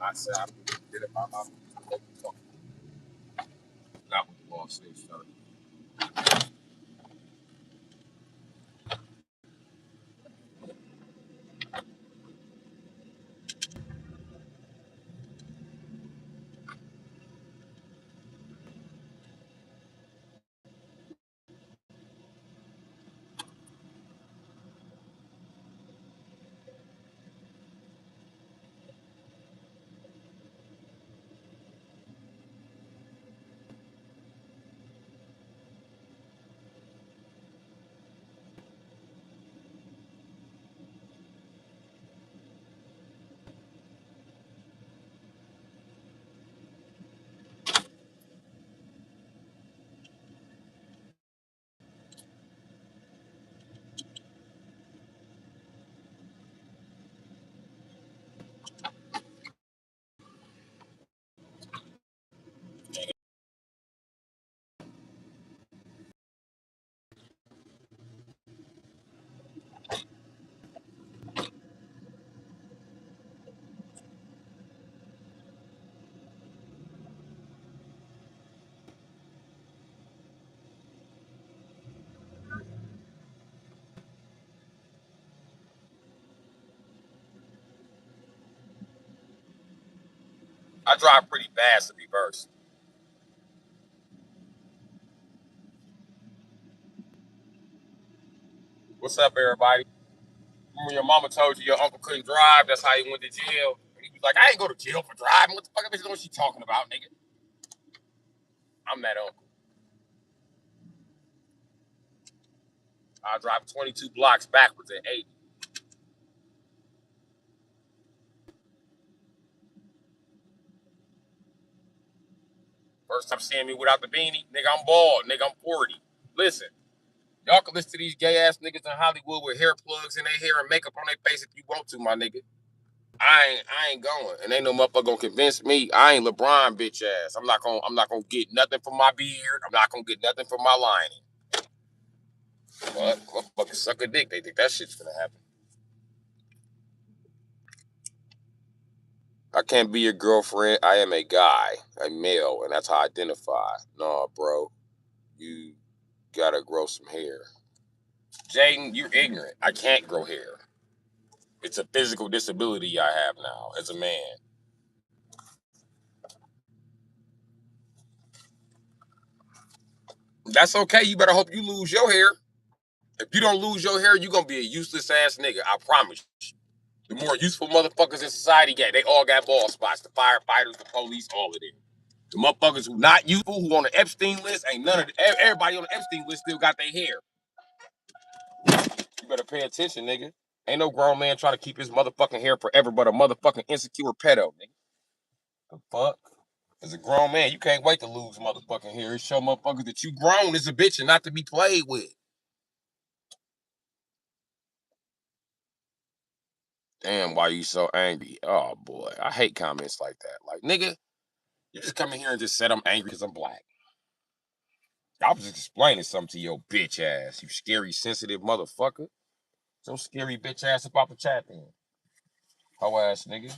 I said I did it by my not what the law says, so. I drive pretty fast to reverse. What's up, everybody? Remember your mama told you your uncle couldn't drive, that's how he went to jail. He was like, I ain't go to jail for driving. What the fuck is what she talking about, nigga? I'm that uncle. I drive 22 blocks backwards at 80. First time seeing me without the beanie, nigga, I'm bald, nigga, I'm 40. Listen, y'all can listen to these gay ass niggas in Hollywood with hair plugs in their hair and makeup on their face if you want to, my nigga. I ain't going. And ain't no motherfucker gonna convince me. I ain't LeBron bitch ass. I'm not gonna get nothing from my beard. I'm not gonna get nothing from my lining. But motherfuckers suck a dick. They think that shit's gonna happen. I can't be your girlfriend. I am a guy, a male, and that's how I identify. Nah, bro. You gotta grow some hair. Jaden, you're ignorant. I can't grow hair. It's a physical disability I have now as a man. That's okay. You better hope you lose your hair. If you don't lose your hair, you're gonna be a useless ass nigga. I promise you. The more useful motherfuckers in society get, they all got bald spots. The firefighters, the police, all of them. The motherfuckers who not useful, who on the Epstein list, ain't none of everybody on the Epstein list still got their hair. You better pay attention, nigga. Ain't no grown man trying to keep his motherfucking hair forever, but a motherfucking insecure pedo, nigga. The fuck? As a grown man, you can't wait to lose motherfucking hair. It show motherfuckers that you grown as a bitch and not to be played with. Damn, why you so angry? Oh boy, I hate comments like that. Like, nigga, you just come in here and just said I'm angry because I'm black. I was just explaining something to your bitch ass, you scary, sensitive motherfucker. So scary bitch ass about the chat then. Ho ass nigga.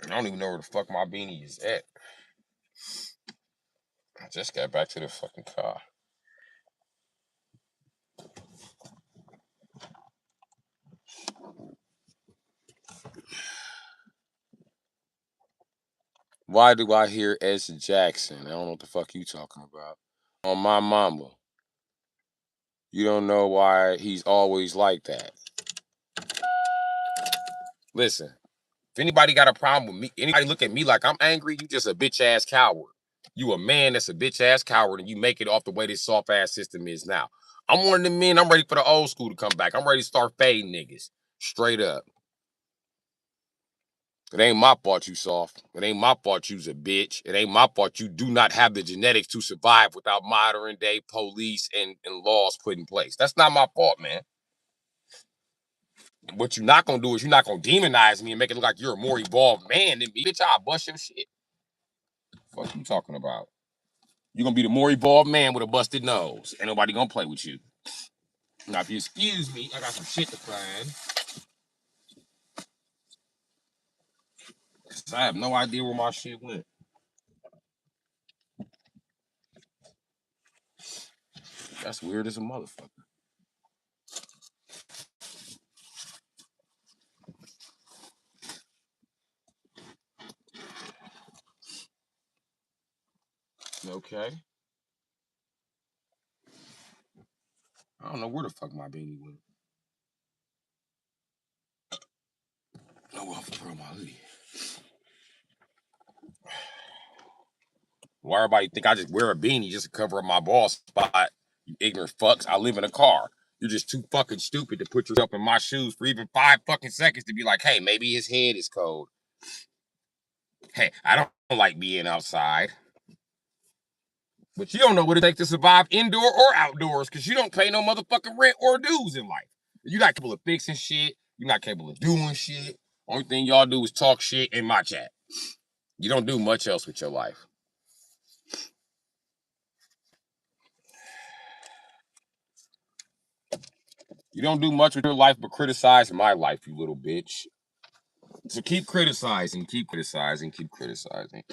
I don't even know where the fuck my beanie is at. I just got back to the fucking car. Why do I hear S. Jackson? I don't know what the fuck you talking about. On my mama. You don't know why he's always like that. Listen, if anybody got a problem with me, anybody look at me like I'm angry, you just a bitch ass coward. You a man that's a bitch ass coward and you make it off the way this soft ass system is now. I'm one of them men, I'm ready for the old school to come back. I'm ready to start fading niggas. Straight up. It ain't my fault you soft. It ain't my fault you's a bitch. It ain't my fault you do not have the genetics to survive without modern day police and laws put in place. That's not my fault, man. What you're not gonna do is you're not gonna demonize me and make it look like you're a more evolved man than me. Bitch, I'll bust your shit. What you talking about? You're gonna be the more evolved man with a busted nose. Ain't nobody gonna play with you. Now, if you excuse me, I got some shit to find. I have no idea where my shit went. That's weird as a motherfucker. Okay. I don't know where the fuck my beanie went. Oh, well, throw my hoodie. Why everybody think I just wear a beanie just to cover up my bald spot? You ignorant fucks. I live in a car. You're just too fucking stupid to put yourself in my shoes for even 5 fucking seconds to be like, hey, maybe his head is cold. Hey, I don't like being outside. But you don't know what it takes to survive indoor or outdoors because you don't pay no motherfucking rent or dues in life. You're not capable of fixing shit. You're not capable of doing shit. Only thing y'all do is talk shit in my chat. You don't do much else with your life. You don't do much with your life but criticize my life, you little bitch. So keep criticizing, keep criticizing, keep criticizing.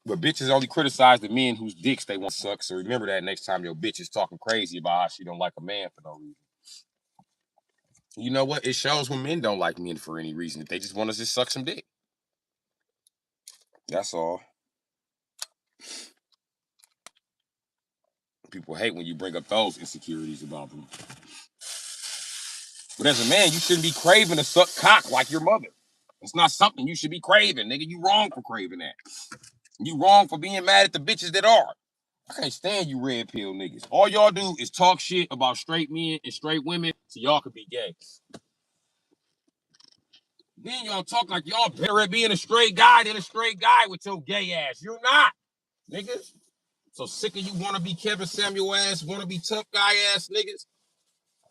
But bitches only criticize the men whose dicks they want to suck. So remember that next time your bitch is talking crazy about how she don't like a man for no reason. You know what? It shows when men don't like men for any reason. If they just want us to suck some dick. That's all. People hate when you bring up those insecurities about them. But as a man, you shouldn't be craving to suck cock like your mother. It's not something you should be craving, nigga. You wrong for craving that. You wrong for being mad at the bitches that are. I can't stand you red pill niggas. All y'all do is talk shit about straight men and straight women so y'all could be gay. Then y'all talk like y'all better at being a straight guy than a straight guy with your gay ass. You're not, niggas. So sick of you wanna be Kevin Samuel ass, wanna be tough guy ass niggas.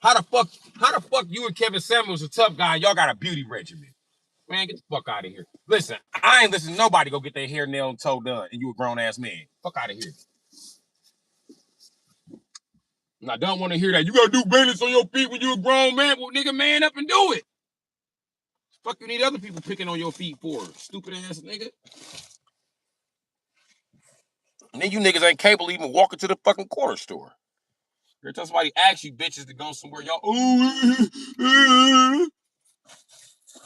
How the fuck you and Kevin Samuel's a tough guy? Y'all got a beauty regimen. Man, get the fuck out of here. Listen, I ain't listening to nobody go get their hair, nail, and toe done, and you a grown ass man. Fuck out of here. And I don't want to hear that. You gotta do maintenance on your feet when you a grown man. Well, nigga, man up and do it. Fuck you need other people picking on your feet for, stupid ass nigga. And then you niggas ain't capable of even walking to the fucking corner store. Every time somebody asks you bitches to go somewhere, y'all, ooh,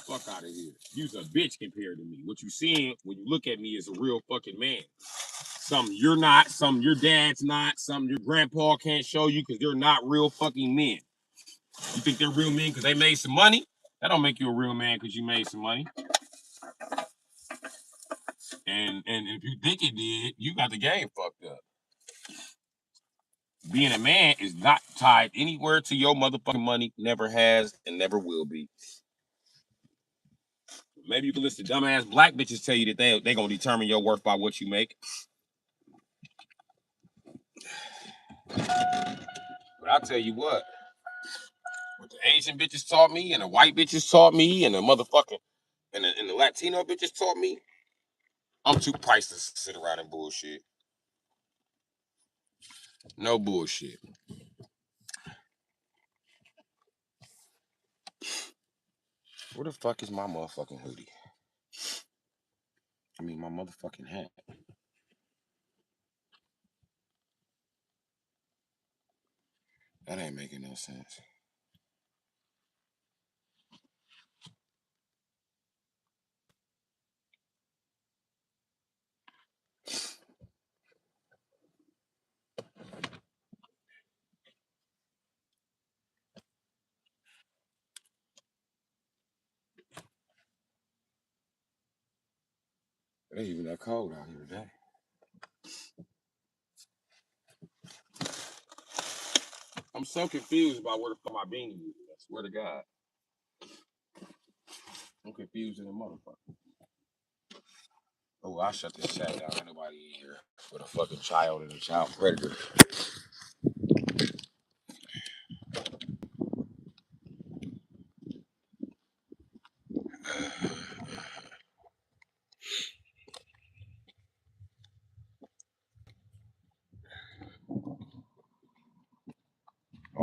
fuck out of here. You's a bitch compared to me. What you seeing when you look at me is a real fucking man. Something you're not, something your dad's not, something your grandpa can't show you because they're not real fucking men. You think they're real men because they made some money? That don't make you a real man because you made some money. And if you think it did, you got the game fucked up. Being a man is not tied anywhere to your motherfucking money. Never has and never will be. Maybe you can listen to dumbass black bitches tell you that they gonna determine your worth by what you make. But I'll tell you what the Asian bitches taught me, and the white bitches taught me, and the motherfucking and the Latino bitches taught me. I'm too priceless to sit around and bullshit. No bullshit. Where the fuck is my motherfucking hoodie? I mean, my motherfucking hat. That ain't making no sense. It ain't even that cold out here today. I'm so confused about where the fuck my beanie is. I swear to God. I'm confused in the motherfucker. Oh, I shut this chat down. Ain't nobody in here with a fucking child and a child predator.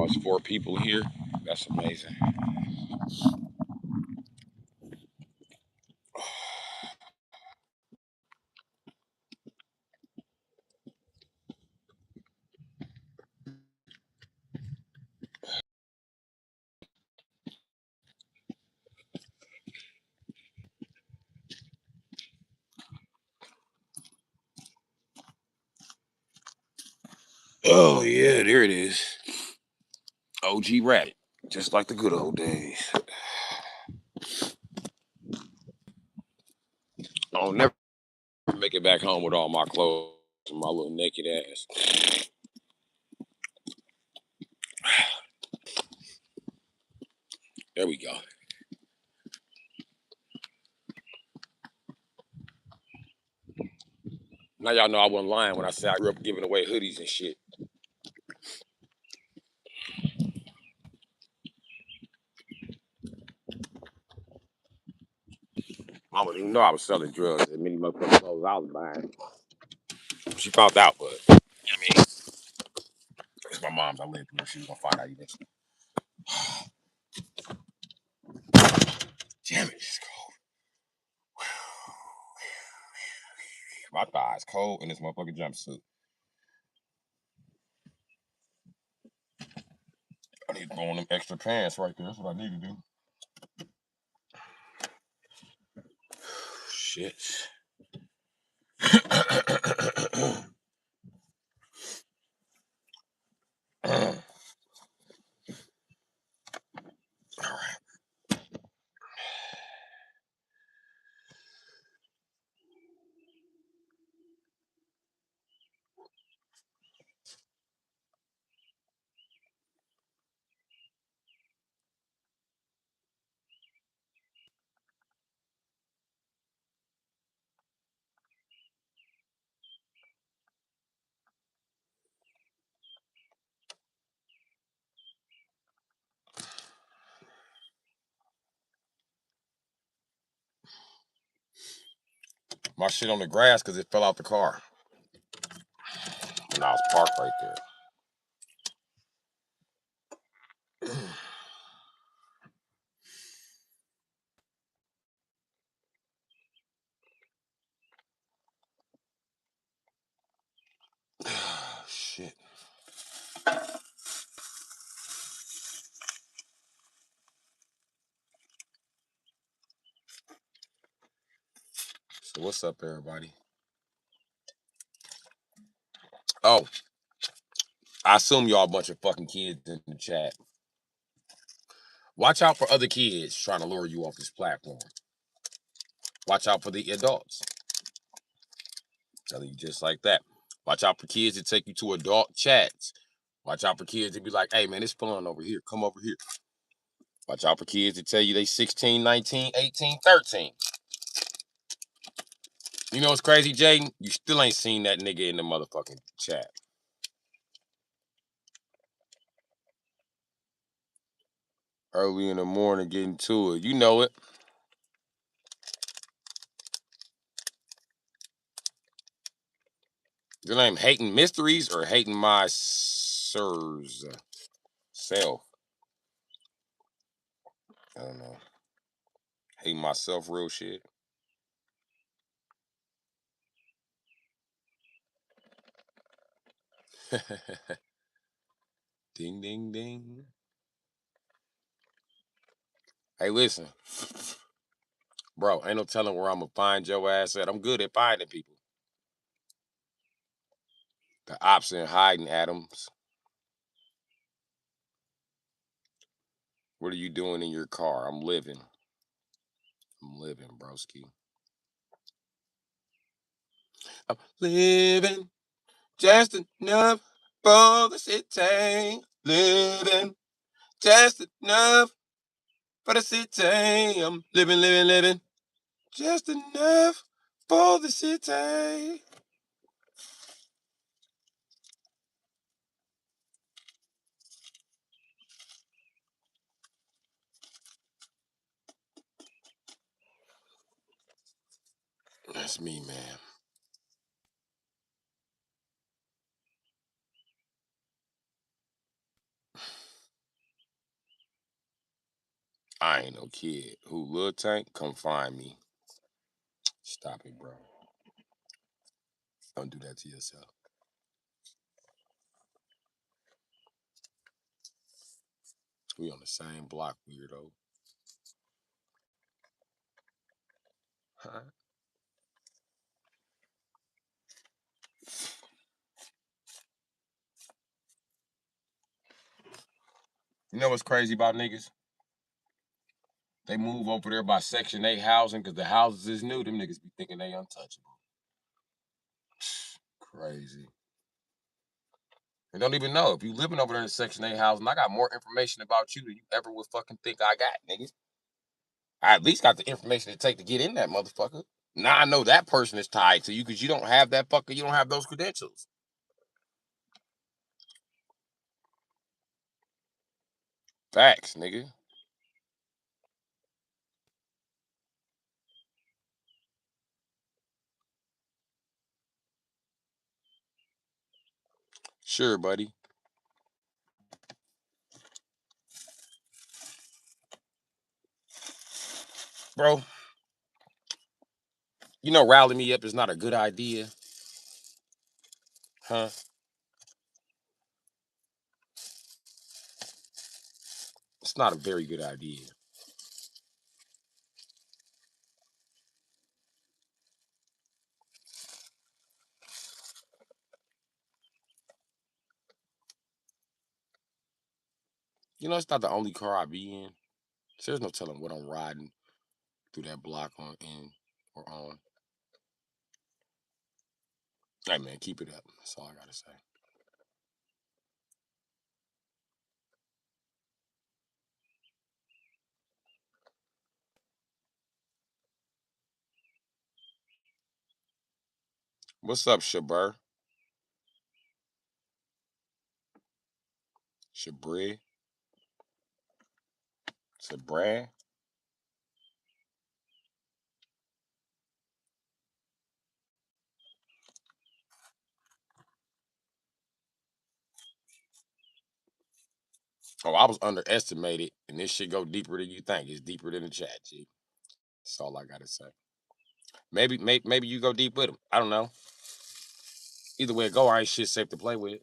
it's 4 people here. That's amazing. Oh yeah, there it is. OG Rabbit, just like the good old days. I'll never make it back home with all my clothes and my little naked ass. There we go. Now y'all know I wasn't lying when I said I grew up giving away hoodies and shit. Mama didn't know I was selling drugs and many motherfucking clothes I was buying. She found out, but I mean, it's my mom's. I lived through her. She was gonna find out eventually. Damn it, it's cold. My thigh's cold in this motherfucking jumpsuit. I need to throw on them extra pants right there. That's what I need to do. Shit. All right. My shit on the grass because it fell out the car. And I was parked right there. Shit. So what's up, everybody? Oh, I assume y'all a bunch of fucking kids in the chat. Watch out for other kids trying to lure you off this platform. Watch out for the adults. Telling you just like that. Watch out for kids that take you to adult chats. Watch out for kids that be like, hey man, it's fun over here. Come over here. Watch out for kids that tell you they 16, 19, 18, 13. You know what's crazy, Jaden? You still ain't seen that nigga in the motherfucking chat. Early in the morning getting to it. You know it. Your name Hating Mysteries or Hating My Sirs Self? I don't know. Hating myself, real shit. Ding, ding, ding. Hey, listen. Bro, ain't no telling where I'm going to find your ass at. I'm good at finding people. The ops in hiding, Adams. What are you doing in your car? I'm living. I'm living, broski. I'm living just enough for the city. Living just enough for the city. I'm living, living, living. Just enough for the city. That's me, man. I ain't no kid. Who, Lil Tank? Come find me. Stop it, bro. Don't do that to yourself. We on the same block, weirdo. Huh? You know what's crazy about niggas? They move over there by Section 8 housing because the houses is new. Them niggas be thinking they untouchable. Crazy. They don't even know. If you living over there in Section 8 housing, I got more information about you than you ever would fucking think I got, niggas. I at least got the information it take to get in that motherfucker. Now I know that person is tied to you because you don't have that fucker, you don't have those credentials. Facts, nigga. Sure, buddy. Bro, you know rally me up is not a good idea. Huh? It's not a very good idea. You know, it's not the only car I be in. So there's no telling what I'm riding through that block on in or on. Hey man, keep it up. That's all I gotta say. What's up, Shabir? Shabri? Sabrad? Oh, I was underestimated, and this shit go deeper than you think. It's deeper than the chat, G. That's all I gotta say. Maybe you go deep with him. I don't know. Either way it go, I ain't shit safe to play with.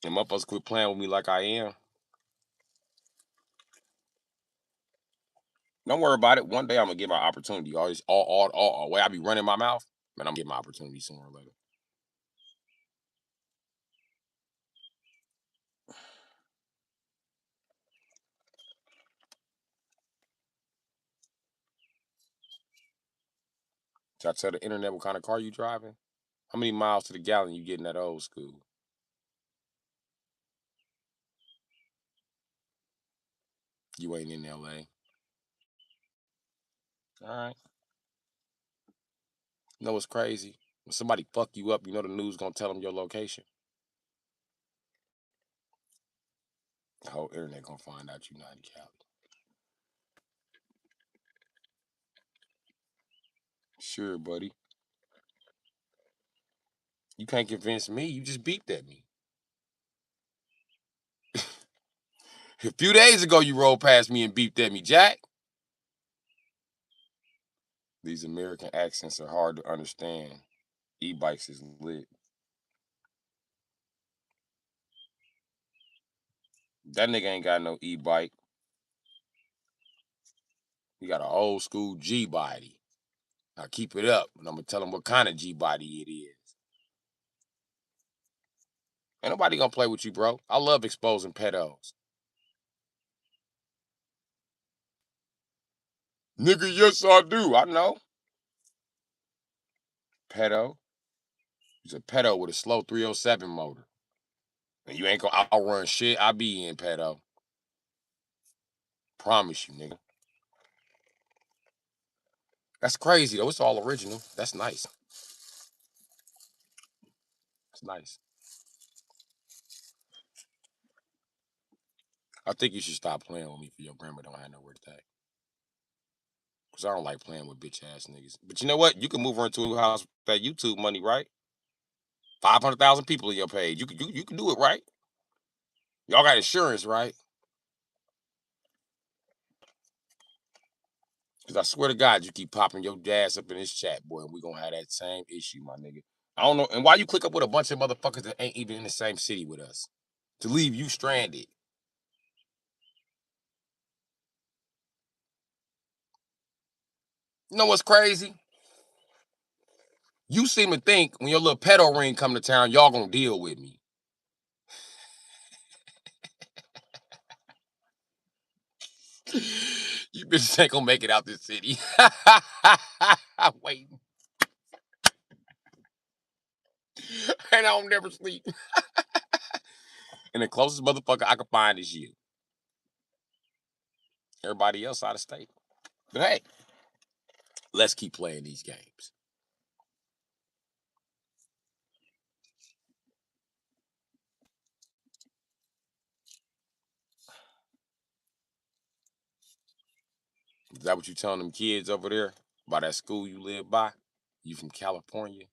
And motherfuckers quit playing with me like I am. Don't worry about it. One day I'm gonna get my opportunity. Always, all way I be running my mouth, man. I'm gonna get my opportunity sooner or later. Should I tell the internet what kind of car you driving? How many miles to the gallon you getting that old school? You ain't in LA. All right. You know what's crazy? When somebody fuck you up, you know the news gonna tell them your location. The whole internet gonna find out you not in Cali. Sure, buddy. You can't convince me. You just beeped at me. A few days ago, you rolled past me and beeped at me, Jack. These American accents are hard to understand. E-bikes is lit. That nigga ain't got no e-bike. He got an old school G body. Now keep it up, and I'm gonna tell him what kind of G body it is. Ain't nobody gonna play with you, bro. I love exposing pedos. Nigga, yes I do. I know. Pedo. He's a pedo with a slow 307 motor. And you ain't gonna outrun shit I be in, pedo. Promise you, nigga. That's crazy though. It's all original. That's nice. It's nice. I think you should stop playing with me for your grandma don't have nowhere to stay. Cause I don't like playing with bitch ass niggas. But you know what? You can move her into a house with that YouTube money, right? 500,000 people in your page. You can do it, right? Y'all got insurance, right? Because I swear to God, you keep popping your ass up in this chat, boy, and we gonna have that same issue, my nigga. I don't know. And why you click up with a bunch of motherfuckers that ain't even in the same city with us to leave you stranded? You know what's crazy? You seem to think when your little pedo ring come to town, y'all gonna deal with me. You bitches ain't gonna make it out this city. Waiting. And I don't never sleep. And the closest motherfucker I can find is you. Everybody else out of state. But hey, let's keep playing these games. Is that what you telling them kids over there about that school you live by? You from California?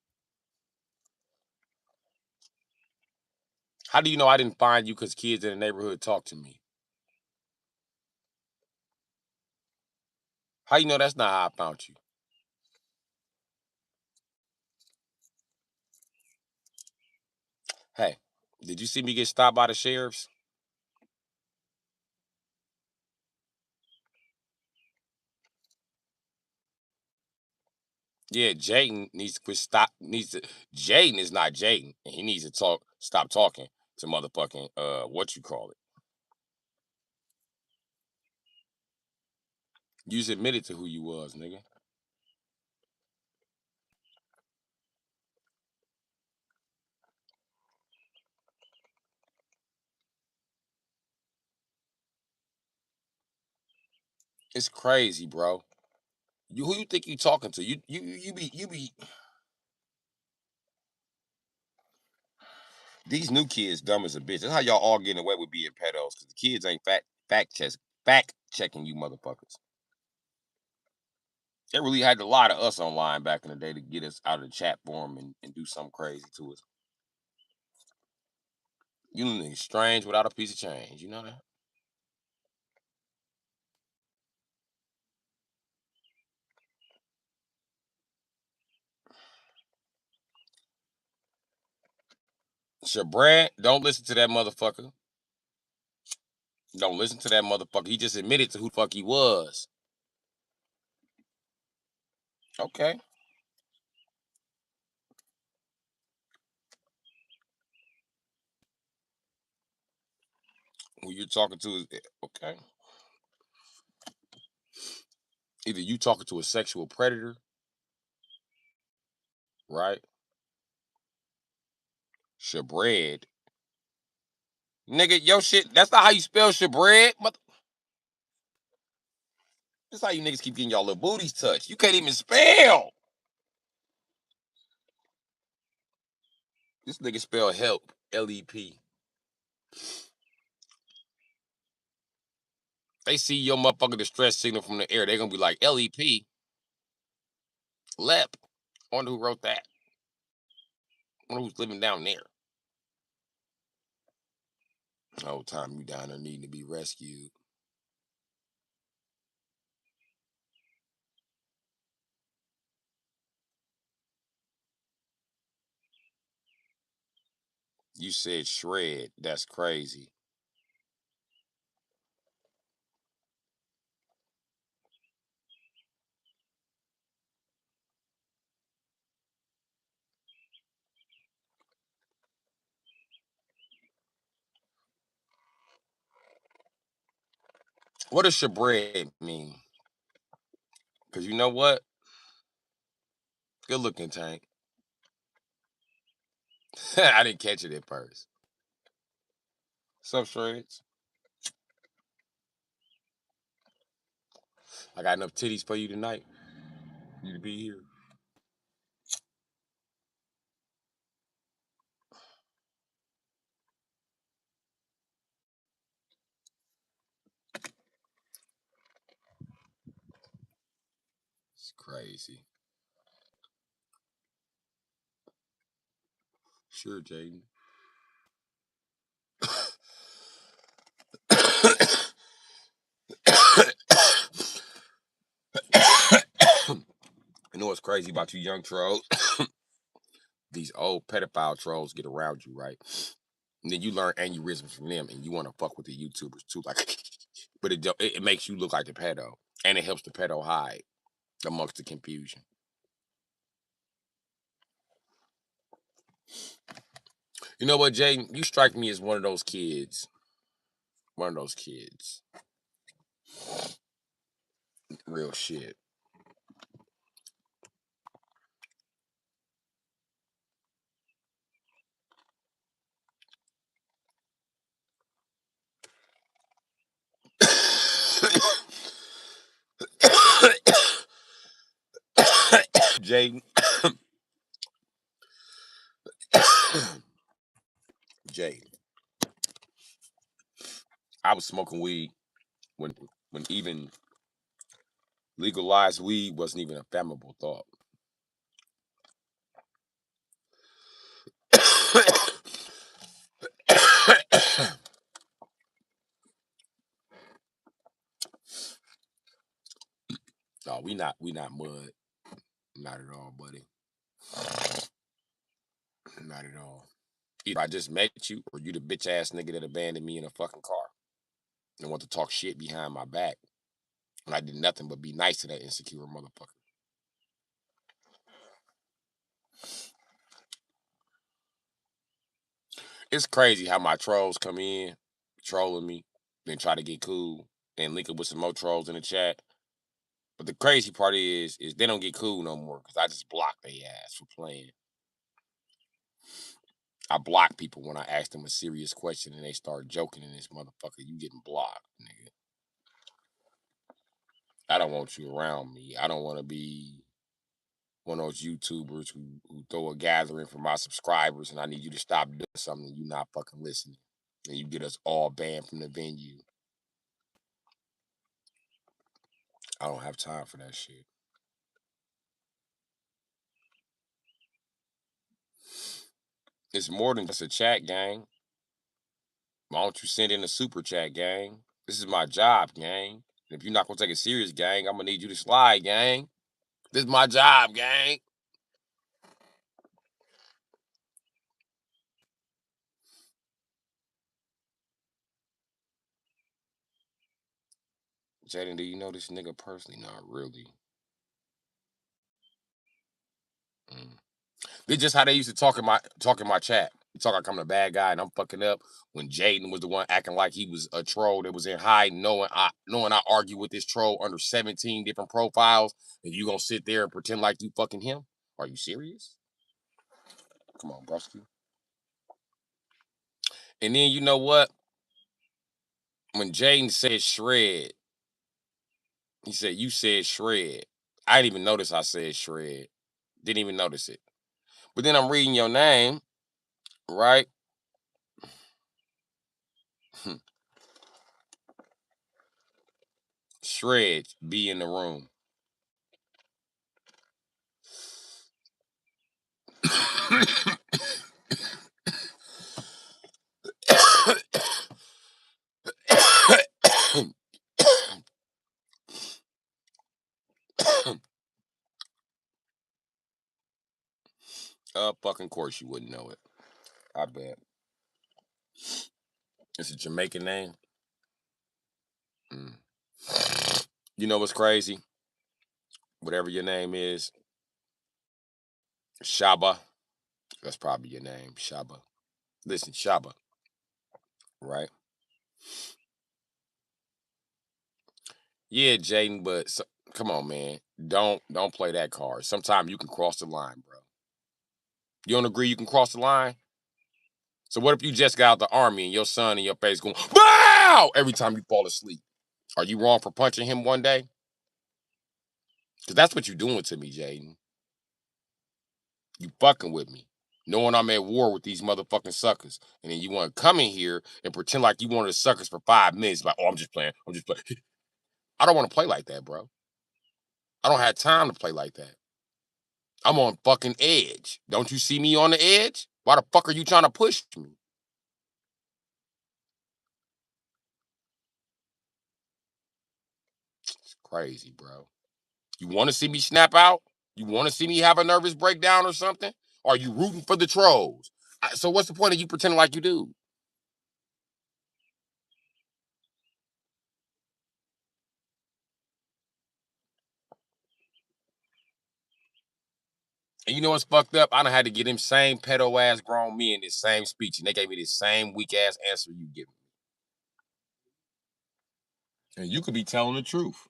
How do you know I didn't find you because kids in the neighborhood talk to me? How you know that's not how I found you? Hey, did you see me get stopped by the sheriffs? Yeah, Jaden needs to quit stop needs to Jaden is not Jaden. And he needs to stop talking to motherfucking what you call it. You just admitted to who you was, nigga. It's crazy, bro. You who you think you talking to? You be these new kids dumb as a bitch. That's how y'all all getting away with being pedos, because the kids ain't fact checking you motherfuckers. They really had to lie to us online back in the day to get us out of the chat forum and do something crazy to us. You niggas strange without a piece of change. You know that? Shabran, don't listen to that motherfucker. Don't listen to that motherfucker. He just admitted to who the fuck he was. Okay. Who you're talking to is okay. Either you talking to a sexual predator, right? Shabred. Nigga, yo shit, that's not how you spell Shabred. That's how you niggas keep getting y'all little booties touched. You can't even spell. This nigga spell help. LEP. They see your motherfucking distress signal from the air. They gonna be like, LEP, LEP. I wonder who wrote that. I wonder who's living down there. The whole time you down there needing to be rescued. You said shred. That's crazy. What does shred mean? Because you know what? Good looking, Tank. I didn't catch it at first. What's up, Shreds? I got enough titties for you tonight. You to be here. It's crazy. Sure, Jaden. You know what's crazy about you young trolls? These old pedophile trolls get around you, right? And then you learn aneurysms from them, and you want to fuck with the YouTubers too, like. But it makes you look like the pedo, and it helps the pedo hide amongst the confusion. You know what, Jaden? You strike me as one of those kids. One of those kids. Real shit. Jaden. Jaden. I was smoking weed when even legalized weed wasn't even a flammable thought. No, we not mud. Not at all, buddy. Not at all. Either I just met you or you the bitch ass nigga that abandoned me in a fucking car and want to talk shit behind my back. And I did nothing but be nice to that insecure motherfucker. It's crazy how my trolls come in, trolling me, then try to get cool, and link up with some more trolls in the chat. But the crazy part is they don't get cool no more because I just block their ass for playing. I block people when I ask them a serious question and they start joking in this motherfucker. You getting blocked, nigga. I don't want you around me. I don't want to be one of those YouTubers who throw a gathering for my subscribers and I need you to stop doing something and you not fucking listening. And you get us all banned from the venue. I don't have time for that shit. It's more than just a chat, gang. Why don't you send in a super chat, gang? This is my job, gang. And if you're not gonna take it serious, gang, I'm gonna need you to slide, gang. This is my job, gang. Jaden, do you know this nigga personally? Not really. Mm. This just how they used to talk in my chat. Talk like I'm the bad guy and I'm fucking up. When Jaden was the one acting like he was a troll that was in hiding, knowing I argue with this troll under 17 different profiles, and you gonna sit there and pretend like you fucking him? Are you serious? Come on, broski. And then you know what? When Jaden said shred, he said, you said shred. I didn't even notice I said shred. Didn't even notice it. But then I'm reading your name, right? Shred, be in the room. Fucking course you wouldn't know it. I bet. It's a Jamaican name. Mm. You know what's crazy? Whatever your name is, Shaba. That's probably your name, Shaba. Listen, Shaba, right? Yeah, Jaden, but come on, man. Don't play that card. Sometimes you can cross the line, bro. You don't agree you can cross the line? So what if you just got out the army and your son in your face going, wow, every time you fall asleep? Are you wrong for punching him one day? Because that's what you're doing to me, Jaden. You fucking with me. Knowing I'm at war with these motherfucking suckers. And then you want to come in here and pretend like you one of the suckers for 5 minutes. Like, oh, I'm just playing. I'm just playing. I don't want to play like that, bro. I don't have time to play like that. I'm on fucking edge. Don't you see me on the edge? Why the fuck are you trying to push me? It's crazy, bro. You want to see me snap out? You want to see me have a nervous breakdown or something? Or are you rooting for the trolls? So what's the point of you pretending like you do? And you know what's fucked up? I done had to get them same pedo ass grown men this same speech, and they gave me this same weak ass answer you give me. And you could be telling the truth.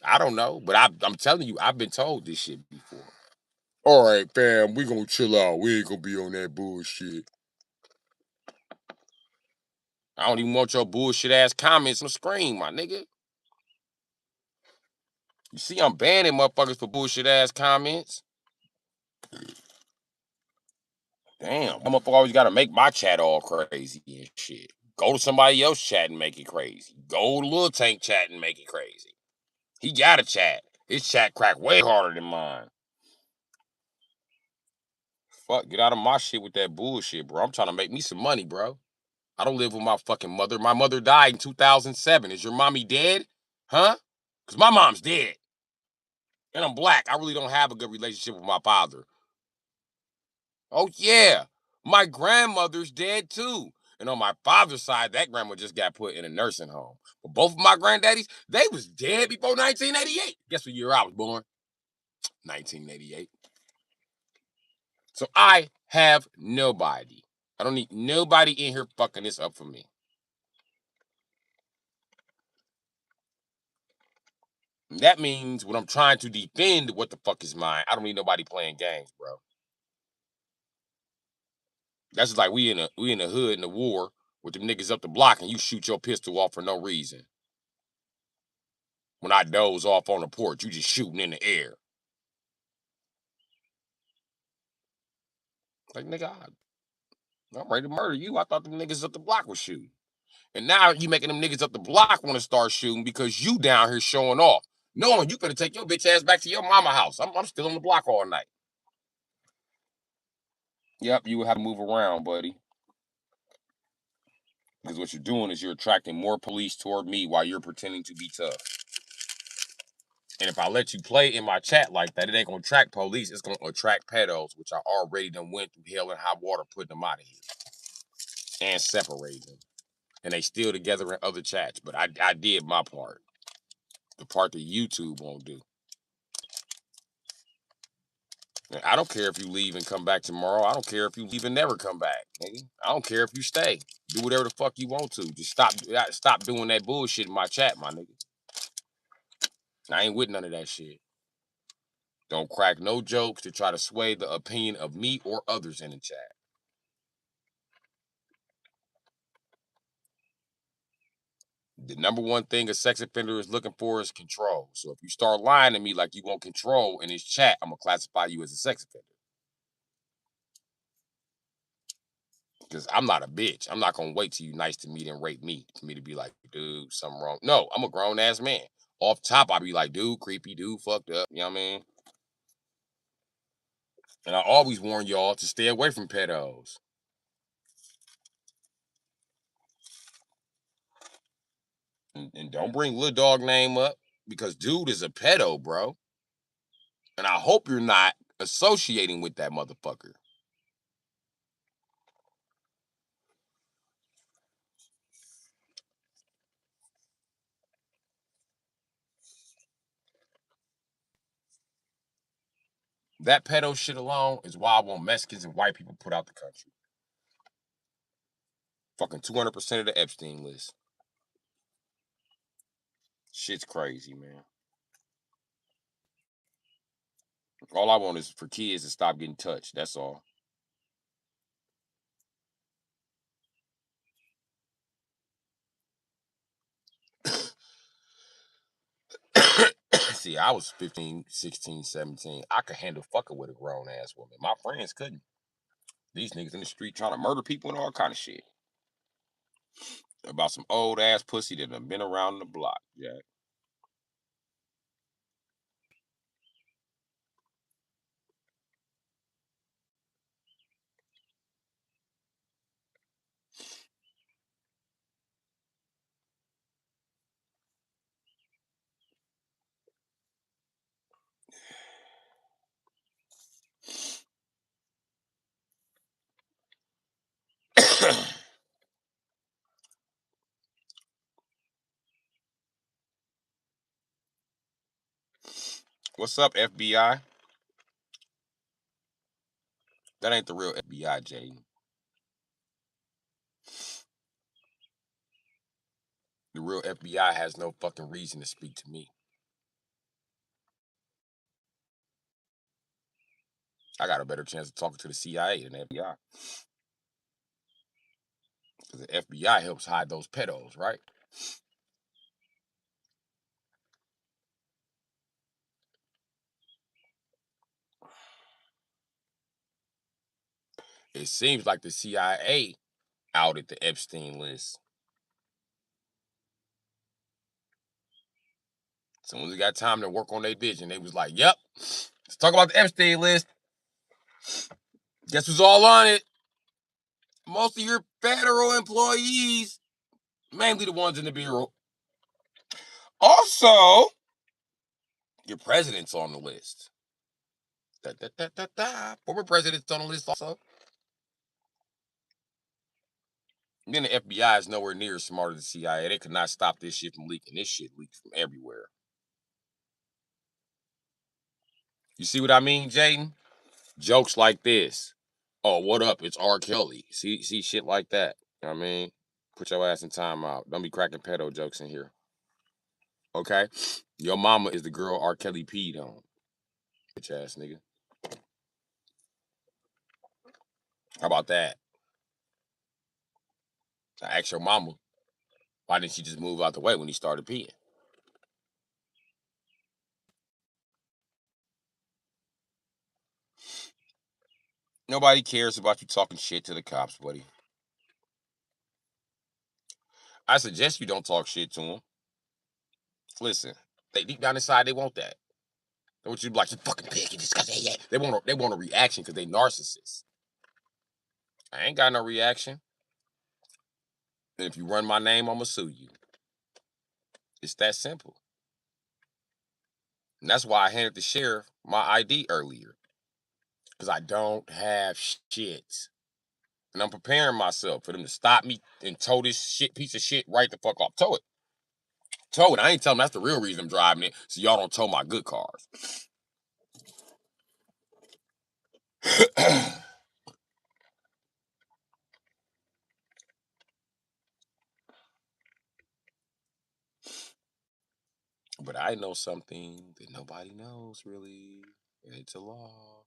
I don't know, but I'm telling you, I've been told this shit before. All right, fam, we gonna chill out. We ain't gonna be on that bullshit. I don't even want your bullshit ass comments on the screen, my nigga. You see, I'm banning motherfuckers for bullshit ass comments. Damn, that motherfucker always gotta make my chat all crazy and shit. Go to somebody else chat and make it crazy. Go to Lil Tank chat and make it crazy. He got a chat. His chat crack way harder than mine. Fuck, get out of my shit with that bullshit, bro. I'm trying to make me some money, bro. I don't live with my fucking mother. My mother died in 2007. Is your mommy dead? Huh? Because my mom's dead. And I'm black. I really don't have a good relationship with my father. Oh, yeah. My grandmother's dead too. And on my father's side, that grandma just got put in a nursing home. But both of my granddaddies, they was dead before 1988. Guess what year I was born? 1988. So I have nobody. I don't need nobody in here fucking this up for me. And that means when I'm trying to defend what the fuck is mine, I don't need nobody playing games, bro. That's just like we in the hood in the war with them niggas up the block and you shoot your pistol off for no reason. When I doze off on the porch, you just shooting in the air. Like, nigga, I'm ready to murder you. I thought the niggas up the block was shooting. And now you making them niggas up the block want to start shooting because you down here showing off. Knowing you better take your bitch ass back to your mama house. I'm still on the block all night. Yep, you will have to move around, buddy. Because what you're doing is you're attracting more police toward me while you're pretending to be tough. And if I let you play in my chat like that, it ain't gonna attract police. It's gonna attract pedos, which I already done went through hell and high water putting them out of here and separating them. And they still together in other chats. But I did my part. The part that YouTube won't do. And I don't care if you leave and come back tomorrow. I don't care if you leave and never come back, nigga. I don't care if you stay. Do whatever the fuck you want to. Just stop doing that bullshit in my chat, my nigga. I ain't with none of that shit. Don't crack no jokes to try to sway the opinion of me or others in the chat. The number one thing a sex offender is looking for is control. So if you start lying to me like you want control in this chat, I'm gonna classify you as a sex offender. Because I'm not a bitch. I'm not gonna wait till you nice to me and rape me for me to be like, dude, something wrong. No, I'm a grown ass man. Off top, I'll be like, dude, creepy, dude, fucked up. You know what I mean? And I always warn y'all to stay away from pedos. And don't bring little dog name up because dude is a pedo, bro. And I hope you're not associating with that motherfucker. That pedo shit alone is why I want Mexicans and white people put out the country. Fucking 200% of the Epstein list. Shit's crazy, man. All I want is for kids to stop getting touched. That's all. See, I was 15, 16, 17. I could handle fucking with a grown ass woman. My friends couldn't. These niggas in the street trying to murder people and all kind of shit. About some old ass pussy that done been around the block, Jack. What's up, FBI? That ain't the real FBI, Jaden. The real FBI has no fucking reason to speak to me. I got a better chance of talking to the CIA than the FBI. Because the FBI helps hide those pedos, right? It seems like the CIA outed the Epstein list. Soon as they got time to work on their vision, they was like, yep, let's talk about the Epstein list. Guess who's all on it? Most of your federal employees, mainly the ones in the Bureau. Also, your president's on the list. Da, da, da, da, da. Former president's on the list also. And then the FBI is nowhere near as smart as the CIA. They could not stop this shit from leaking. This shit leaks from everywhere. You see what I mean, Jaden? Jokes like this. Oh, what up? It's R. Kelly. See shit like that. You know what I mean? Put your ass in timeout. Don't be cracking pedo jokes in here. Okay? Your mama is the girl R. Kelly peed on. Bitch ass nigga. How about that? I asked your mama, why didn't she just move out the way when he started peeing? Nobody cares about you talking shit to the cops, buddy. I suggest you don't talk shit to them. Listen, they deep down inside they want that. They want you to be like, you fucking pig, you disgusting. Yeah. They want a reaction because they narcissists. I ain't got no reaction. And if you run my name, I'ma sue you. It's that simple. And that's why I handed the sheriff my ID earlier. Because I don't have shit. And I'm preparing myself for them to stop me and tow this shit piece of shit right the fuck off. Tow it. Tow it. I ain't telling them that's the real reason I'm driving it, so y'all don't tow my good cars. But I know something that nobody knows really. It's a law.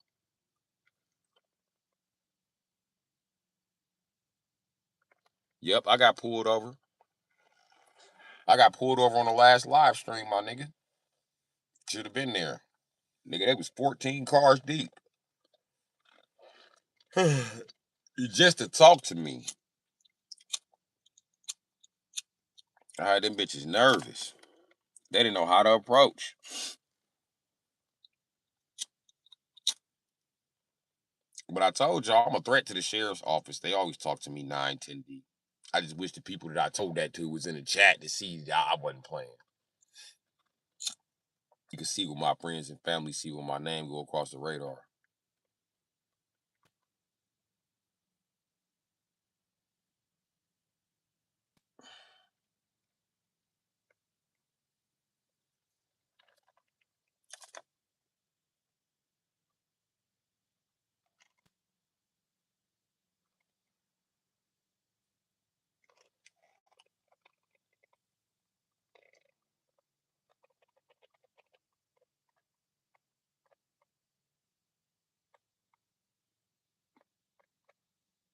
Yep, I got pulled over. I got pulled over on the last live stream, my nigga. Should have been there. Nigga, they was 14 cars deep. Just to talk to me. I had them bitches nervous. They didn't know how to approach. But I told y'all I'm a threat to the sheriff's office. They always talk to me 9, 10 deep. I just wish the people that I told that to was in the chat to see that I wasn't playing. You can see what my friends and family see when my name go across the radar.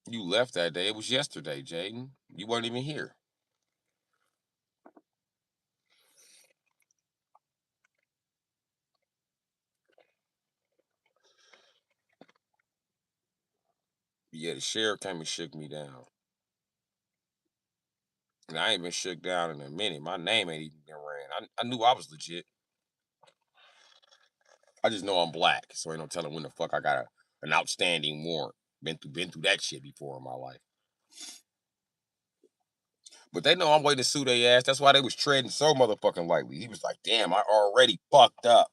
You left that day. It was yesterday, Jaden. You weren't even here. Yeah, the sheriff came and shook me down. And I ain't been shook down in a minute. My name ain't even been ran. I knew I was legit. I just know I'm black, so ain't no telling when the fuck I got an outstanding warrant. Been through that shit before in my life. But they know I'm waiting to sue their ass. That's why they was treading so motherfucking lightly. He was like, damn, I already fucked up.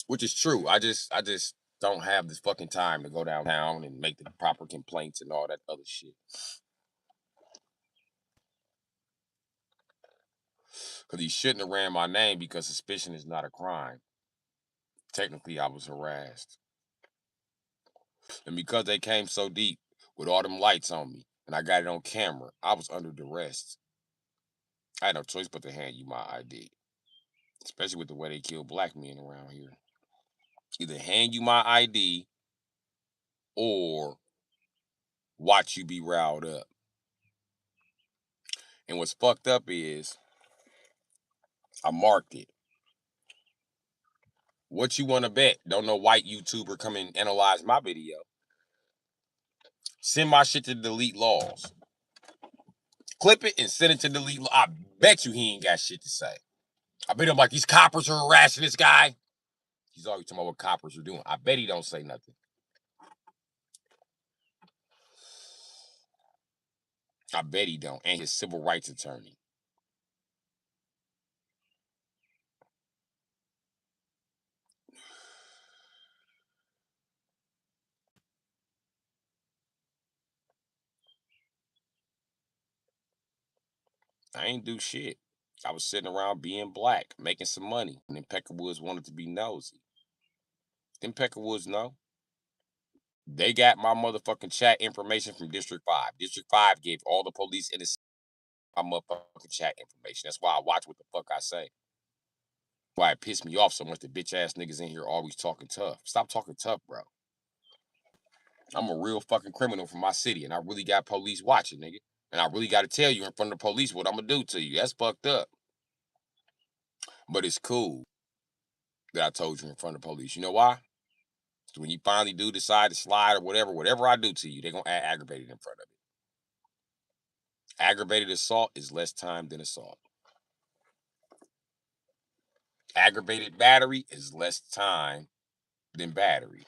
Which is true. I just don't have this fucking time to go downtown and make the proper complaints and all that other shit. Because he shouldn't have ran my name because suspicion is not a crime. technically I was harassed. And because they came so deep with all them lights on me and I got it on camera, I was under duress. I had no choice but to hand you my ID. Especially with the way they kill black men around here. Either hand you my ID or watch you be riled up. And what's fucked up is I marked it. What you want to bet? Don't no white YouTuber come and analyze my video. Send my shit to delete laws. Clip it and send it to delete laws. I bet you he ain't got shit to say. I bet him like these coppers are harassing this guy. He's always talking about what coppers are doing. I bet he don't say nothing. I bet he don't. And his civil rights attorney. I ain't do shit. I was sitting around being black, making some money. And then Peckerwoods wanted to be nosy. Them Peckerwoods know. They got my motherfucking chat information from District 5. District 5 gave all the police in the my motherfucking chat information. That's why I watch what the fuck I say. Why it pissed me off so much that bitch ass niggas in here always talking tough. Stop talking tough, bro. I'm a real fucking criminal from my city, and I really got police watching, nigga. And I really got to tell you in front of the police what I'm gonna do to you. That's fucked up. But it's cool that I told you in front of the police. You know why? So when you finally do decide to slide or whatever I do to you, they're gonna add aggravated in front of it. Aggravated assault is less time than assault. Aggravated battery is less time than battery.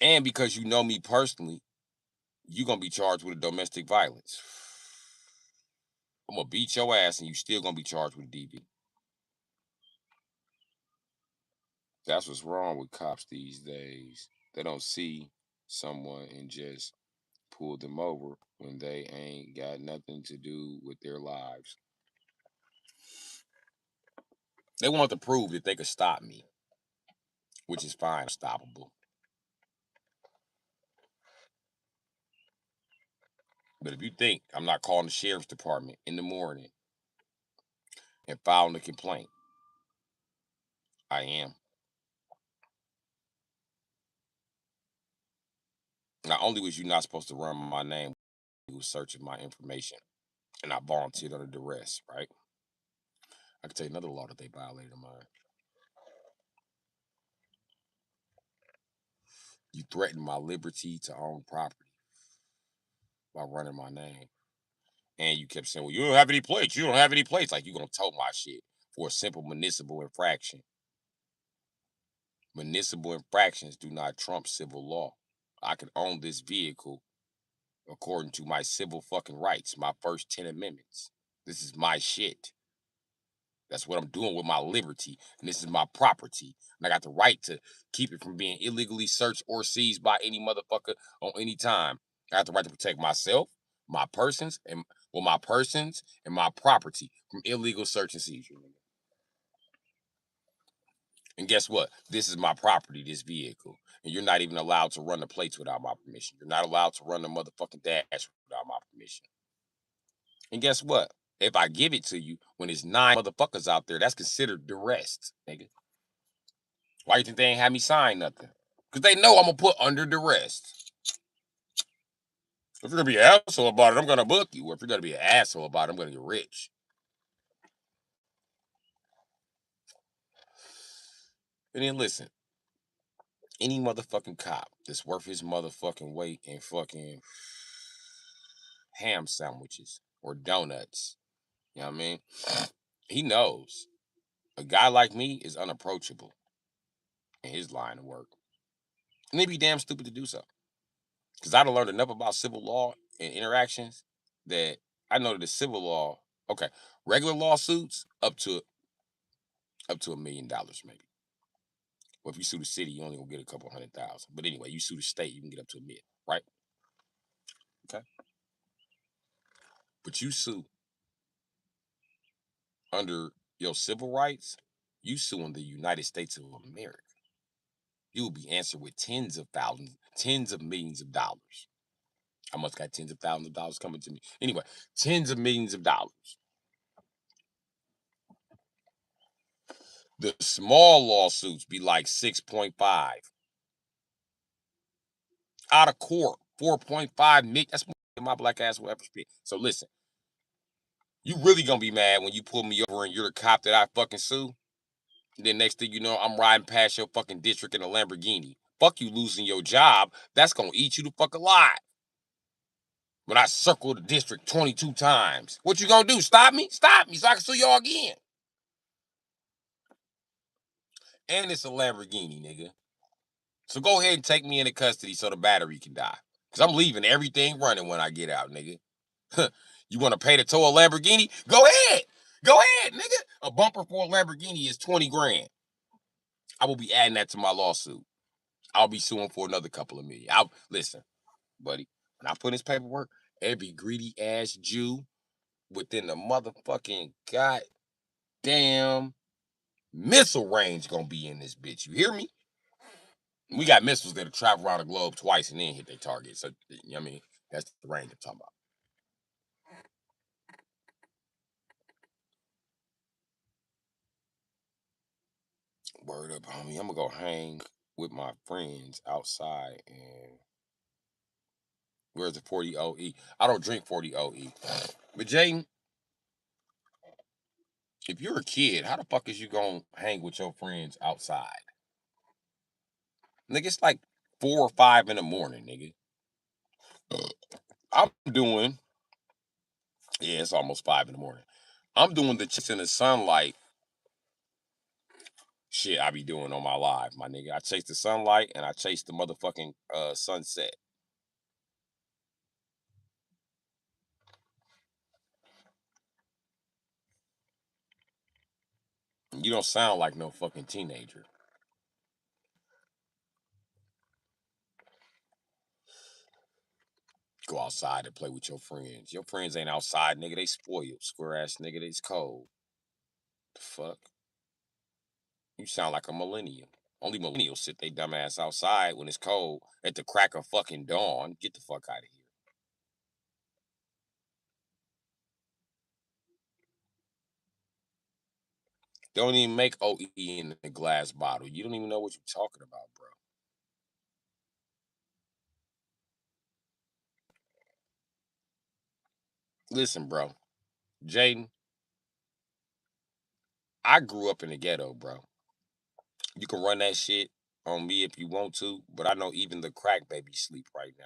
And because you know me personally, you're gonna be charged with a domestic violence. I'm gonna beat your ass and you still gonna be charged with a DV. That's what's wrong with cops these days. They don't see someone and just pull them over when they ain't got nothing to do with their lives. They want to prove that they could stop me, which is fine, stoppable. But if you think I'm not calling the sheriff's department in the morning and filing a complaint, I am. Not only was you not supposed to run my name, you was searching my information, and I volunteered under duress, right? I can tell you another law that they violated of mine. You threatened my liberty to own property by running my name. And you kept saying, well, you don't have any plates. You don't have any plates. Like, you going to tow my shit for a simple municipal infraction. Municipal infractions do not trump civil law. I can own this vehicle according to my civil fucking rights, my first 10 amendments. This is my shit. That's what I'm doing with my liberty, and this is my property. And I got the right to keep it from being illegally searched or seized by any motherfucker on any time. I got the right to protect myself, my persons, and my persons and my property from illegal search and seizure. And guess what? This is my property, this vehicle. And you're not even allowed to run the plates without my permission. You're not allowed to run the motherfucking dash without my permission. And guess what? If I give it to you when there's 9 motherfuckers out there, that's considered duress, nigga. Why you think they ain't have me sign nothing? Because they know I'm going to put under duress. If you're going to be an asshole about it, I'm going to book you. Or if you're going to be an asshole about it, I'm going to get rich. And then listen, any motherfucking cop that's worth his motherfucking weight in fucking ham sandwiches or donuts, you know what I mean? He knows a guy like me is unapproachable in his line of work. And they'd be damn stupid to do so. Because I'd learned enough about civil law and interactions that I know that the civil law, okay, regular lawsuits up to $1 million maybe. Well, if you sue the city, you only gonna get a couple 100,000. But anyway, you sue the state, you can get up to $1 million, right? Okay. But you sue under your civil rights, you suing the United States of America. You will be answered with tens of thousands, tens of millions of dollars. I must got tens of thousands of dollars coming to me. Anyway, tens of millions of dollars. The small lawsuits be like 6.5. Out of court, 4.5 million. That's more than my black ass will ever spend. So listen, you really gonna be mad when you pull me over and you're the cop that I fucking sue? And then next thing you know, I'm riding past your fucking district in a Lamborghini. Fuck you losing your job. That's gonna eat you the fuck alive. When I circle the district 22 times. What you gonna do? Stop me? Stop me so I can sue y'all again. And it's a Lamborghini, nigga. So go ahead and take me into custody so the battery can die. Cause I'm leaving everything running when I get out, nigga. You wanna pay to tow a Lamborghini? Go ahead. Go ahead, nigga. A bumper for a Lamborghini is 20 grand. I will be adding that to my lawsuit. I'll be suing for another couple of million. Listen, buddy. When I put in this paperwork, every greedy ass Jew within the motherfucking goddamn missile range gonna be in this bitch. You hear me? We got missiles that'll travel around the globe twice and then hit their target. So you know what I mean, that's the range I'm talking about. Word up, homie. I'm gonna go hang with my friends outside and where's the 40 OE? I don't drink 40 OE. But Jaden, if you're a kid, how the fuck is you gonna hang with your friends outside? Nigga, it's like 4 or 5 in the morning, nigga. I'm doing, yeah, it's almost 5 in the morning. I'm doing the chase in the sunlight shit I be doing on my live, my nigga. I chase the sunlight and I chase the motherfucking sunset. You don't sound like no fucking teenager. Go outside and play with your friends. Your friends ain't outside, nigga. They spoiled. Square ass nigga. It's cold. The fuck? You sound like a millennial. Only millennials sit they dumb ass outside when it's cold at the crack of fucking dawn. Get the fuck out of here. They don't even make OE in the glass bottle. You don't even know what you're talking about, bro. Listen, bro. Jaden, I grew up in the ghetto, bro. You can run that shit on me if you want to, but I know even the crack babies sleep right now.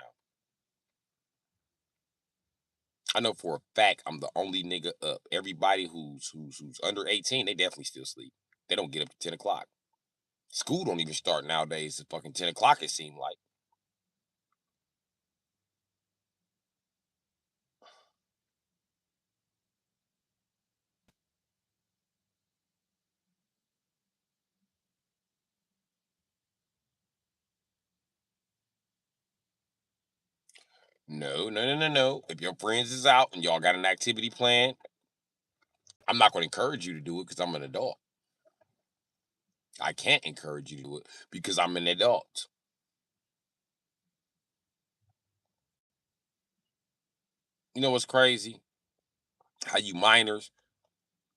I know for a fact I'm the only nigga up. Everybody who's under 18, they definitely still sleep. They don't get up to 10 o'clock. School don't even start nowadays at fucking 10 o'clock, it seemed like. No, no, no, no, no. If your friends is out and y'all got an activity planned, I'm not gonna encourage you to do it because I'm an adult. I can't encourage you to do it because I'm an adult. You know what's crazy? How you minors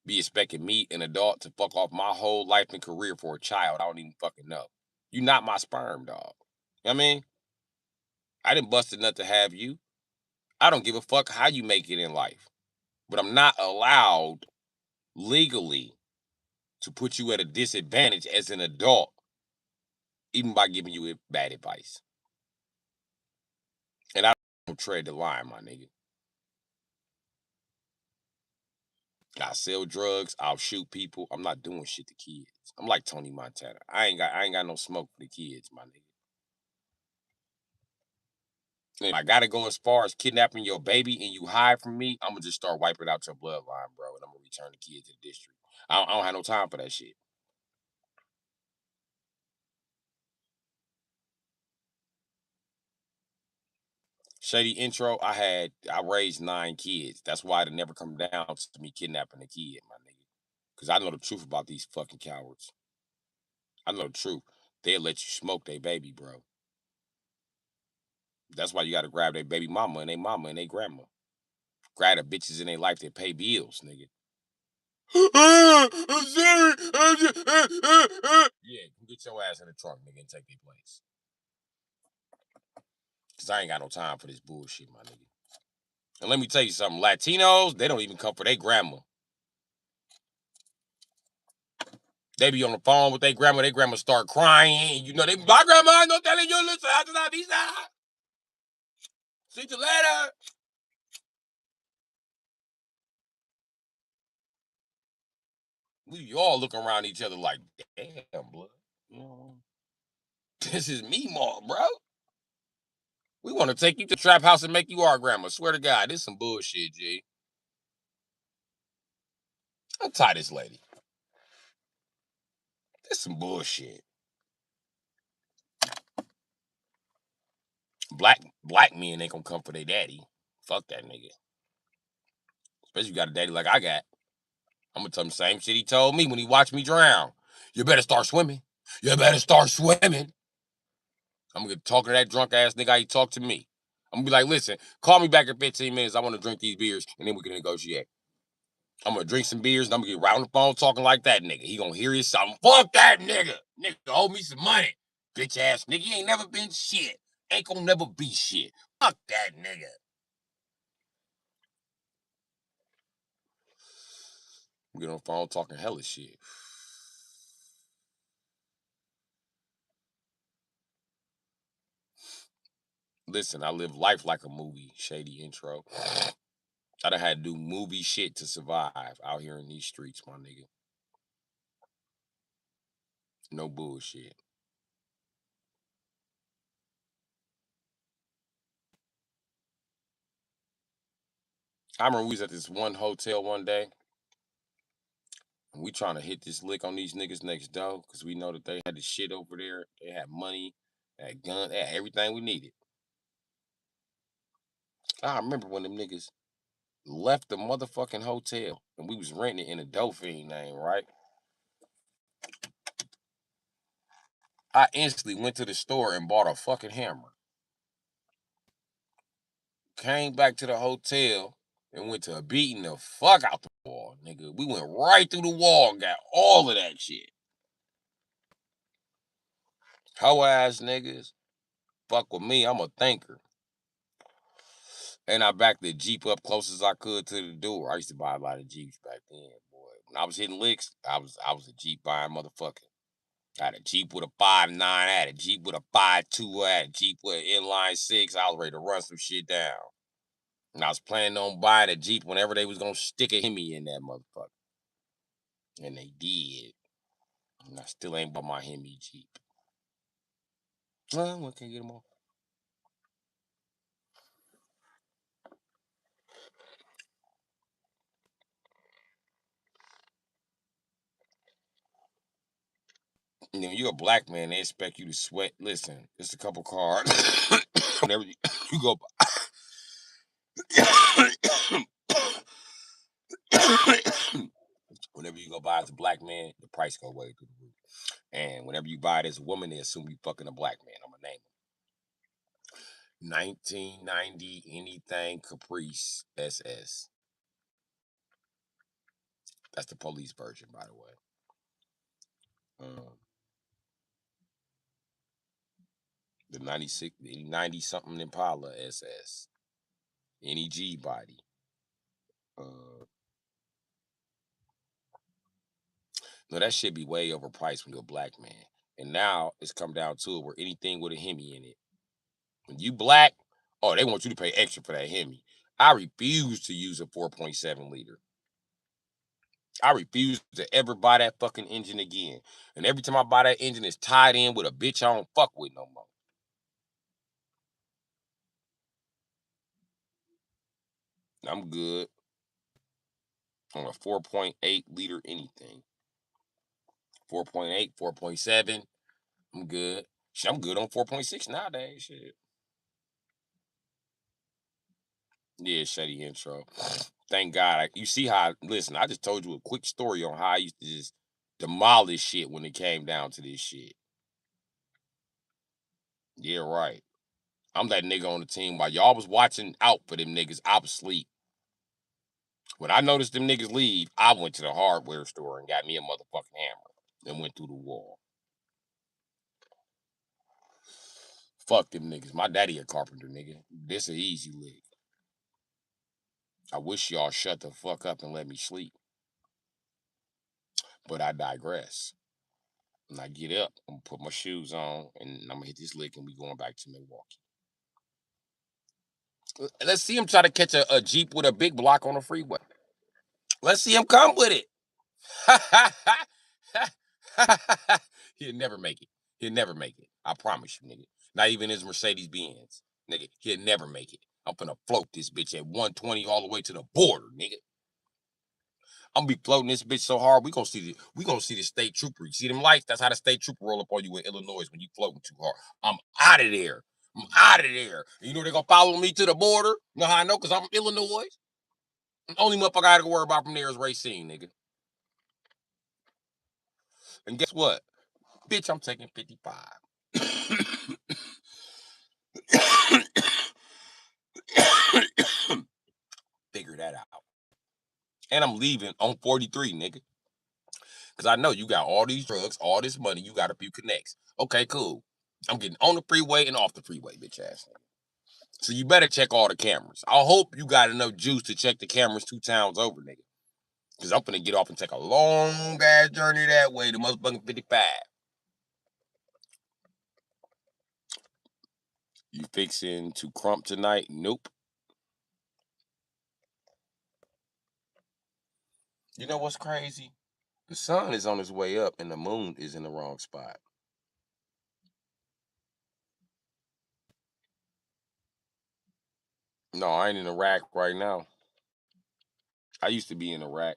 be expecting me, an adult, to fuck off my whole life and career for a child I don't even fucking know. You not my sperm, dog. You know what I mean? I didn't bust a nut to have you. I don't give a fuck how you make it in life. But I'm not allowed legally to put you at a disadvantage as an adult, even by giving you bad advice. And I don't tread the line, my nigga. I sell drugs. I'll shoot people. I'm not doing shit to kids. I'm like Tony Montana. I ain't got no smoke for the kids, my nigga. If I gotta go as far as kidnapping your baby and you hide from me, I'm gonna just start wiping out your bloodline, bro, and I'm gonna return the kid to the district. I don't have no time for that shit. Shady intro. I raised 9 kids. That's why it never come down to me kidnapping a kid, my nigga. Because I know the truth about these fucking cowards. I know the truth. They'll let you smoke their baby, bro. That's why you gotta grab their baby mama and their grandma. Grab the bitches in their life that pay bills, nigga. I'm sorry. Yeah, get your ass in the trunk, nigga, and take their place. Cause I ain't got no time for this bullshit, my nigga. And let me tell you something, Latinos, they don't even come for their grandma. They be on the phone with their grandma start crying. You know, my grandma no telling you, listen, after that visa. See you later. We all look around each other like, damn, blood. You know, this is me, mom, bro. We want to take you to the trap house and make you our grandma. Swear to God, this is some bullshit, G. Untie this lady. This some bullshit. Black men ain't gonna come for their daddy. Fuck that nigga. Especially if you got a daddy like I got. I'm gonna tell him the same shit he told me when he watched me drown. You better start swimming. You better start swimming. I'm gonna talk to that drunk ass nigga how he talked to me. I'm gonna be like, listen, call me back in 15 minutes. I wanna drink these beers and then we can negotiate. I'm gonna drink some beers and I'm gonna get right on the phone talking like that nigga. He gonna hear his something. Fuck that nigga. Nigga owe me some money. Bitch ass nigga. He ain't never been shit. Ain't gonna never be shit. Fuck that nigga. We get on the phone talking hella shit. Listen, I live life like a movie. Shady intro. I done had to do movie shit to survive out here in these streets, my nigga. No bullshit. I remember we was at this one hotel one day, and we trying to hit this lick on these niggas next door because we know that they had the shit over there. They had money, they had guns, they had everything we needed. I remember when them niggas left the motherfucking hotel and we was renting it in a Dauphine name, right? I instantly went to the store and bought a fucking hammer. Came back to the hotel and went to beating the fuck out the wall, nigga. We went right through the wall and got all of that shit. Hoe ass niggas. Fuck with me, I'm a thinker. And I backed the Jeep up close as I could to the door. I used to buy a lot of Jeeps back then, boy. When I was hitting licks, I was a Jeep buying motherfucker. I had a Jeep with a 5.9, I had a Jeep with a 5.2, I had a Jeep with an inline six. I was ready to run some shit down. And I was planning on buying a Jeep whenever they was gonna stick a Hemi in that motherfucker. And they did. And I still ain't bought my Hemi Jeep. What can I get them on? You know, you're a black man, they expect you to sweat. Listen, it's a couple cars. Whenever you go whenever you go buy as a black man, the price go way through the roof. And whenever you buy it as a woman, they assume you fucking a black man. I'm gonna name him. 1990 anything Caprice SS. That's the police version, by the way. Um, the 96, the 90 something Impala SS. Any G body. Uh, no, that shit be way overpriced when you're a black man. And now it's come down to it where anything with a Hemi in it. When you black, oh, they want you to pay extra for that Hemi. I refuse to use a 4.7 liter. I refuse to ever buy that fucking engine again. And every time I buy that engine, it's tied in with a bitch I don't fuck with no more. I'm good on a 4.8 liter anything. 4.8, 4.7, I'm good. Shit, I'm good on 4.6 nowadays. Shit. Yeah, shady intro. Thank God. You see how, listen, I just told you a quick story on how I used to just demolish shit when it came down to this shit. Yeah, right. I'm that nigga on the team while y'all was watching out for them niggas. I was asleep. When I noticed them niggas leave, I went to the hardware store and got me a motherfucking hammer and went through the wall. Fuck them niggas. My daddy a carpenter, nigga. This a easy lick. I wish y'all shut the fuck up and let me sleep. But I digress. When I get up, I'm gonna put my shoes on and I'm gonna hit this lick and we going back to Milwaukee. Let's see him try to catch a Jeep with a big block on the freeway. Let's see him come with it. He'll never make it. He'll never make it. I promise you, nigga. Not even his Mercedes Benz. Nigga, he'll never make it. I'm gonna float this bitch at 120 all the way to the border, nigga. I'm gonna be floating this bitch so hard, we gonna see the state trooper. You see them lights? That's how the state trooper roll up on you in Illinois when you floating too hard. I'm out of there. I'm out of there. You know they're gonna follow me to the border. You know how I know? Because I'm from Illinois. The only motherfucker I gotta worry about from there is Racine, nigga. And guess what? Bitch, I'm taking 55. Figure that out. And I'm leaving on 43, nigga. Because I know you got all these drugs, all this money, you got a few connects. Okay, cool. I'm getting on the freeway and off the freeway, bitch ass nigga. So you better check all the cameras. I hope you got enough juice to check the cameras 2 towns over, nigga. Because I'm finna get off and take a long ass journey that way to motherfucking 55. You fixing to crump tonight? Nope. You know what's crazy? The sun is on its way up and the moon is in the wrong spot. No, I ain't in Iraq right now. I used to be in Iraq.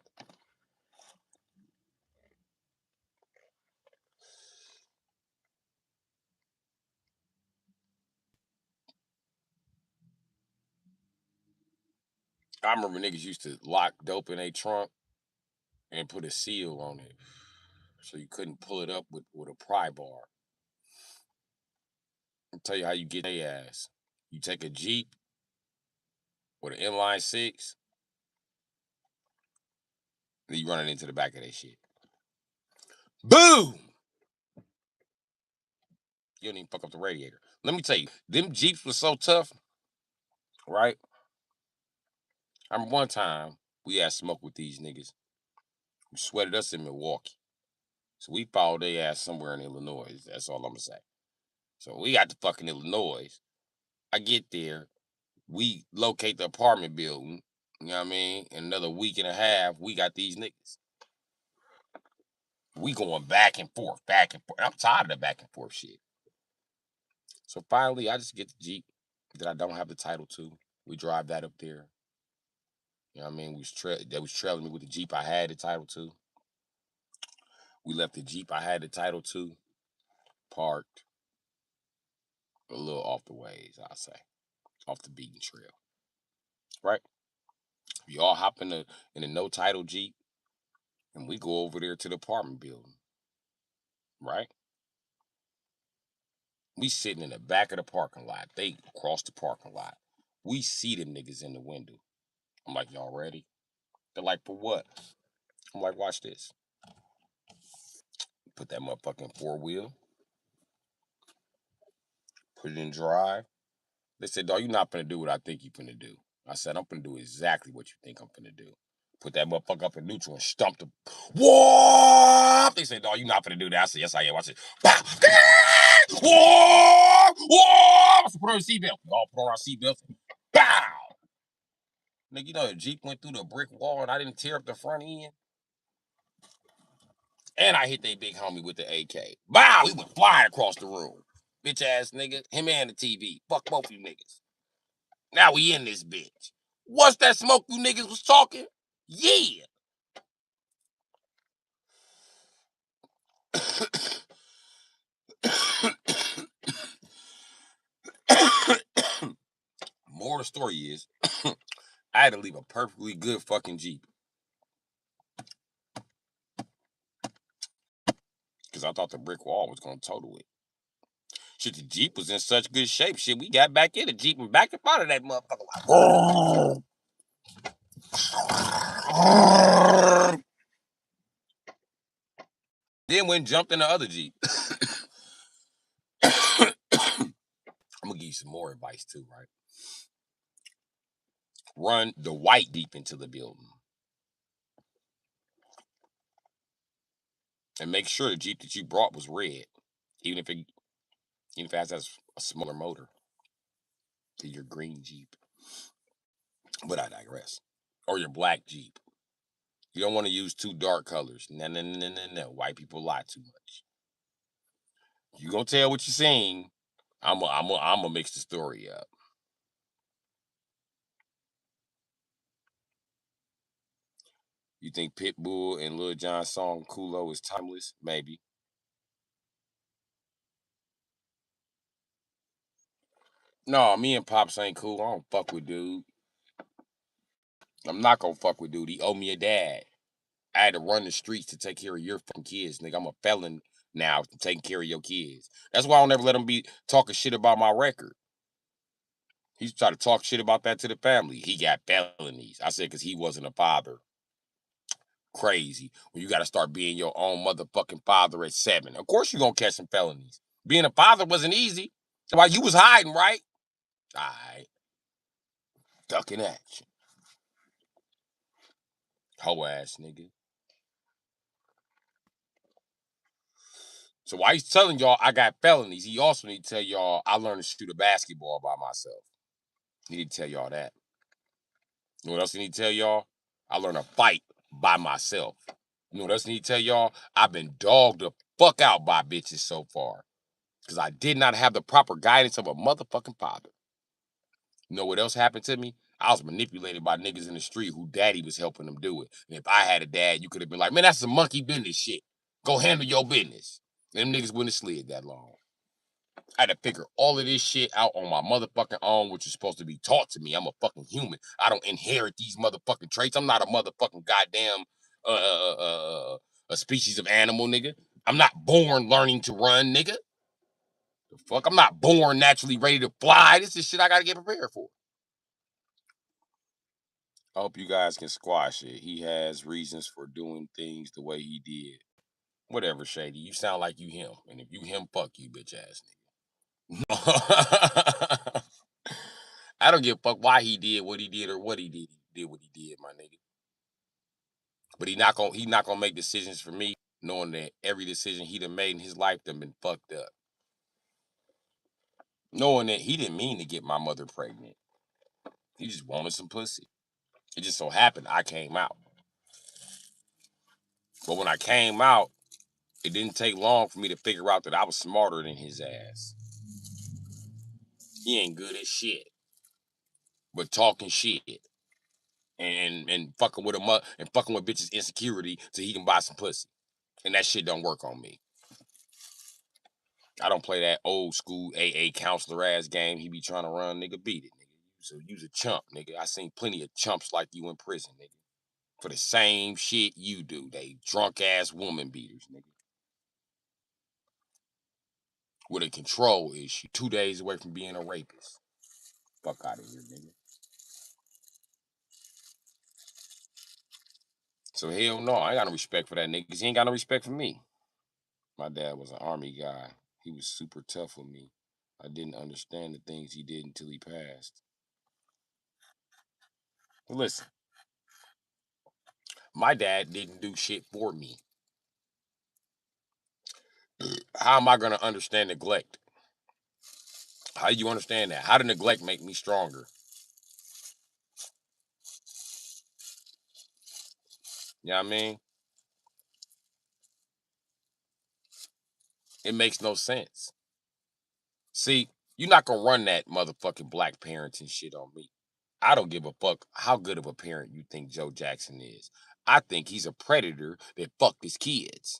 I remember niggas used to lock dope in a trunk and put a seal on it so you couldn't pull it up with a pry bar. I'll tell you how you get their ass. You take a Jeep with an inline six, then you run it into the back of that shit. Boom! You don't even fuck up the radiator. Let me tell you, them Jeeps was so tough, right? I remember one time we had smoke with these niggas who sweated us in Milwaukee. So we followed their ass somewhere in Illinois. That's all I'm gonna say. So we got to fucking Illinois. I get there. We locate the apartment building. You know what I mean? In another week and a half, we got these niggas. We going back and forth, back and forth. I'm tired of the back and forth shit. So finally, I just get the Jeep that I don't have the title to. We drive that up there. You know what I mean? They was trailing me with the Jeep I had the title to. We left the Jeep I had the title to, parked a little off the ways, I'll say, off the beaten trail. Right? We all hop in the no title Jeep and we go over there to the apartment building. Right? We sitting in the back of the parking lot. They cross the parking lot. We see them niggas in the window. I'm like, y'all ready? They're like, for what? I'm like, watch this. Put that motherfucking 4-wheel, put it in drive. They said, dog, you not finna do what I think you finna do. I said, I'm finna do exactly what you think I'm finna do. Put that motherfucker up in neutral and stomp the whoa. They said, dog, you not finna do that. I said, yes, I am. I said, bow. Whoa, whoa. I said, put on your seatbelt. We all put on our seatbelts. Bow. Nigga, you know the Jeep went through the brick wall and I didn't tear up the front end. And I hit that big homie with the AK. Bow, he went flying across the room. Bitch ass nigga, him and the TV. Fuck both of you niggas. Now we in this bitch. What's that smoke you niggas was talking? Yeah. More of the story is, I had to leave a perfectly good fucking Jeep. Because I thought the brick wall was going to total it. Shit, the Jeep was in such good shape. Shit, we got back in the Jeep and back up out of that motherfucker. Then went and jumped in the other Jeep. I'm going to give you some more advice too, right? Run the white Jeep into the building. And make sure the Jeep that you brought was red. Even if it has a smaller motor than your green Jeep. But I digress. Or your black Jeep. You don't want to use too dark colors. No. White people lie too much. You gonna tell what you're saying. I'm gonna mix the story up. You think Pitbull and Lil Jon's song Kulo is timeless? Maybe. No, me and Pops ain't cool. I don't fuck with dude. I'm not gonna fuck with dude. He owe me a dad. I had to run the streets to take care of your fucking kids, nigga. I'm a felon now to taking care of your kids. That's why I don't ever let him be talking shit about my record. He's trying to talk shit about that to the family. He got felonies. I said because he wasn't a father. Crazy. When you got to start being your own motherfucking father at 7. Of course you're going to catch some felonies. Being a father wasn't easy. That's why you was hiding, right? All right. Ducking action. Hoe ass nigga. So while he's telling y'all I got felonies, he also need to tell y'all I learned to shoot a basketball by myself. He need to tell y'all that. You know what else he need to tell y'all? I learned to fight by myself. You know what else he need to tell y'all? I've been dogged the fuck out by bitches so far. Because I did not have the proper guidance of a motherfucking father. You know what else happened to me? I was manipulated by niggas in the street who daddy was helping them do it. And if I had a dad, you could have been like, man, that's some monkey business shit. Go handle your business. Them niggas wouldn't have slid that long. I had to figure all of this shit out on my motherfucking own, which is supposed to be taught to me. I'm a fucking human. I don't inherit these motherfucking traits. I'm not a motherfucking goddamn a species of animal, nigga. I'm not born learning to run, nigga. The fuck? I'm not born naturally ready to fly. This is shit I gotta get prepared for. I hope you guys can squash it. He has reasons for doing things the way he did. Whatever, Shady. You sound like you him. And if you him, fuck you, bitch ass nigga. I don't give a fuck why he did what he did or what he did. He did what he did, my nigga. But he not gonna make decisions for me, knowing that every decision he done made in his life done been fucked up. Knowing that he didn't mean to get my mother pregnant. He just wanted some pussy. It just so happened I came out. But when I came out, it didn't take long for me to figure out that I was smarter than his ass. He ain't good at shit, but talking shit and fucking with and fucking with bitches' insecurity so he can buy some pussy. And that shit don't work on me. I don't play that old school AA counselor ass game he be trying to run, nigga. Beat it, nigga. So you's a chump, nigga. I seen plenty of chumps like you in prison, nigga. For the same shit you do. They drunk ass woman beaters, nigga. With a control issue. 2 days away from being a rapist. Fuck out of here, nigga. So hell no, I ain't got no respect for that nigga because he ain't got no respect for me. My dad was an army guy. He was super tough with me. I didn't understand the things he did until he passed. But listen, my dad didn't do shit for me. How am I gonna understand neglect? How do you understand that? How did neglect make me stronger? You know what I mean? It makes no sense. See, you're not gonna run that motherfucking black parenting shit on me. I don't give a fuck how good of a parent you think Joe Jackson is. I think he's a predator that fucked his kids.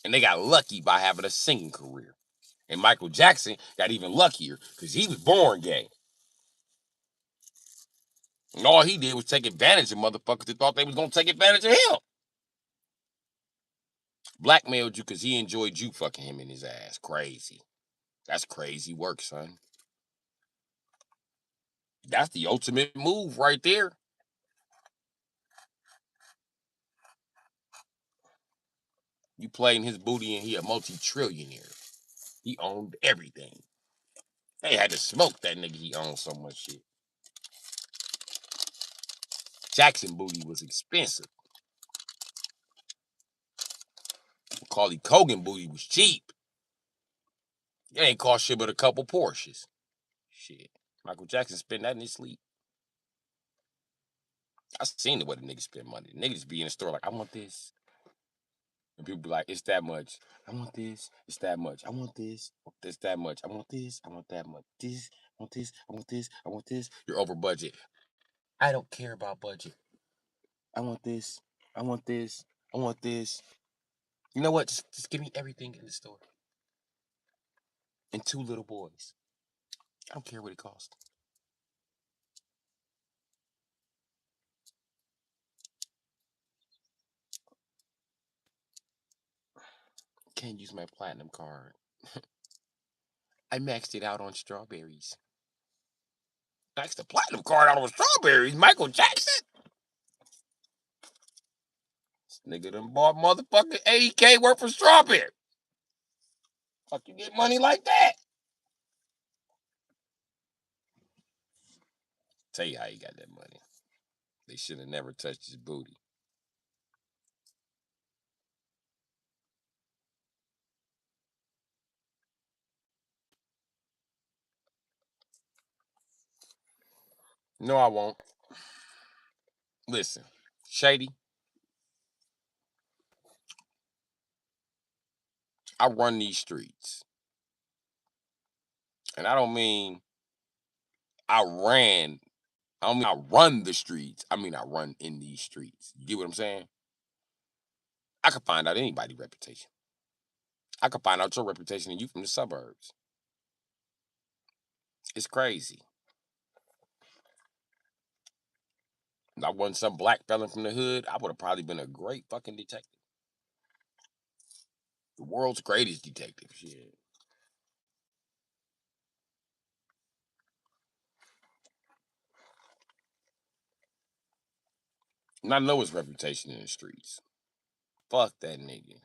And they got lucky by having a singing career. And Michael Jackson got even luckier because he was born gay. And all he did was take advantage of motherfuckers that thought they was gonna take advantage of him. Blackmailed you because he enjoyed you fucking him in his ass. Crazy. That's crazy work, son. That's the ultimate move right there. You playing his booty and he a multi-trillionaire. He owned everything. They had to smoke that nigga. He owned so much shit. Jackson booty was expensive. Macaulay Culkin booty was cheap. It ain't cost shit but a couple Porsches. Shit. Michael Jackson spent that in his sleep. I seen the way the niggas spend money. The niggas be in the store like, I want this. And people be like, it's that much. I want this. It's that much. I want this. It's that much. I want this. I want that much. This. I want this. I want this. I want this. You're over budget. I don't care about budget. I want this. I want this. I want this. You know what? Just give me everything in the store. And 2 little boys. I don't care what it costs. Can't use my platinum card. I maxed it out on strawberries. Maxed the platinum card out on strawberries? Michael Jackson? This nigga done bought motherfucking 80K worth of strawberry. Fuck you get money like that? Tell you how he got that money. They should have never touched his booty. No, I won't. Listen, Shady, I run these streets. And I don't mean I ran. I don't mean I run the streets. I mean I run in these streets. You get what I'm saying? I could find out anybody's reputation. I could find out your reputation and you from the suburbs. It's crazy. If I wasn't some black fella from the hood, I would have probably been a great fucking detective. The world's greatest detective. Shit. And I know his reputation in the streets. Fuck that nigga.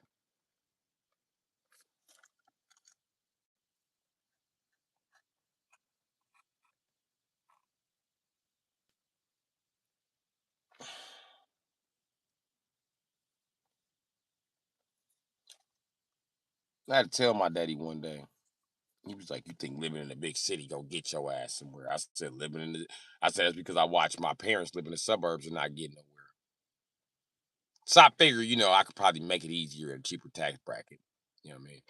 I had to tell my daddy one day. He was like, "You think living in a big city gonna get your ass somewhere?" I said, I said it's because I watched my parents live in the suburbs and not get nowhere. So I figured, I could probably make it easier at a cheaper tax bracket. You know what I mean?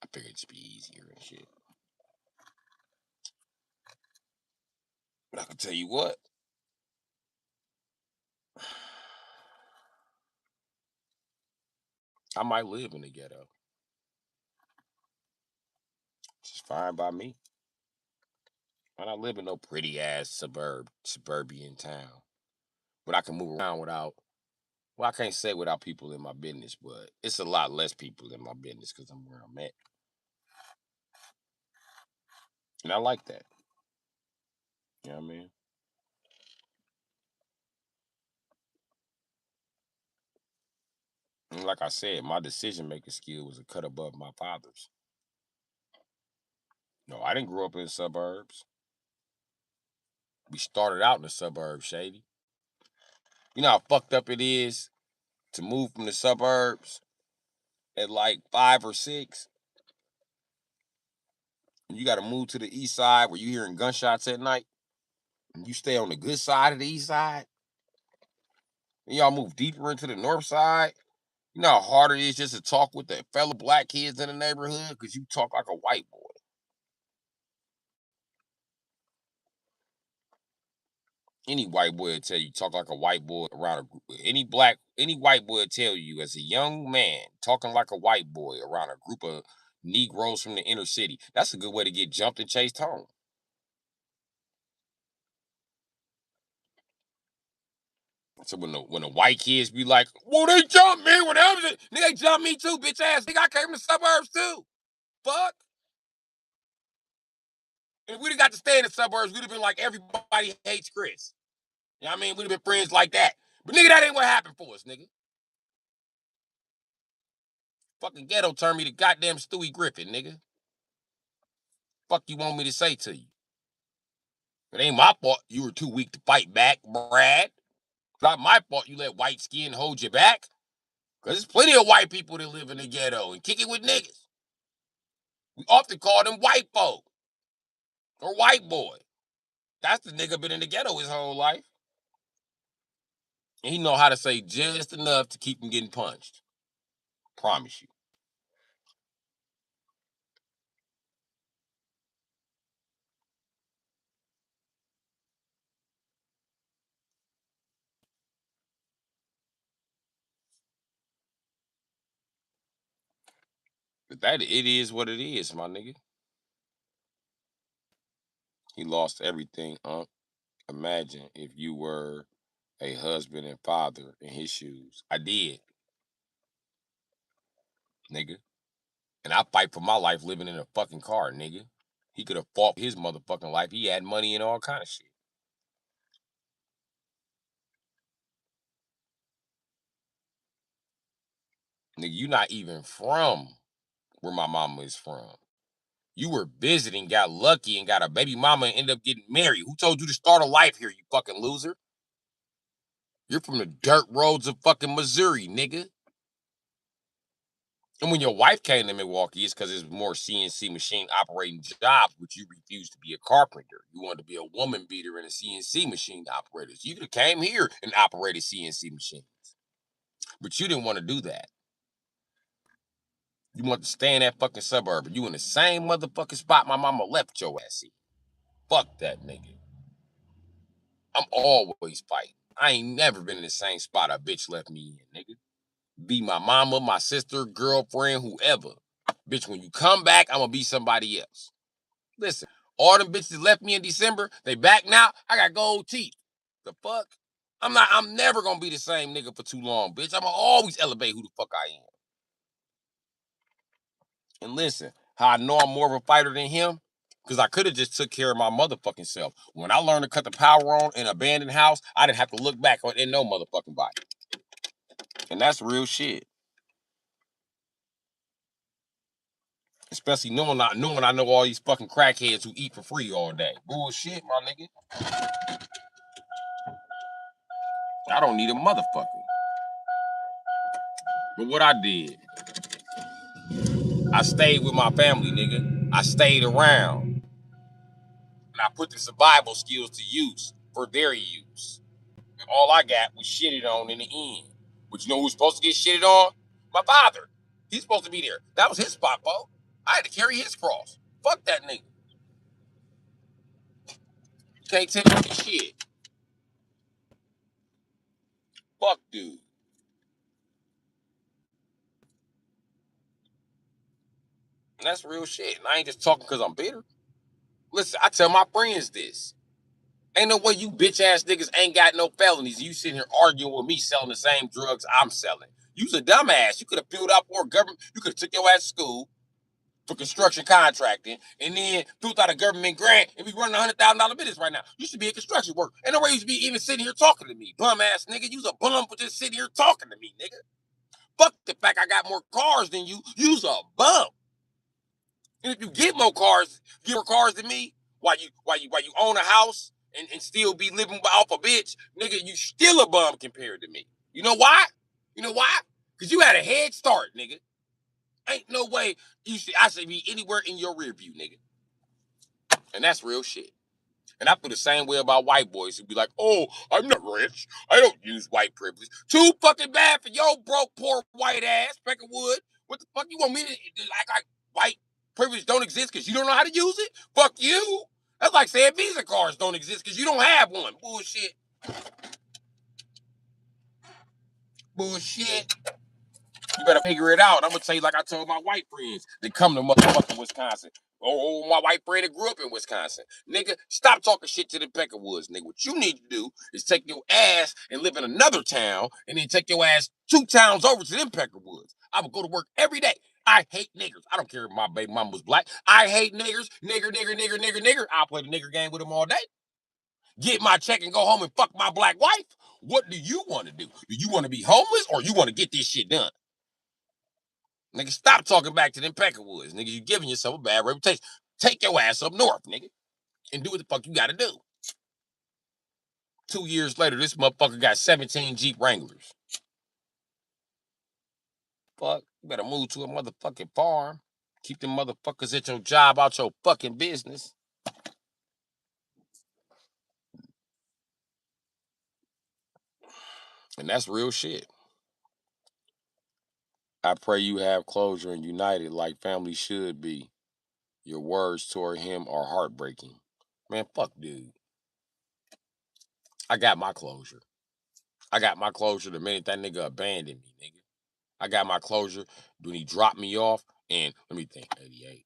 I figured it'd be easier and shit. But I can tell you what, I might live in the ghetto. It's fine by me. I don't live in no pretty ass suburban town. But I can move around without. Well, I can't say without people in my business, but it's a lot less people in my business because I'm where I'm at, and I like that. You know what I mean? And like I said, my decision making skill was a cut above my father's. No, I didn't grow up in the suburbs. We started out in the suburbs, Shady. You know how fucked up it is to move from the suburbs at like 5 or 6, and you got to move to the east side where you hearing gunshots at night, and you stay on the good side of the east side. And y'all move deeper into the north side. You know how hard it is just to talk with the fellow black kids in the neighborhood because you talk like a white boy. Any white boy will tell you talk like a white boy around a group. Any white boy will tell you as a young man talking like a white boy around a group of Negroes from the inner city. That's a good way to get jumped and chased home. So when the white kids be like, "Well, they jumped me when I was nigga, they jumped me too, bitch ass nigga. I came from the suburbs too. Fuck. If we'd have got to stay in the suburbs, we'd have been like everybody hates Chris. You know what I mean? We'd have been friends like that. But nigga, that ain't what happened for us, nigga. Fucking ghetto turned me to goddamn Stewie Griffin, nigga. Fuck you want me to say to you? It ain't my fault you were too weak to fight back, Brad. It's not my fault you let white skin hold you back. Because there's plenty of white people that live in the ghetto and kick it with niggas. We often call them white folk or white boy. That's the nigga been in the ghetto his whole life. And he know how to say just enough to keep him getting punched. Promise you. But that it is what it is, my nigga. He lost everything, Imagine if you were a husband and father in his shoes. I did, nigga. And I fight for my life living in a fucking car, nigga. He could have fought his motherfucking life. He had money and all kind of shit. Nigga, you not even from where my mama is from. You were visiting, got lucky, and got a baby mama and ended up getting married. Who told you to start a life here, you fucking loser? You're from the dirt roads of fucking Missouri, nigga. And when your wife came to Milwaukee, it's because it's more CNC machine operating jobs, but you refused to be a carpenter. You wanted to be a woman beater and a CNC machine operator. So you could have came here and operated CNC machines. But you didn't want to do that. You want to stay in that fucking suburb. You in the same motherfucking spot my mama left your ass in. Fuck that nigga. I'm always fighting. I ain't never been in the same spot a bitch left me in, nigga. Be my mama, my sister, girlfriend, whoever. Bitch, when you come back, I'm gonna be somebody else. Listen, all them bitches that left me in December, they back now. I got gold teeth. The fuck? I'm never gonna be the same nigga for too long, bitch. I'ma always elevate who the fuck I am. And listen, how I know I'm more of a fighter than him? Because I could have just took care of my motherfucking self. When I learned to cut the power on in an abandoned house, I didn't have to look back in no motherfucking body. And that's real shit. Especially knowing I know all these fucking crackheads who eat for free all day. Bullshit, my nigga. I don't need a motherfucker. But what I did, I stayed with my family, nigga. I stayed around. And I put the survival skills to use for their use. And all I got was shitted on in the end. But you know who's supposed to get shitted on? My father. He's supposed to be there. That was his spot, bro. I had to carry his cross. Fuck that nigga. You can't tell me shit. Fuck dude. And that's real shit. And I ain't just talking because I'm bitter. Listen, I tell my friends this. Ain't no way you bitch ass niggas ain't got no felonies. You sitting here arguing with me selling the same drugs I'm selling. You's a dumbass. You could have filled out for a government. You could have took your ass to school for construction contracting and then filled out a government grant and be running $100,000 business right now. You should be a construction worker. Ain't no way you should be even sitting here talking to me. Bum ass nigga. You's a bum for just sitting here talking to me, nigga. Fuck the fact I got more cars than you. You's a bum. And if you get more cars than me, while you own a house and still be living off a bitch, nigga, you still a bum compared to me. You know why? You know why? Because you had a head start, nigga. Ain't no way I should be anywhere in your rear view, nigga. And that's real shit. And I feel the same way about white boys who be like, oh, I'm not rich. I don't use white privilege. Too fucking bad for your broke, poor white ass, speck of wood. What the fuck you want me to like white privilege don't exist because you don't know how to use it? Fuck you. That's like saying Visa cards don't exist because you don't have one. Bullshit. Bullshit. You better figure it out. I'm gonna tell you like I told my white friends that come to motherfucking Wisconsin. Oh, my white friend that grew up in Wisconsin. Nigga, stop talking shit to the Peckerwoods, nigga. What you need to do is take your ass and live in another town and then take your ass 2 towns over to them Peckerwoods. I would go to work every day. I hate niggers. I don't care if my baby mama was black. I hate niggers. Nigger. I'll play the nigger game with them all day. Get my check and go home and fuck my black wife. What do you want to do? Do you want to be homeless or you want to get this shit done? Nigga, stop talking back to them Peckerwoods. Nigga, you giving yourself a bad reputation. Take your ass up north, nigga, and do what the fuck you gotta do. 2 years later, this motherfucker got 17 Jeep Wranglers. Fuck, you better move to a motherfucking farm. Keep them motherfuckers at your job out your fucking business. And that's real shit. I pray you have closure and united like family should be. Your words toward him are heartbreaking. Man, fuck dude. I got my closure. I got my closure the minute that nigga abandoned me, nigga. I got my closure when he dropped me off in, let me think, 88.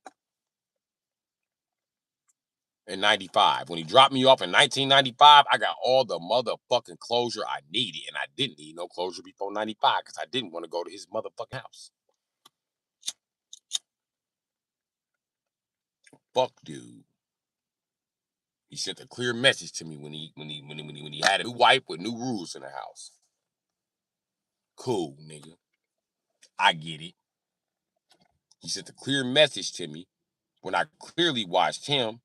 In 95. When he dropped me off in 1995, I got all the motherfucking closure I needed. And I didn't need no closure before 95 because I didn't want to go to his motherfucking house. Fuck dude. He sent a clear message to me when he had a new wife with new rules in the house. Cool, nigga. I get it. He sent a clear message to me when I clearly watched him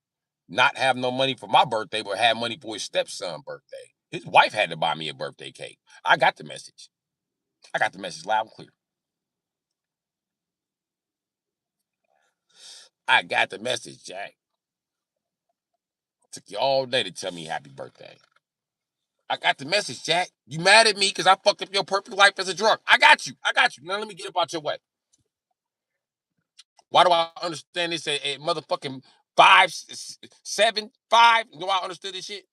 not have no money for my birthday, but have money for his stepson's birthday. His wife had to buy me a birthday cake. I got the message. I got the message loud and clear. I got the message, Jack. Took you all day to tell me happy birthday. I got the message, Jack. You mad at me because I fucked up your perfect life as a drunk. I got you. Now let me get up out your way. Why do I understand this at motherfucking 5, 7, 5? Do I understand this shit?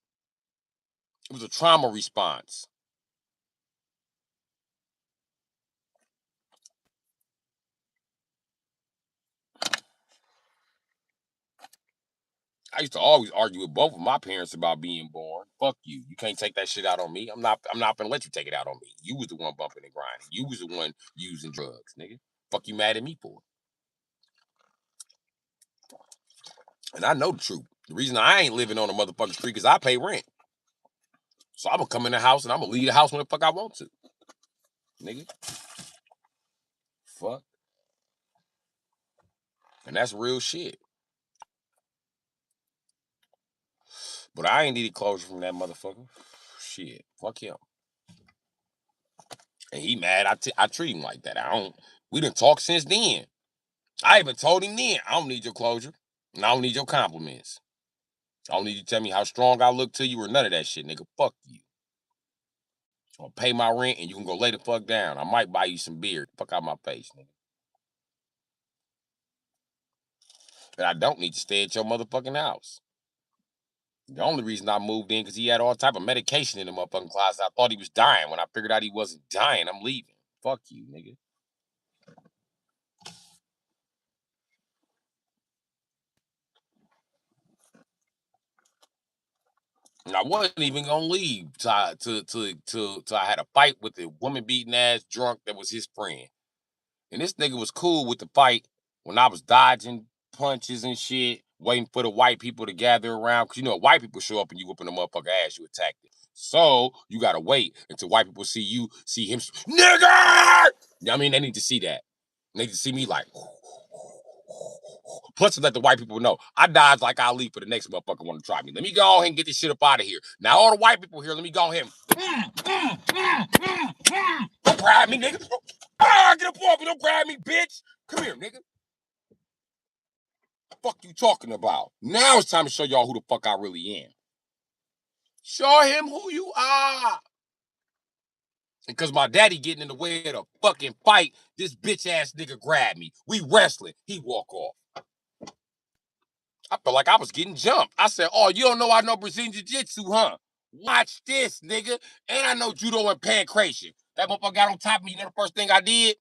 It was a trauma response. I used to always argue with both of my parents about being born. Fuck you. You can't take that shit out on me. I'm not gonna let you take it out on me. You was the one bumping and grinding. You was the one using drugs, nigga. Fuck you mad at me for? And I know the truth. The reason I ain't living on a motherfucking street is I pay rent. So I'm gonna come in the house and I'm gonna leave the house when the fuck I want to. Nigga. Fuck. And that's real shit. But I ain't needed closure from that motherfucker. Shit. Fuck him. And he mad. I treat him like that. We done talked since then. I even told him then, I don't need your closure. And I don't need your compliments. I don't need you to tell me how strong I look to you or none of that shit, nigga. Fuck you. I'll pay my rent and you can go lay the fuck down. I might buy you some beer. Fuck out my face, nigga. And I don't need to stay at your motherfucking house. The only reason I moved in because he had all type of medication in the motherfucking closet. I thought he was dying. When I figured out he wasn't dying, I'm leaving. Fuck you, nigga. And I wasn't even gonna leave till I had a fight with the woman beating ass drunk that was his friend. And this nigga was cool with the fight when I was dodging punches and shit, waiting for the white people to gather around. Cause you know, white people show up and you whooping the motherfucker ass, you attack them. So you gotta wait until white people see you, see him, nigga! I mean, they need to see that. They need to see me like, plus to let the white people know I dodge like I leave for the next motherfucker want to try me. Let me go ahead and get this shit up out of here. Now all the white people here, let me go ahead and don't grab me, nigga. Get up off me, don't grab me, bitch. Come here, nigga. Fuck you talking about? Now it's time to show y'all who the fuck I really am. Show him who you are. Because my daddy getting in the way of the fucking fight, this bitch ass nigga grabbed me. We wrestling. He walk off. I felt like I was getting jumped. I said, oh, you don't know I know Brazilian Jiu-Jitsu, huh? Watch this, nigga. And I know judo and pancration. That motherfucker got on top of me. You know the first thing I did?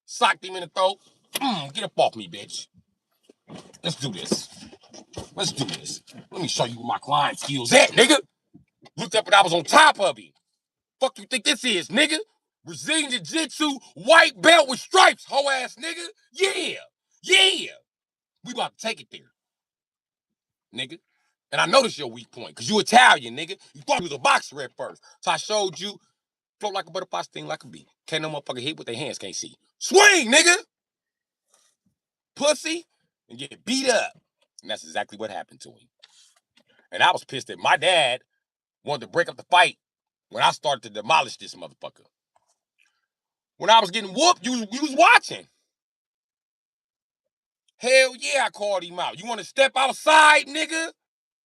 Socked him in the throat. Get up off me, bitch. Let's do this. Let's do this. Let me show you where my client skills at, nigga. Looked up and I was on top of him. Fuck you think this is, nigga? Brazilian Jiu-Jitsu, white belt with stripes, hoe ass nigga. Yeah. Yeah. We about to take it there, nigga. And I noticed your weak point, because you Italian, nigga. You thought you was a boxer at first. So I showed you, float like a butterfly, sting like a bee. Can't no motherfucker hit with their hands, can't see. Swing, nigga! Pussy, and get beat up. And that's exactly what happened to him. And I was pissed that my dad wanted to break up the fight when I started to demolish this motherfucker. When I was getting whooped, you was watching. Hell yeah, I called him out. You want to step outside, nigga?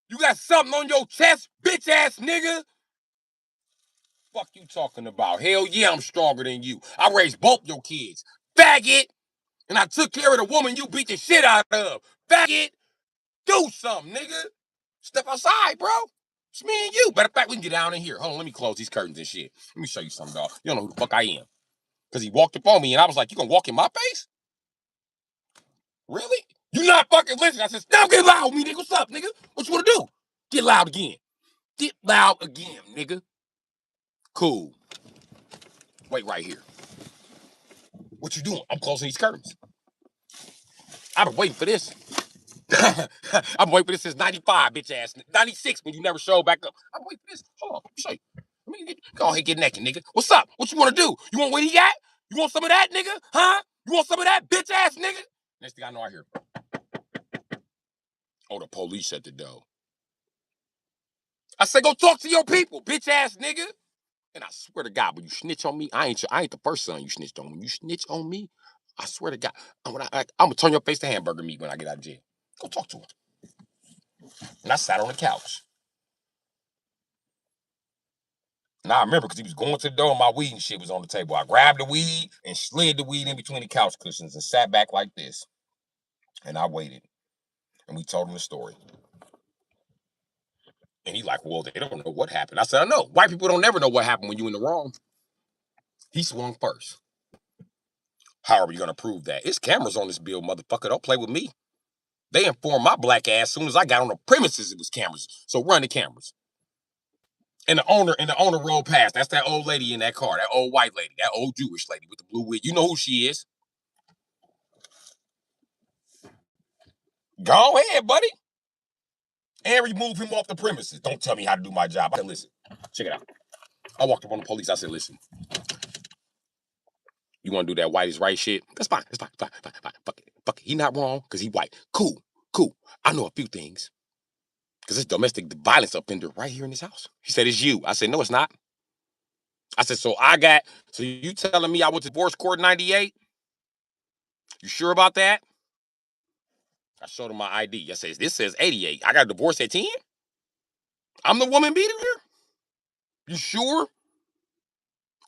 You got something on your chest, bitch ass nigga? Fuck you talking about? Hell yeah, I'm stronger than you. I raised both your kids. Faggot! And I took care of the woman you beat the shit out of. Faggot! Do something, nigga. Step outside, bro. It's me and you. Matter of fact, we can get down in here. Hold on, let me close these curtains and shit. Let me show you something, dog. You don't know who the fuck I am. Because he walked up on me and I was like, you gonna walk in my face? Really? You not fucking listening. I said, stop getting loud with me, nigga. What's up, nigga? What you wanna do? Get loud again. Get loud again, nigga. Cool. Wait right here. What you doing? I'm closing these curtains. I've been waiting for this. I've been waiting for this since 95, bitch ass. 96 when you never showed back up. I'm waiting for this. Hold on, let me show you. Go ahead, get naked, nigga. What's up? What you want to do? You want what he got? You want some of that, nigga? Huh? You want some of that, bitch ass nigga? Next thing I know, I hear, oh, the police at the door. I said, go talk to your people, bitch ass nigga. And I swear to God, when you snitch on me, I ain't the first son you snitched on. When you snitch on me, I swear to God, I'm gonna turn your face to hamburger meat when I get out of jail. Go talk to him. And I sat on the couch. And I remember because he was going to the door and my weed and shit was on the table. I grabbed the weed and slid the weed in between the couch cushions and sat back like this. And I waited. And we told him the story. And he like, well, they don't know what happened. I said, I know. White people don't never know what happened when you in the wrong. He swung first. How are we going to prove that? It's cameras on this bill, motherfucker. Don't play with me. They informed my black ass as soon as I got on the premises it was cameras. So run the cameras. And the owner rolled past. That's that old lady in that car, that old white lady, that old Jewish lady with the blue wig. You know who she is. Go ahead, buddy. And remove him off the premises. Don't tell me how to do my job. I said, listen, check it out. I walked up on the police. I said, listen, you want to do that white is right shit? That's fine. That's fine. Fuck it. Fuck it. He not wrong because he white. Cool. I know a few things. Because it's domestic violence offender right here in this house. He said, it's you. I said, no, it's not. I said, so you telling me I went to divorce court in 98? You sure about that? I showed him my ID. I said, this says 88. I got a divorce at 10? I'm the woman beater here? You sure?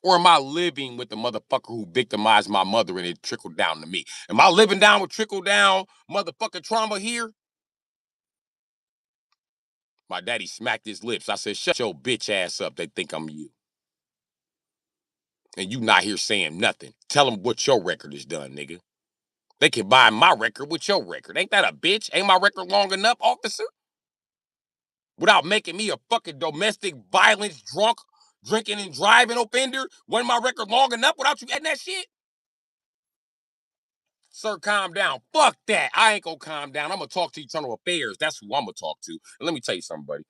Or am I living with the motherfucker who victimized my mother and it trickled down to me? Am I living down with trickle down motherfucking trauma here? My daddy smacked his lips. I said, shut your bitch ass up. They think I'm you. And you not here saying nothing. Tell them what your record has done, nigga. They can buy my record with your record. Ain't that a bitch? Ain't my record long enough, officer? Without making me a fucking domestic violence drunk, drinking and driving offender? Wasn't my record long enough without you adding that shit? Sir, calm down. Fuck that. I ain't gonna calm down. I'm gonna talk to Eternal Affairs. That's who I'm gonna talk to. And let me tell you something, buddy.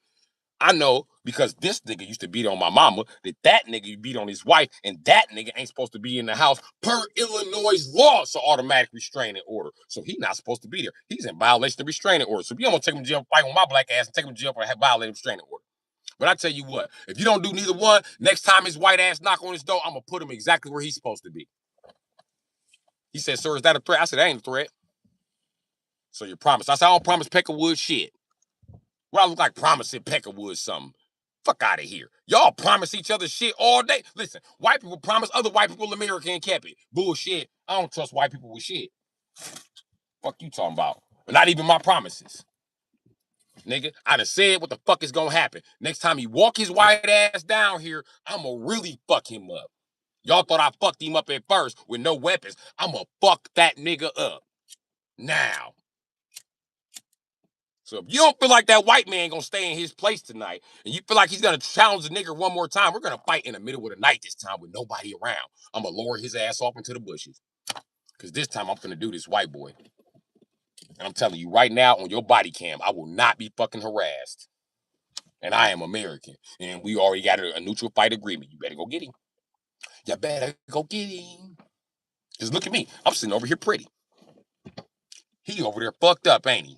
I know because this nigga used to beat on my mama, that nigga beat on his wife, and that nigga ain't supposed to be in the house per Illinois law. So automatic restraining order. So he not supposed to be there. He's in violation of restraining order. So if you don't want to take him to jail, fight with my black ass and take him to jail for violating restraining order. But I tell you what, if you don't do neither one, next time his white ass knock on his door, I'm gonna put him exactly where he's supposed to be. He said, sir, is that a threat? I said, that ain't a threat. So you promise. I said, I don't promise Peckerwood shit. Well, I look like promising Peckerwood something. Fuck out of here. Y'all promise each other shit all day. Listen, white people promise other white people America and kept it. Bullshit. I don't trust white people with shit. Fuck you talking about. But not even my promises. Nigga, I done said what the fuck is gonna happen. Next time he walk his white ass down here, I'ma really fuck him up. Y'all thought I fucked him up at first with no weapons. I'ma fuck that nigga up. Now. So if you don't feel like that white man gonna stay in his place tonight, and you feel like he's gonna challenge the nigga one more time, we're gonna fight in the middle of the night this time with nobody around. I'm gonna lower his ass off into the bushes. Cause this time I'm gonna do this white boy. And I'm telling you right now on your body cam, I will not be fucking harassed. And I am American. And we already got a neutral fight agreement. You better go get him. You better go get him. Just look at me. I'm sitting over here pretty. He over there fucked up, ain't he?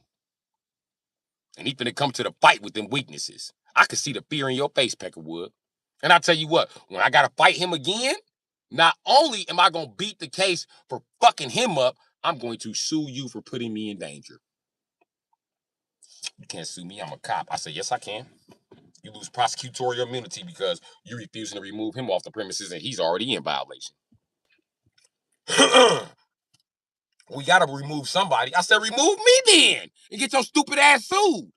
And he finna come to the fight with them weaknesses. I can see the fear in your face, Peckerwood. And I tell you what, when I gotta fight him again, not only am I gonna beat the case for fucking him up, I'm going to sue you for putting me in danger. You can't sue me, I'm a cop. I say, yes, I can. You lose prosecutorial immunity because you're refusing to remove him off the premises and he's already in violation. We gotta remove somebody. I said, remove me then and get your stupid ass sued.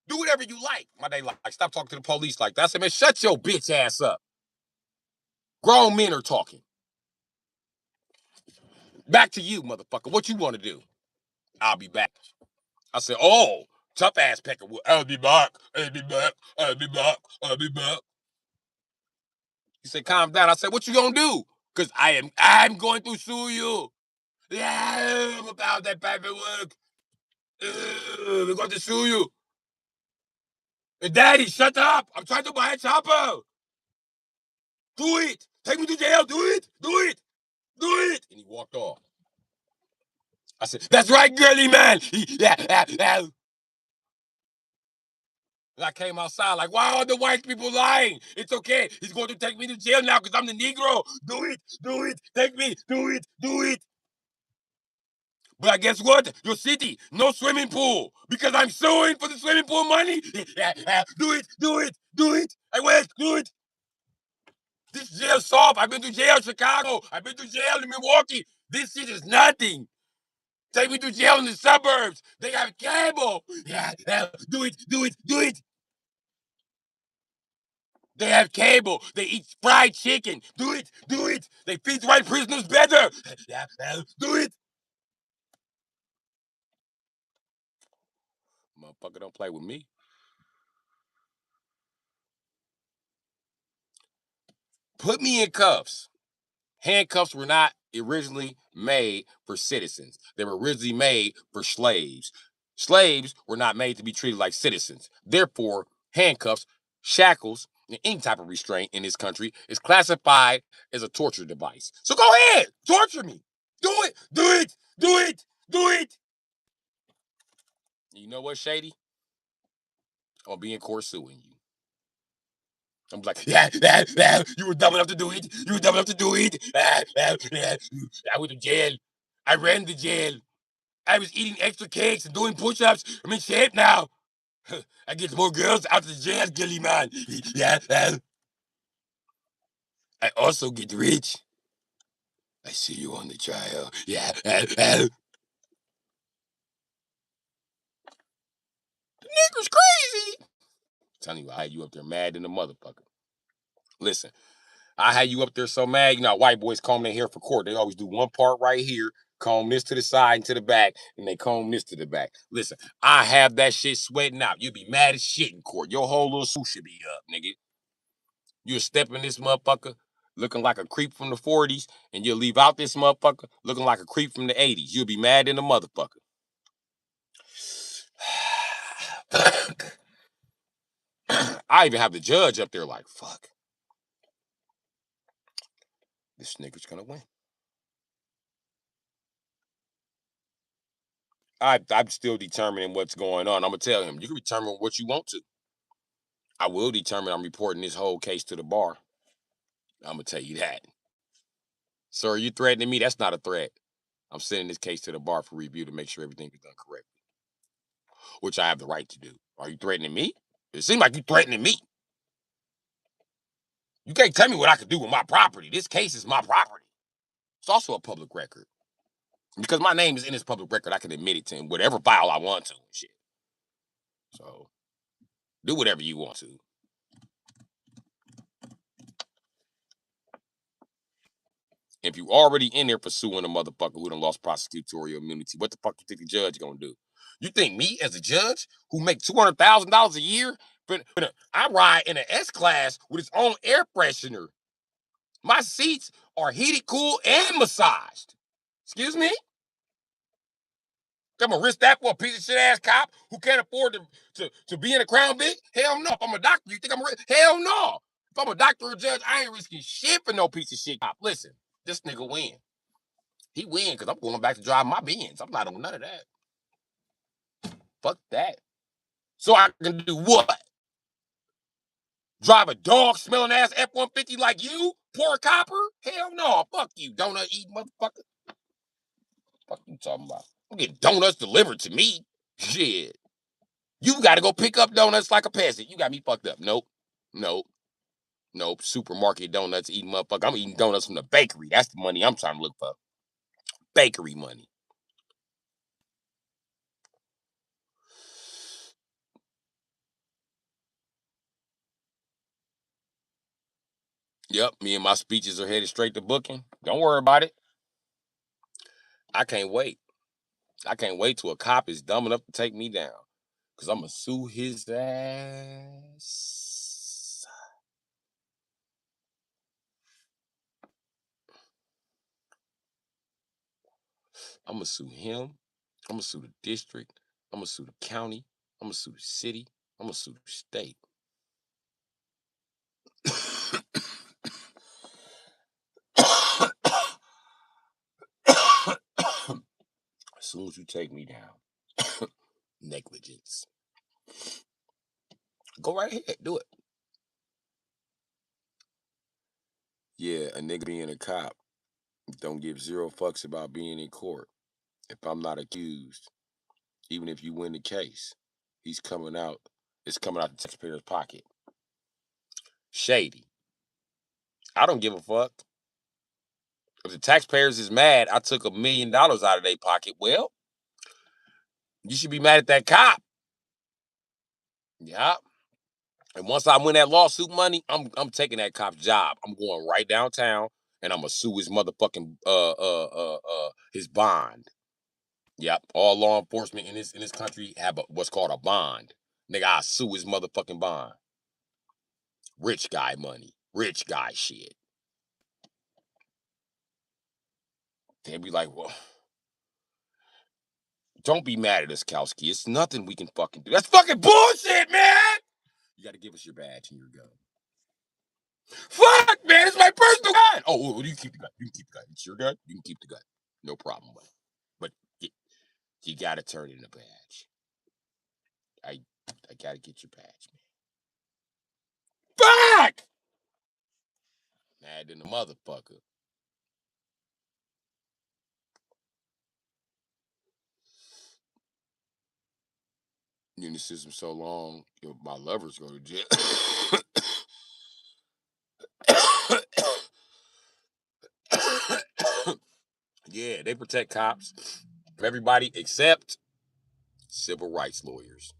Do whatever you like. My day like, stop talking to the police like that. I said, man, shut your bitch ass up. Grown men are talking. Back to you, motherfucker. What you want to do? I'll be back. I said, oh, tough ass Peckerwood. I'll be back. I'll be back. I'll be back. I'll be back. He said, calm down. I said, what you gonna do? Because I'm going to sue you. Yeah, about that paperwork. We're going to sue you. Daddy, shut up. I'm trying to buy a chopper. Do it. Take me to jail. Do it. Do it. Do it. And he walked off. I said, that's right, girly man. And I came outside like, why are the white people lying? It's okay. He's going to take me to jail now because I'm the Negro. Do it. Do it. Take me. Do it. Do it. But guess what? Your city, no swimming pool. Because I'm suing for the swimming pool money. Do it. Do it. Do it. I will. Do it. This jail soft. I've been to jail in Chicago. I've been to jail in Milwaukee. This shit is nothing. Take me to jail in the suburbs. They have cable. Do it. Do it. Do it. They have cable. They eat fried chicken. Do it. Do it. They feed white prisoners better. Do it. Motherfucker, don't play with me. Put me in cuffs. Handcuffs were not originally made for citizens. They were originally made for slaves. Slaves were not made to be treated like citizens. Therefore, handcuffs, shackles, and any type of restraint in this country is classified as a torture device. So go ahead, torture me. Do it, do it, do it, do it. You know what, Shady? I'm gonna be in court suing you. I'm like, you were dumb enough to do it. You were dumb enough to do it. I went to jail. I ran to jail. I was eating extra cakes and doing push-ups. I'm in shape now. I get more girls out of the jail, Gilly man. I also get rich. I see you on the trial. The nigger's crazy. I'm telling you, I had you up there mad than a motherfucker. Listen, I had you up there so mad, you know, white boys comb their hair for court. They always do one part right here, comb this to the side and to the back, and they comb this to the back. Listen, I have that shit sweating out. You'll be mad as shit in court. Your whole little suit should be up, nigga. You'll step in this motherfucker looking like a creep from the 40s, and you'll leave out this motherfucker looking like a creep from the 80s. You'll be mad in the motherfucker. I even have the judge up there like, fuck. This nigga's gonna win. I'm still determining what's going on. I'm gonna tell him, you can determine what you want to. I will determine I'm reporting this whole case to the bar. I'm gonna tell you that. Sir, are you threatening me? That's not a threat. I'm sending this case to the bar for review to make sure everything is done correctly, which I have the right to do. Are you threatening me? It seems like you're threatening me. You can't tell me what I can do with my property. This case is my property. It's also a public record. Because my name is in this public record, I can admit it to him, whatever file I want to and shit. So do whatever you want to. If you already in there pursuing a motherfucker who done lost prosecutorial immunity, what the fuck you think the judge gonna do? You think me as a judge who make $200,000 a year, I ride in an S class with its own air freshener. My seats are heated, cool, and massaged. Excuse me? I'm gonna risk that for a piece of shit ass cop who can't afford to be in a Crown Vic? Hell no. If I'm a doctor, you think I'm hell no. If I'm a doctor or a judge, I ain't risking shit for no piece of shit cop. Listen, this nigga win. He win because I'm going back to drive my Benz. I'm not on none of that. Fuck that. So I can do what? Drive a dog smelling ass F-150 like you? Poor copper? Hell no. Fuck you, donut eating motherfucker. Fuck you talking about? I'm getting donuts delivered to me. Shit. You gotta go pick up donuts like a peasant. You got me fucked up. Nope. Nope. Nope. Supermarket donuts eating motherfucker. I'm eating donuts from the bakery. That's the money I'm trying to look for. Bakery money. Yep, me and my speeches are headed straight to booking. Don't worry about it. I can't wait. I can't wait till a cop is dumb enough to take me down. Because I'm going to sue his ass. I'm going to sue him. I'm going to sue the district. I'm going to sue the county. I'm going to sue the city. I'm going to sue the state. As soon as you take me down, negligence. Go right ahead, do it. Yeah, a nigga being a cop don't give zero fucks about being in court. If I'm not accused, even if you win the case, he's coming out. It's coming out the taxpayer's pocket. Shady. I don't give a fuck. If the taxpayers is mad, I took $1 million out of their pocket. Well, you should be mad at that cop. Yeah. And once I win that lawsuit money, I'm taking that cop's job. I'm going right downtown and I'm gonna sue his motherfucking his bond. Yep. All law enforcement in this country have what's called a bond. Nigga, I sue his motherfucking bond. Rich guy money. Rich guy shit. They'll be like, well, don't be mad at us, Kowski. It's nothing we can fucking do. That's fucking bullshit, man! You gotta give us your badge and your gun. Fuck, man, it's my personal gun! Oh, well, you can keep the gun. You can keep the gun. It's your gun. You can keep the gun. No problem, buddy. But you gotta turn in a badge. I gotta get your badge, man. Fuck! Mad than the motherfucker. You in the system so long, my lovers go to jail. Yeah, they protect cops from everybody except civil rights lawyers.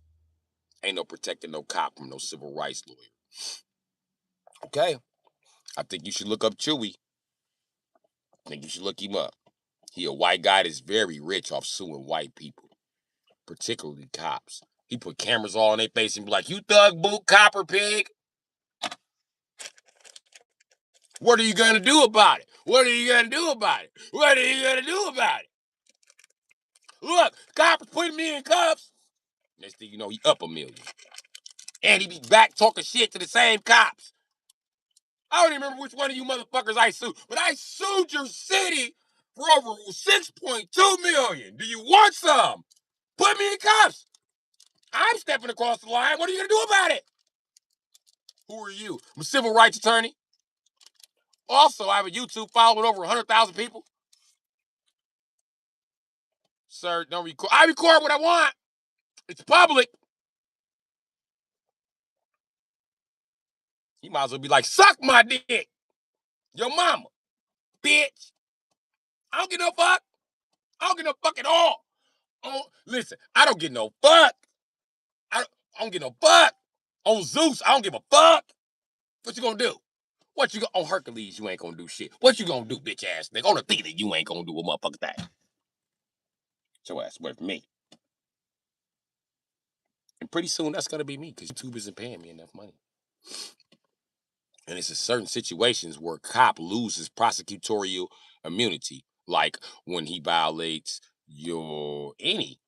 Ain't no protecting no cop from no civil rights lawyer. Okay. I think you should look up Chewy. I think you should look him up. He a white guy that's very rich off suing white people, particularly cops. He put cameras all in their face and be like, you thug boot copper pig. What are you gonna do about it? What are you gonna do about it? What are you gonna do about it? Look, cops putting me in cuffs. Next thing you know, he up $1 million. And he be back talking shit to the same cops. I don't even remember which one of you motherfuckers I sued, but I sued your city for over $6.2 million. Do you want some? Put me in cuffs. I'm stepping across the line. What are you gonna do about it? Who are you? I'm a civil rights attorney. Also, I have a YouTube following with over 100,000 people. Sir, don't record. I record what I want. It's public. You might as well be like, suck my dick. Your mama. Bitch. I don't give no fuck. I don't give no fuck at all. Oh, listen, I don't give no fuck. I don't give no fuck. On Zeus, I don't give a fuck. What you gonna do? On Hercules, you ain't gonna do shit. What you gonna do, bitch ass nigga? On the theater, you ain't gonna do a motherfucker thing. Your ass away from me. And pretty soon that's gonna be me, because YouTube isn't paying me enough money. And it's in certain situations where a cop loses prosecutorial immunity, like when he violates your any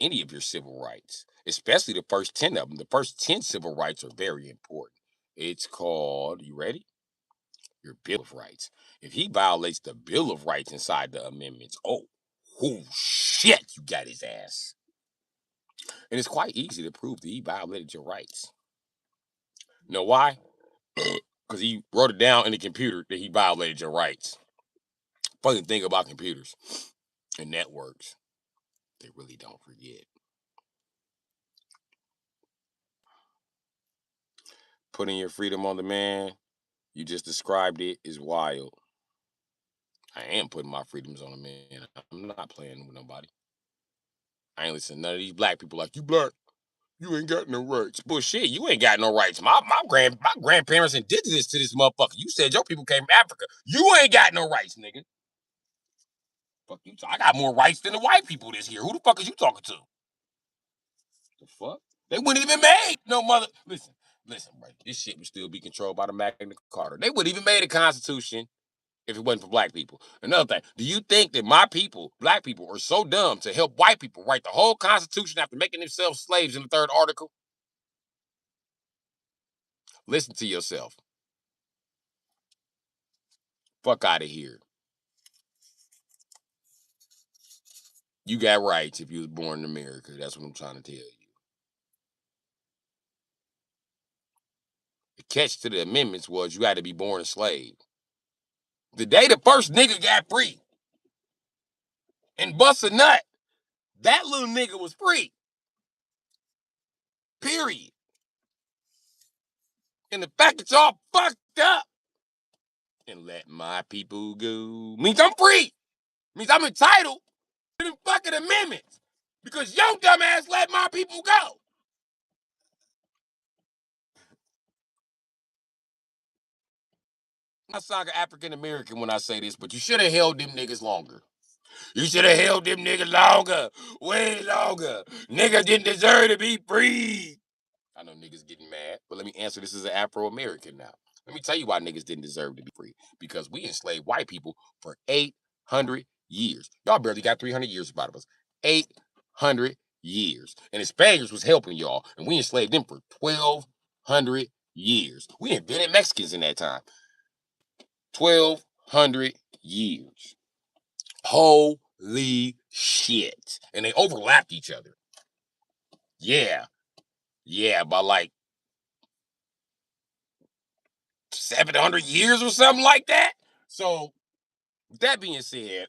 of your civil rights, especially the first 10 of them. The first 10 civil rights are very important. It's called, you ready? Your Bill of Rights. If he violates the Bill of Rights inside the amendments, oh shit, you got his ass. And it's quite easy to prove that he violated your rights. You know why? Because he wrote it down in the computer that he violated your rights. Funny thing about computers and networks, they really don't forget. Putting your freedom on demand, you just described it, is wild. I am putting my freedoms on demand. I'm not playing with nobody. I ain't listening to none of these black people like, you black, you ain't got no rights. Bullshit, you ain't got no rights. My grandparents indigenous to this motherfucker. You said your people came from Africa. You ain't got no rights, nigga. Fuck you. I got more rights than the white people this year. Who the fuck is you talking to? The fuck? They wouldn't even made no mother. Listen, bro. This shit would still be controlled by the Magna Carta. They wouldn't even made a constitution if it wasn't for black people. Another thing, do you think that my people, black people, are so dumb to help white people write the whole constitution after making themselves slaves in the third article? Listen to yourself. Fuck out of here. You got rights if you was born in America. That's what I'm trying to tell you. The catch to the amendments was you had to be born a slave. The day the first nigga got free and bust a nut, that little nigga was free. Period. And the fact that y'all fucked up and let my people go means I'm free. Means I'm entitled to the fucking amendments. Because your dumb ass let my people go. I sound African American when I say this, but you should have held them niggas longer. You should have held them niggas longer. Way longer. Niggas didn't deserve to be free. I know niggas getting mad, but let me answer this as an Afro-American now. Let me tell you why niggas didn't deserve to be free. Because we enslaved white people for 800 years. Y'all barely got 300 years out of us. 800 years. And the Spaniards was helping y'all, and we enslaved them for 1,200 years. We invented Mexicans in that time. 1,200 years. Holy shit. And they overlapped each other. Yeah. Yeah, by like 700 years or something like that. So, with that being said,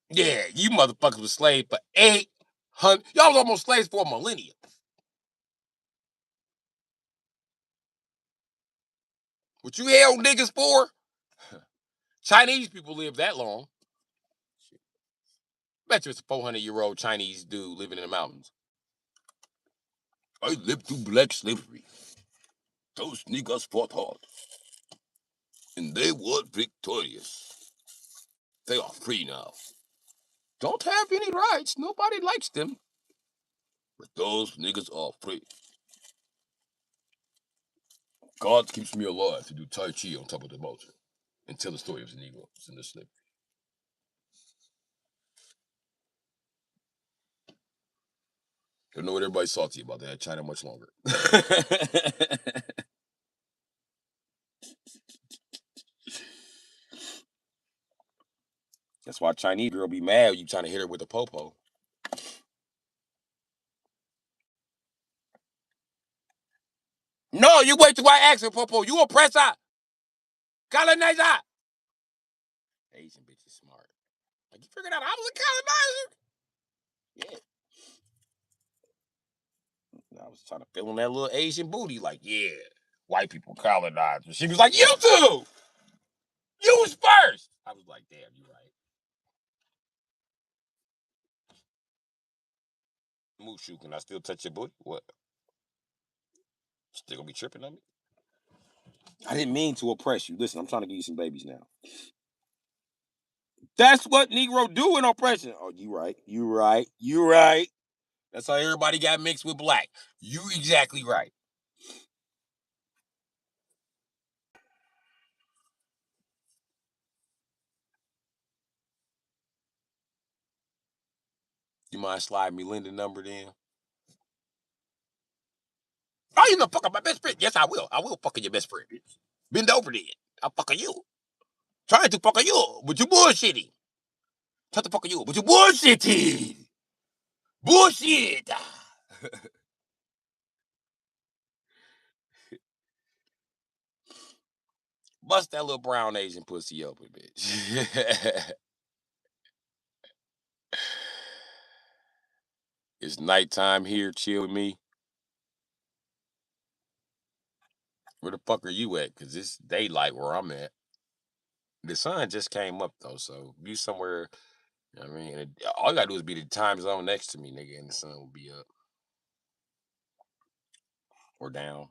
yeah, you motherfuckers was slaves for 800. Y'all was almost slaves for a millennium. What you held niggas for? Chinese people live that long. Bet you it's a 400-year-old Chinese dude living in the mountains. I lived through black slavery. Those niggas fought hard. And they were victorious. They are free now. Don't have any rights. Nobody likes them. But those niggas are free. God keeps me alive to do Tai Chi on top of the mountain and tell the story of the Negroes and the slavery. Don't know what everybody's salty about that. China much longer. That's why a Chinese girl be mad when you trying to hit her with a popo. No, you wait till I ask her, popo. You oppressor. Colonizer. Asian bitch is smart. Like, you figured out I was a colonizer? Yeah. I was trying to fill in that little Asian booty. Like, yeah, white people colonizers. She was like, you too. You was first. I was like, damn, you right. Mushu, can I still touch your booty? What? Still gonna be tripping on me? I didn't mean to oppress you. Listen, I'm trying to give you some babies now. That's what Negro do in oppression. Oh, you right. You right. You right. That's how everybody got mixed with black. You exactly right. You mind sliding me Linda number then? Oh, you know, fuck up my best friend. Yes, I will. I will fuck your best friend. Bend over then. I'll fuck you. Trying to fuck you, but you bullshitty. Try to fuck you, but you bullshitty. Bullshit. Bust that little brown Asian pussy open, bitch. It's nighttime here. Chill with me. Where the fuck are you at? Cause it's daylight where I'm at. The sun just came up though, so you somewhere. You know what I mean, all you gotta do is be the time zone next to me, nigga, and the sun will be up or down.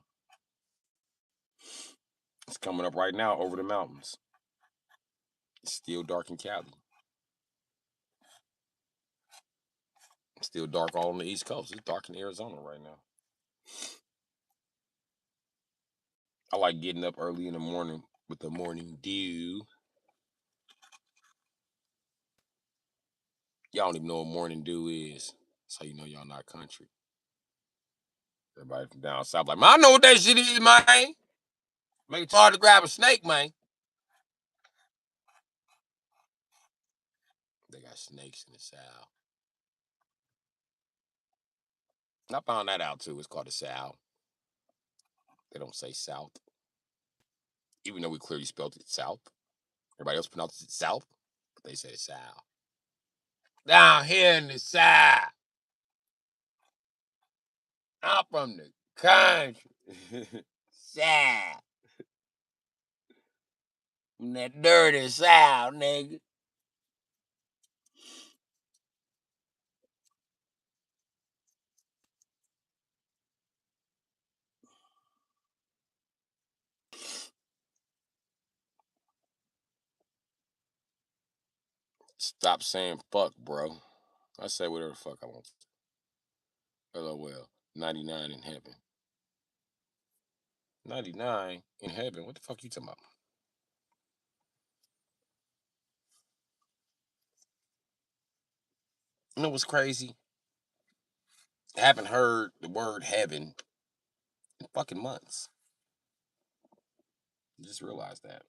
It's coming up right now over the mountains. It's still dark in Cali. It's still dark all on the East Coast. It's dark in Arizona right now. I like getting up early in the morning with the morning dew. Y'all don't even know what morning dew is. That's how you know y'all not country. Everybody from down south like, man, I know what that shit is, man. Make it hard to grab a snake, man. They got snakes in the south. I found that out too. It's called the south. They don't say south. Even though we clearly spelled it south. Everybody else pronounces it south, but they say the south. Down here in the south. I'm from the country. South. From that dirty south, nigga. Stop saying fuck, bro. I say whatever the fuck I want. LOL. 99 in heaven. 99 in heaven? What the fuck you talking about? You know what's crazy? I haven't heard the word heaven in fucking months. I just realized that.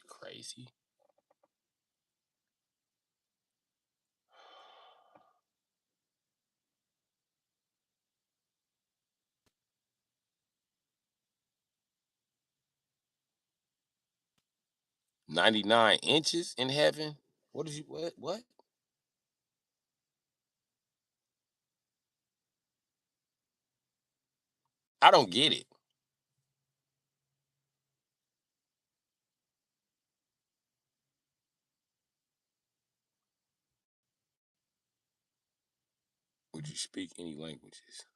Crazy. $99 in heaven? What did you what? I don't get it. Would you speak any languages?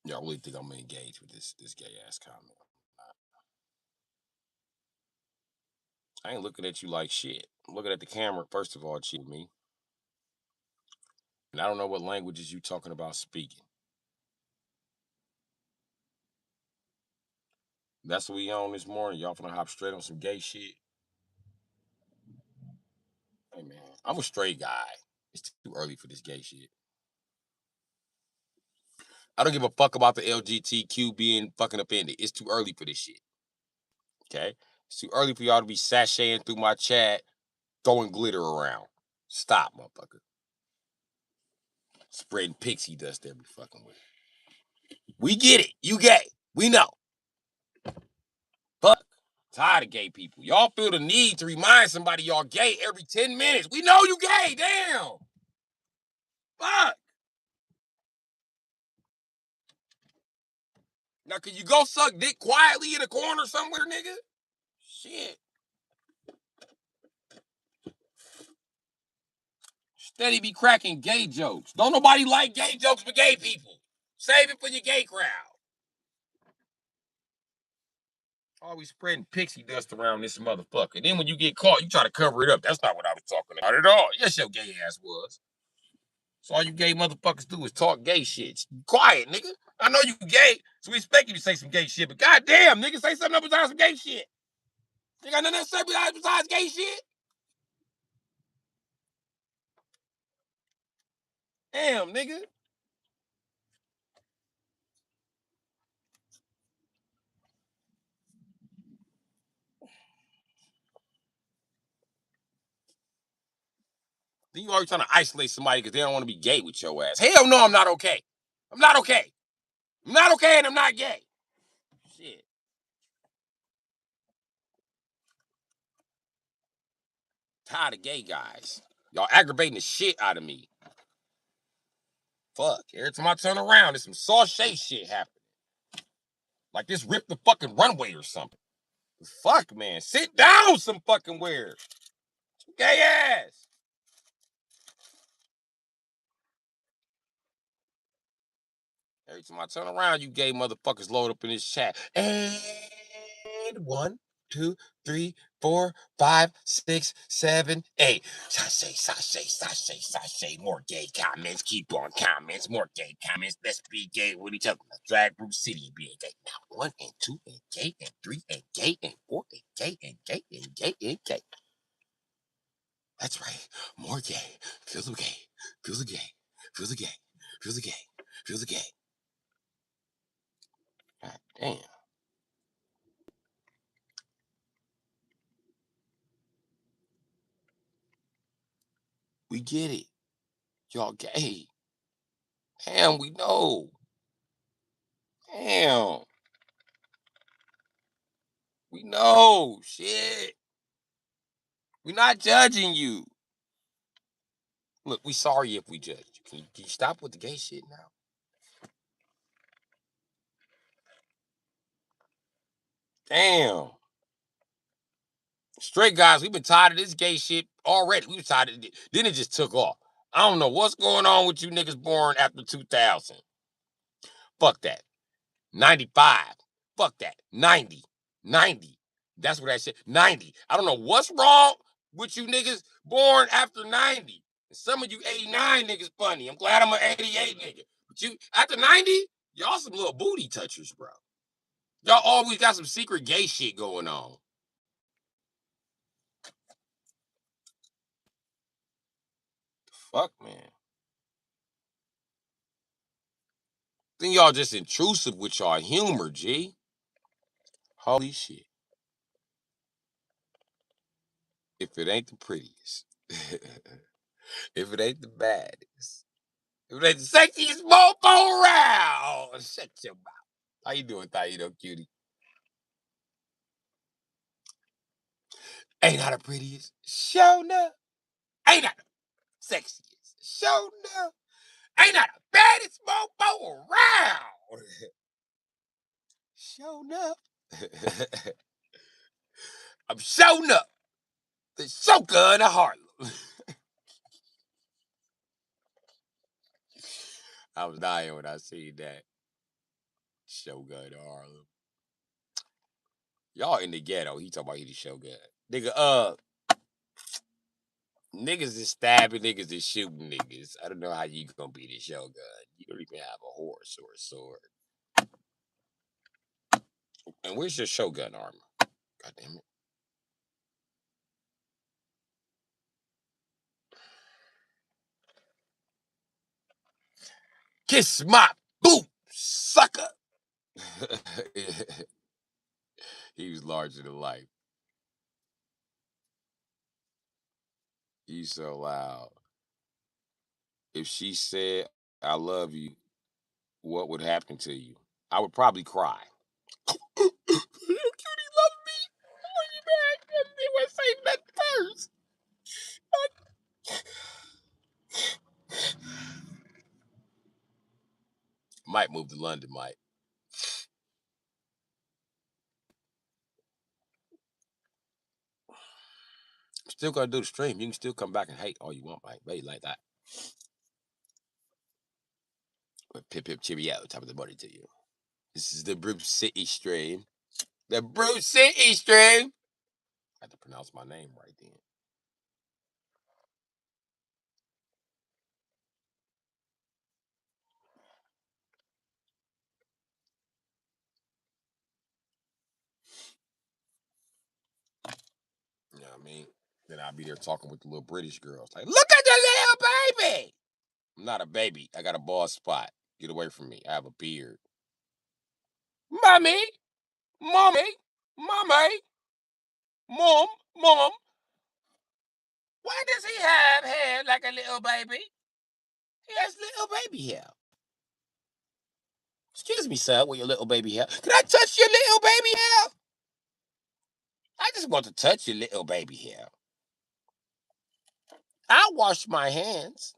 Y'all really think I'm gonna engage with this gay ass comment? I ain't looking at you like shit. I'm looking at the camera, first of all, chill with me. And I don't know what languages you talking about speaking. That's what we on this morning. Y'all finna hop straight on some gay shit. Hey man, I'm a straight guy. It's too early for this gay shit. I don't give a fuck about the LGBTQ being fucking offended. It's too early for this shit. Okay? It's too early for y'all to be sashaying through my chat, throwing glitter around. Stop, motherfucker. Spreading pixie dust every fucking way. We get it. You gay. We know. Fuck. Tired of gay people. Y'all feel the need to remind somebody y'all gay every 10 minutes. We know you gay. Damn. Fuck. Now, can you go suck dick quietly in a corner somewhere, nigga? Shit. Steady be cracking gay jokes. Don't nobody like gay jokes for gay people. Save it for your gay crowd. Always spreading pixie dust around this motherfucker. Then when you get caught, you try to cover it up. That's not what I was talking about at all. Yes, your gay ass was. So all you gay motherfuckers do is talk gay shit. Quiet, nigga. I know you gay, so we expect you to say some gay shit. But goddamn, nigga, say something besides some gay shit. You got nothing to say besides gay shit? Damn, nigga. Then you always trying to isolate somebody because they don't want to be gay with your ass. Hell no, I'm not okay. I'm not okay. I'm not okay and I'm not gay. Shit. Tired of gay guys. Y'all aggravating the shit out of me. Fuck. Every time I turn around, there's some sachet shit happening. Like this ripped the fucking runway or something. Fuck, man. Sit down some fucking where. Gay ass. Every time I turn around, you gay motherfuckers load up in this chat. And 1, 2, 3, 4, 5, 6, 7, 8. Sashay. More gay comments. Keep on comments. More gay comments. Let's be gay with each other. Let's drag Bru Sitdee being gay. Now 1 and 2 and gay and 3 and gay and 4 and gay and gay and gay and gay. That's right. More gay. Feels gay. Feels gay. Feels gay. Feels gay. Feels gay. God damn. We get it. Y'all gay. Damn, we know. Damn. We know. Shit. We're not judging you. Look, we sorry if we judged you. Can you stop with the gay shit now? Damn. Straight guys, we've been tired of this gay shit already. We were tired of it. Then it just took off. I don't know what's going on with you niggas born after 2000. Fuck that. 95. Fuck that. 90. 90. That's what I said. 90. I don't know what's wrong with you niggas born after 90. Some of you 89 niggas funny. I'm glad I'm an 88 nigga. But you after 90, y'all some little booty touchers, bro. Y'all always got some secret gay shit going on. Fuck, man. Then y'all just intrusive with y'all humor, G. Holy shit. If it ain't the prettiest. If it ain't the baddest. If it ain't the sexiest mofo around. Shut your mouth. How you doing, Taito, cutie? Ain't I the prettiest? Show enough. Ain't I the sexiest? Show enough. Ain't I the baddest mofo around? Show enough. I'm showing up. The Shoka of Harlem. I was dying when I seen that. Shogun of Harlem. Y'all in the ghetto. He talking about he the Shogun. Nigga, niggas is stabbing niggas and shooting niggas. I don't know how you gonna be the Shogun. You don't even have a horse or a sword. And where's your Shogun armor? God damn it. Kiss my boot, sucker. He was larger than life. He's so loud. If she said I love you, what would happen to you? I would probably cry. You cutie love me. Oh, you mad? They were saying that first. Might move to London, Mike. Still gonna do the stream. You can still come back and hate all you want, Mike. Right like that. But pip pip cheerio, top of the morning to you. This is the Bru Sitdee stream. The Bru Sitdee stream. I had to pronounce my name right then. You know what I mean? Then I'll be there talking with the little British girls. Like, look at the little baby. I'm not a baby. I got a bald spot. Get away from me. I have a beard. Mommy, mommy, mommy, mom, mom. Why does he have hair like a little baby? He has little baby hair. Excuse me, sir, with your little baby hair. Can I touch your little baby hair? I just want to touch your little baby hair. I'll wash my hands.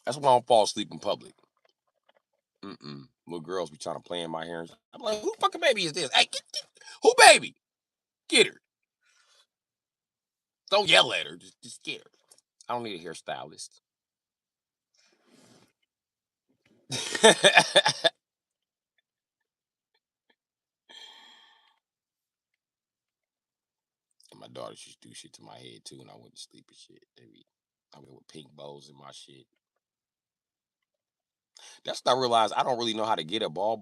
That's why I don't fall asleep in public. Little girls be trying to play in my hair. I'm like, who fucking baby is this? Hey, who baby? Get her. Don't yell at her. Just get her. I don't need a hairstylist. And my daughter used to do shit to my head too, and I went to sleep and shit. I went with pink bows in my shit. That's what I realized. I don't really know how to get a barrette,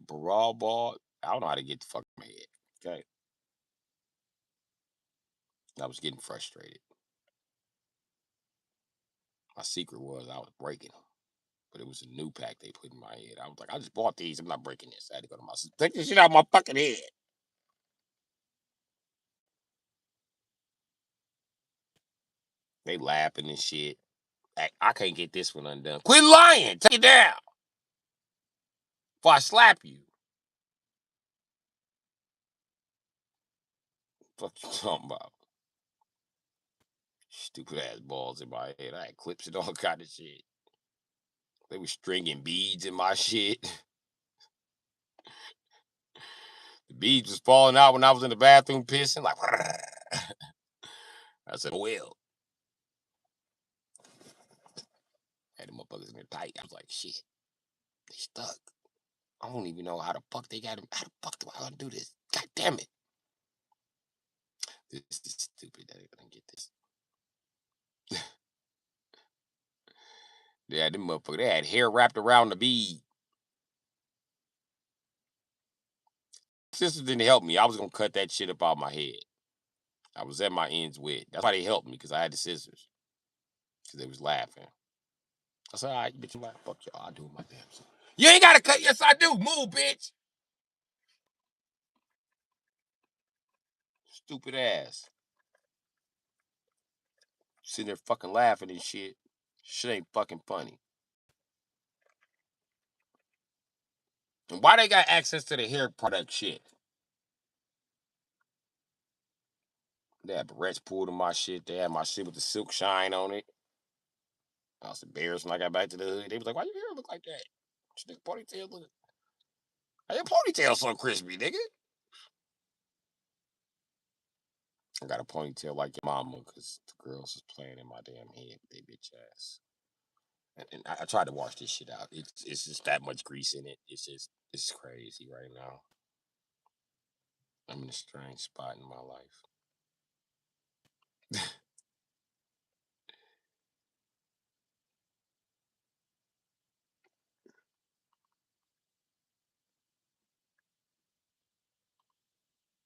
ball. I don't know how to get the fuck in my head. Okay. I was getting frustrated. My secret was I was breaking them. But it was a new pack they put in my head. I was like, I just bought these. I'm not breaking this. I had to go to my sister. Take this shit out of my fucking head. They laughing and shit. I can't get this one undone. Quit lying. Take it down. Before I slap you. Fuck you talking about? Stupid ass balls in my head. I had clips and all kind of shit. They were stringing beads in my shit. The beads was falling out when I was in the bathroom pissing. Like, I said, oh, well. Had the motherfuckers in there tight. I was like, shit, they stuck. I don't even know how the fuck they got him. How the fuck do I gotta do this? God damn it. This is stupid. I didn't get this. Yeah, them motherfuckers, they had hair wrapped around the bead. Sisters didn't help me. I was gonna cut that shit up out my head. I was at my ends with. That's why they helped me, because I had the scissors. Because they was laughing. I said, all right, bitch, you laugh. Fuck y'all. I'll do my damn self. You ain't gotta cut. Yes, I do. Move, bitch. Stupid ass. Sitting there fucking laughing and shit. Shit ain't fucking funny. And why they got access to the hair product shit? They had barrettes pulled in my shit. They had my shit with the silk shine on it. I was embarrassed when I got back to the hood. They was like, why your hair look like that? This nigga ponytail look. How your ponytail so crispy, nigga? I got a ponytail like your mama because the girls was playing in my damn head with their bitch ass. And I tried to wash this shit out. It's just that much grease in it. It's crazy right now. I'm in a strange spot in my life.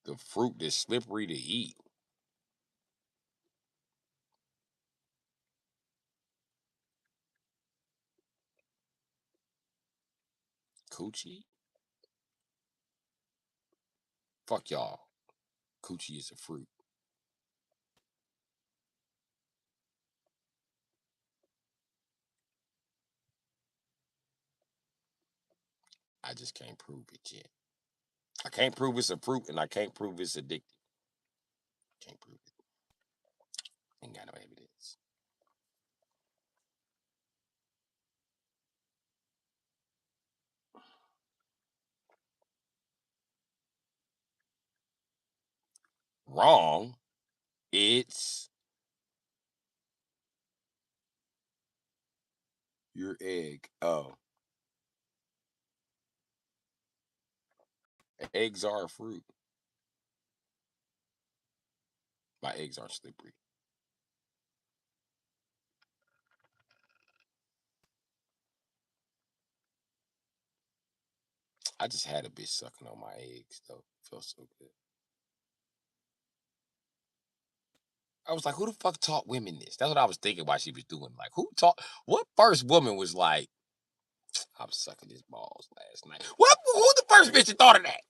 The fruit that's slippery to eat. Coochie? Fuck y'all. Coochie is a fruit. I just can't prove it yet. I can't prove it's a fruit, and I can't prove it's addictive. Can't prove it. Ain't got no evidence. Wrong. It's your egg. Oh, eggs are a fruit. My eggs aren't slippery. I just had a bitch sucking on my eggs though. Felt so good. I was like, who the fuck taught women this? That's what I was thinking while she was doing. Like, who taught? What first woman was like, I was sucking his balls last night? What? Who the first bitch that thought of that?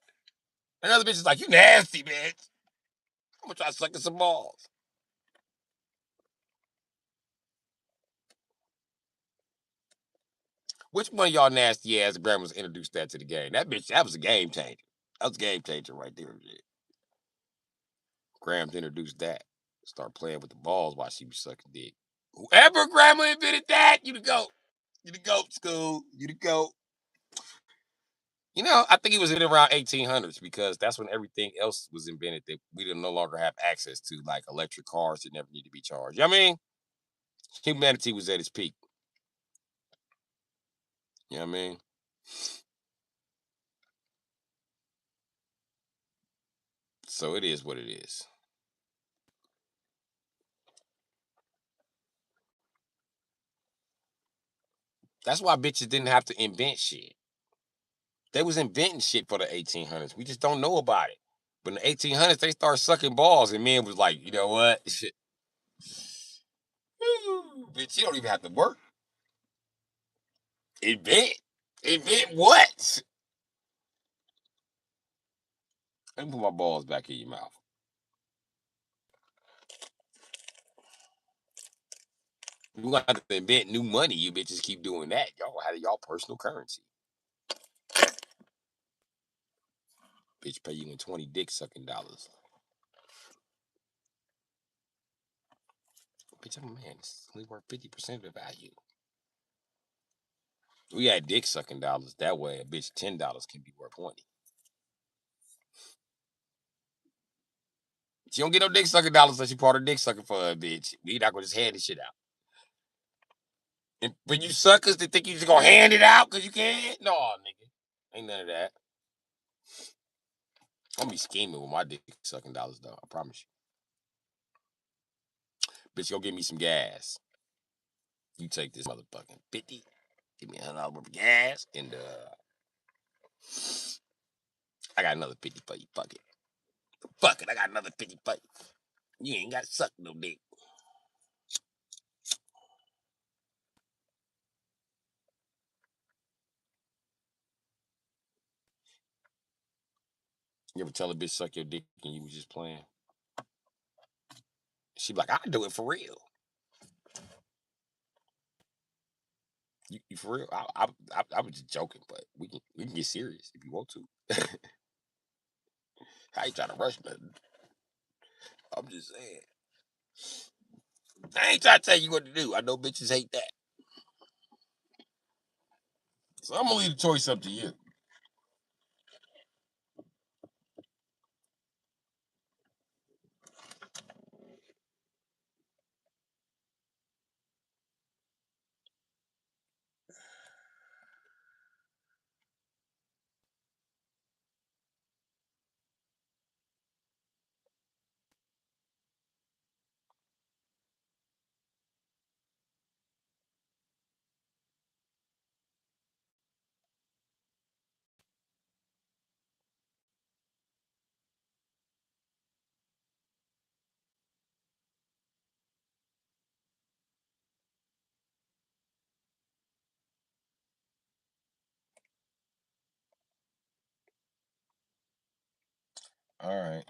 Another bitch is like, you nasty bitch. I'm gonna try sucking some balls. Which one of y'all nasty ass grandmas introduced that to the game? That bitch, that was a game changer. That was a game changer right there. Grams introduced that. Start playing with the balls while she was sucking dick. Whoever grandma invented that, you the goat. You the goat, school. You the goat. You know, I think it was in around 1800s because that's when everything else was invented that we didn't no longer have access to, like electric cars that never need to be charged. You know what I mean? Humanity was at its peak. You know what I mean? So it is what it is. That's why bitches didn't have to invent shit. They was inventing shit for the 1800s. We just don't know about it. But in the 1800s, they started sucking balls, and men was like, you know what? Bitch, you don't even have to work. Invent. Invent what? Let me put my balls back in your mouth. We're gonna have to invent new money. You bitches keep doing that. Y'all have y'all personal currency. Bitch pay you in 20 dick sucking dollars. Bitch, I'm a man. It's only worth 50% of the value. We had dick sucking dollars. That way, a bitch $10 can be worth 20. She don't get no dick sucking dollars unless she part of dick sucking for a bitch. We not gonna just hand this shit out. And when you suckers that think you just gonna hand it out because you can, no, nigga. Ain't none of that. I'm gonna be scheming with my dick sucking dollars though. I promise you. Bitch, go get me some gas. You take this motherfucking 50. Give me $100 worth of gas. And I got another 50 for you. Fuck it. Fuck it. I got another 50 for you. You ain't got to suck no dick. You ever tell a bitch suck your dick and you was just playing? She be like, I do it for real. You for real? I was just joking, but we can get serious if you want to. I ain't trying to rush nothing. I'm just saying. I ain't trying to tell you what to do. I know bitches hate that. So I'm gonna leave the choice up to you. All right.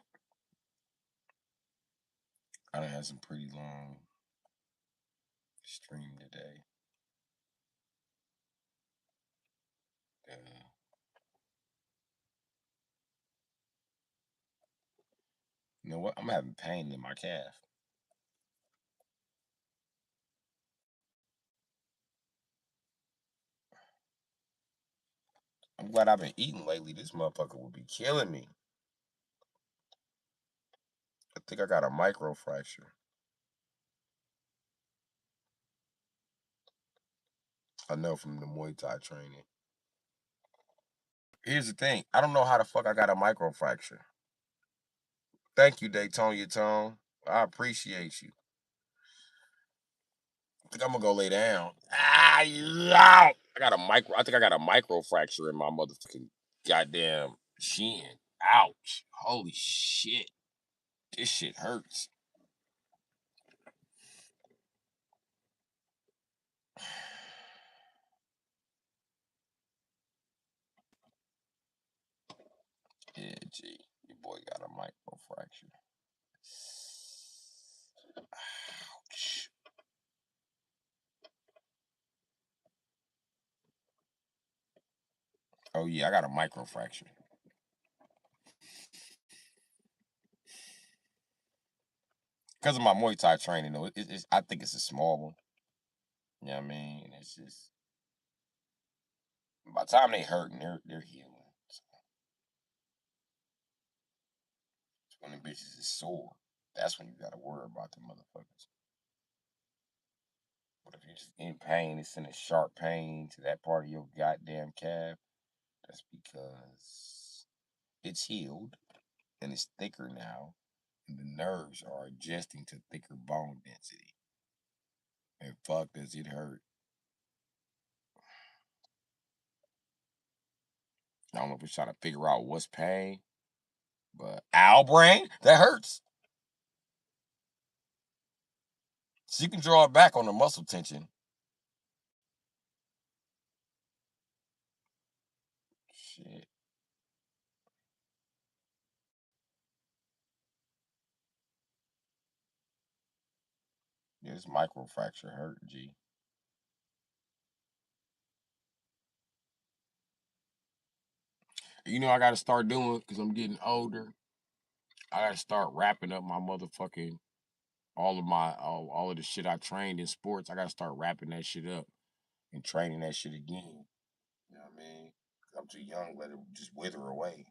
I done had some pretty long stream today. Uh, know what? I'm having pain in my calf. I'm glad I've been eating lately. This motherfucker would be killing me. I think I got a microfracture. I know from the Muay Thai training. Here's the thing. I don't know how the fuck I got a microfracture. Thank you, Daytona Tone. I appreciate you. I think I'm gonna go lay down. Ah, yeah. I got a micro. I think I got a microfracture in my motherfucking goddamn shin. Ouch! Holy shit! This shit hurts. Yeah, G. Your boy got a microfracture. Ouch. Oh yeah, I got a microfracture. Because of my Muay Thai training, though, I think it's a small one. You know what I mean? It's just by the time they hurting, they're healing. So when the bitches is sore, that's when you gotta worry about the motherfuckers. But if you're just in pain, it's in a sharp pain to that part of your goddamn calf, that's because it's healed and it's thicker now, and the nerves are adjusting to thicker bone density. And fuck, does it hurt? I don't know if we're trying to figure out what's pain, but owl brain, that hurts. So you can draw it back on the muscle tension. Shit. Yeah, this microfracture hurt, G. You know I gotta start doing because I'm getting older. I gotta start wrapping up my motherfucking all of the shit I trained in sports. I gotta start wrapping that shit up and training that shit again. You know what I mean? I'm too young, let it just wither away.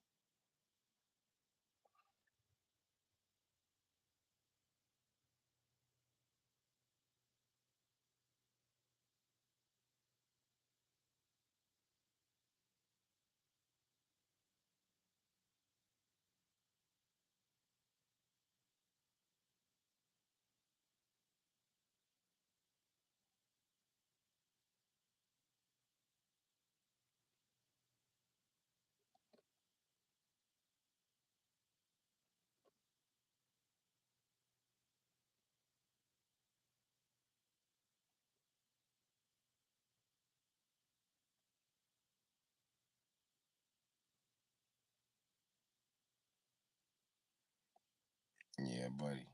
Yeah, buddy.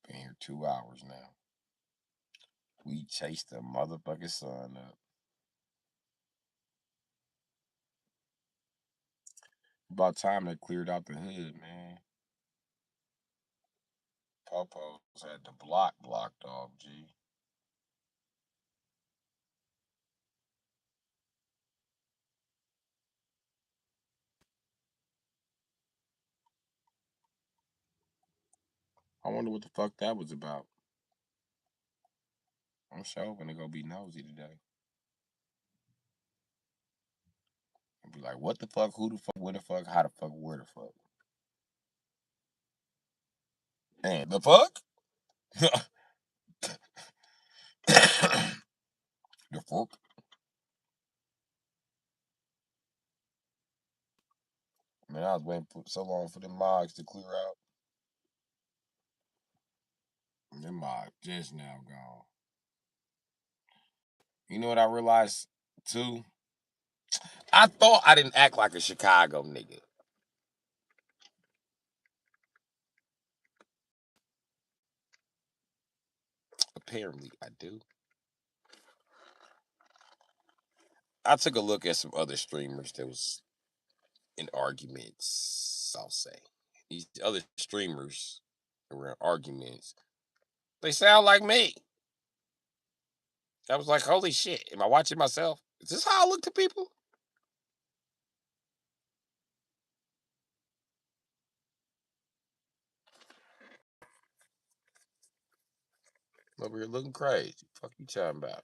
Been here 2 hours now. We chased the motherfucking sun up. About time they cleared out the hood, man. Popo's had the block blocked off, G. I wonder what the fuck that was about. I'm sure gonna go be nosy today. And be like, what the fuck, who the fuck, where the fuck, how the fuck, where the fuck. And the fuck? The fuck? Man, I was waiting for so long for the mods to clear out. And them mods just now gone. You know what I realized too? I thought I didn't act like a Chicago nigga. Apparently, I do. I took a look at some other streamers that was in arguments, I'll say. These other streamers who are in arguments, they sound like me. I was like, holy shit, am I watching myself? Is this how I look to people? Over here looking crazy. Fuck you talking about?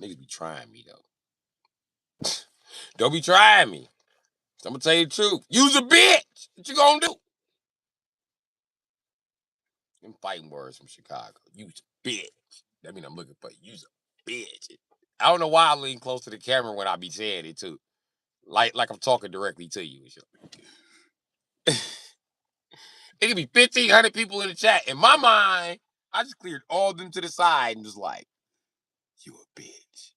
Niggas be trying me though. Don't be trying me. I'm gonna tell you the truth. You's a bitch. What you gonna do? Them fighting words from Chicago. You's a bitch. That mean I'm looking for you. You's a bitch. I don't know why I lean close to the camera when I be saying it too. Like I'm talking directly to you. It could be 1,500 people in the chat. In my mind, I just cleared all of them to the side and was like, you a bitch.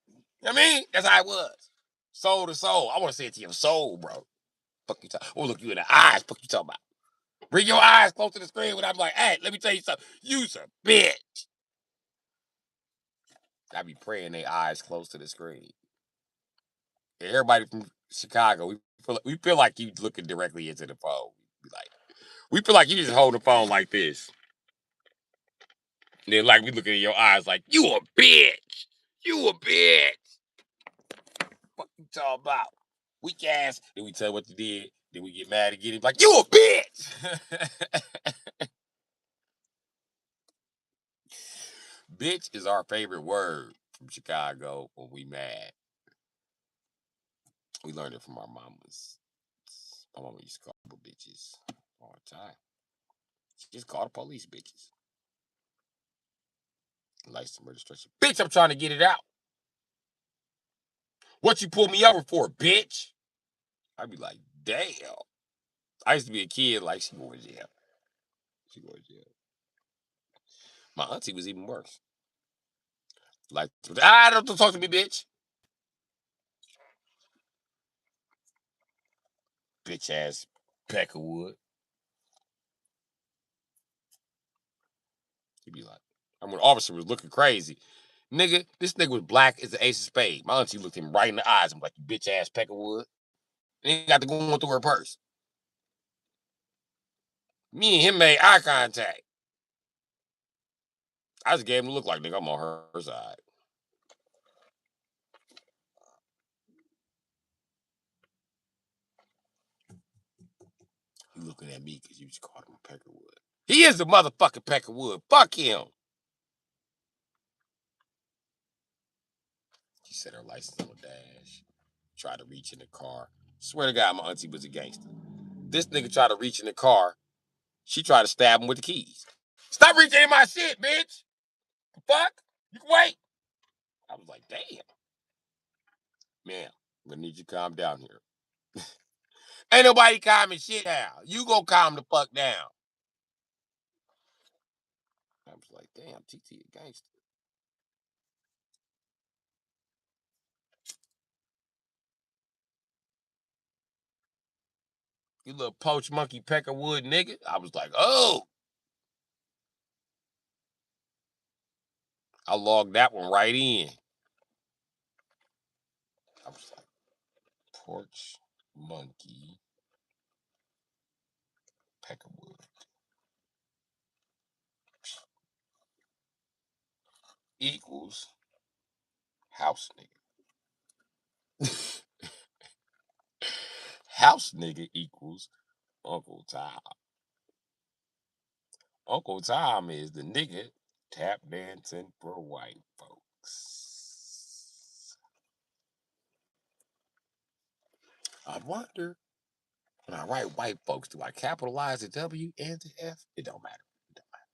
You know what I mean? That's how it was. Soul to soul. I want to say it to your soul, bro. Fuck you talking. Or look you in the eyes. Fuck you talking about. Bring your eyes close to the screen when I'm like, hey, let me tell you something. You's a bitch. I be praying their eyes close to the screen. Everybody from Chicago, we feel like you looking directly into the phone. We feel like you just hold the phone like this. And then like we looking in your eyes like, you a bitch. You a bitch. What you talking about? Weak ass. Then we tell you what you did. Then we get mad again. Like, you a bitch. Bitch is our favorite word from Chicago when we mad. We learned it from our mamas. My mama used to call people bitches all the time. She just called the police bitches. License registration. Bitch, I'm trying to get it out. What you pull me over for, bitch? I'd be like, damn. I used to be a kid like, she going to jail. She going to jail. My auntie was even worse. Like, don't talk to me, bitch. Bitch ass Peckerwood. He'd be like, I mean, officer was looking crazy. Nigga, this nigga was black as the ace of spades. My auntie looked him right in the eyes. I'm like, you bitch ass Peckerwood. And he got to go through her purse. Me and him made eye contact. I just gave him a look like, nigga, I'm on her side. You looking at me because you just called him a Peckerwood. He is the motherfucking Peckerwood. Fuck him. She set her license on the dash. Tried to reach in the car. Swear to God, my auntie was a gangster. This nigga tried to reach in the car. She tried to stab him with the keys. Stop reaching in my shit, bitch. Fuck. You can wait. I was like, damn. Man, I'm gonna need you to calm down here. Ain't nobody calming shit down. You go calm the fuck down. I was like, damn, TT a gangster. You little poach monkey Peckerwood nigga. I was like, oh. I logged that one right in. I was like, porch monkey Peckerwood equals house nigga. House nigga equals Uncle Tom. Uncle Tom is the nigga tap dancing for white folks. I wonder, when I write white folks, do I capitalize the W and the F? It don't matter. It don't matter.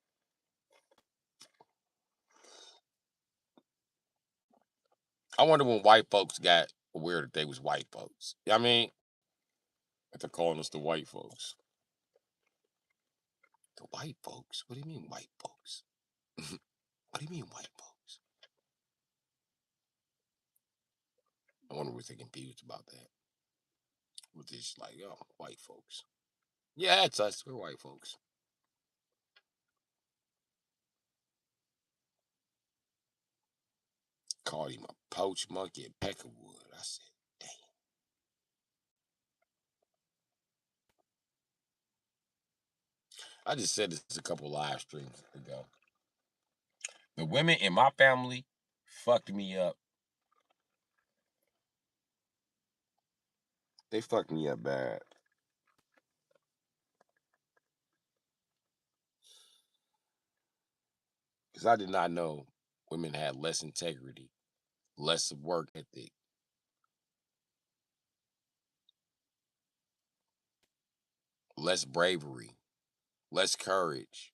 I wonder when white folks got aware that they was white folks. You know what I mean? If they're calling us the white folks. The white folks? What do you mean white folks? What do you mean white folks? I wonder if they're confused about that. With this, like, oh, white folks. Yeah, it's us. We're white folks. Called him a poach monkey at Peckerwood. I said, damn. I just said this a couple live streams ago. The women in my family fucked me up. They fucked me up bad. Because I did not know women had less integrity, less work ethic, less bravery, less courage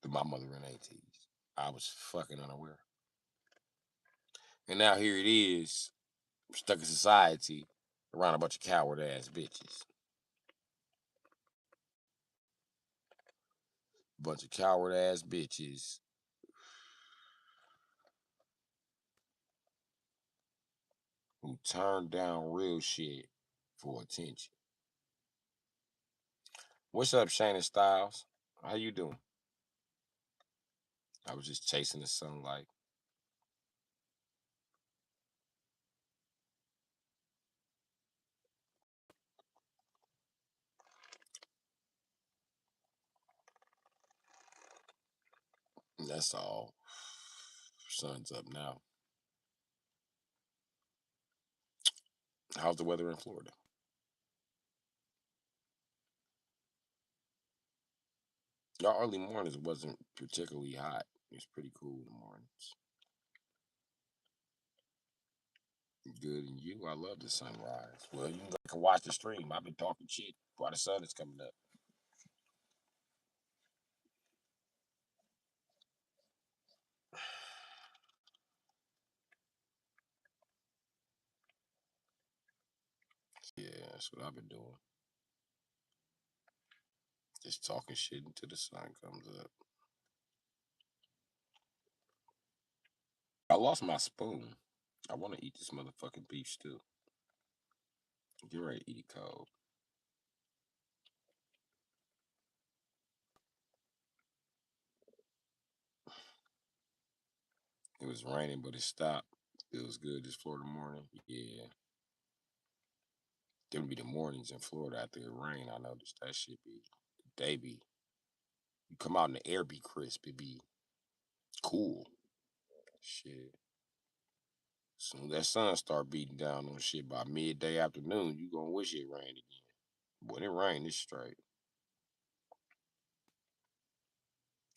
than my mother and aunties. I was fucking unaware. And now here it is, stuck in society around a bunch of coward ass bitches. Bunch of coward ass bitches who turned down real shit for attention. What's up, Shannon Styles? How you doing? I was just chasing the sunlight. And that's all. Sun's up now. How's the weather in Florida? Y'all early mornings wasn't particularly hot. It's pretty cool in the mornings. Good, and you? I love the sunrise. Well, you can watch the stream. I've been talking shit while the sun is coming up. Yeah, that's what I've been doing. Just talking shit until the sun comes up. I lost my spoon. I want to eat this motherfucking beef stew. Get ready to eat it cold. It was raining, but it stopped. Feels good this Florida morning. Yeah. Them be the mornings in Florida after it rain. I noticed that shit be, they be, you come out and the air be crisp. It be cool. Shit. Soon that sun start beating down on shit by midday afternoon, you gonna wish it rained again. When it rain, it's straight.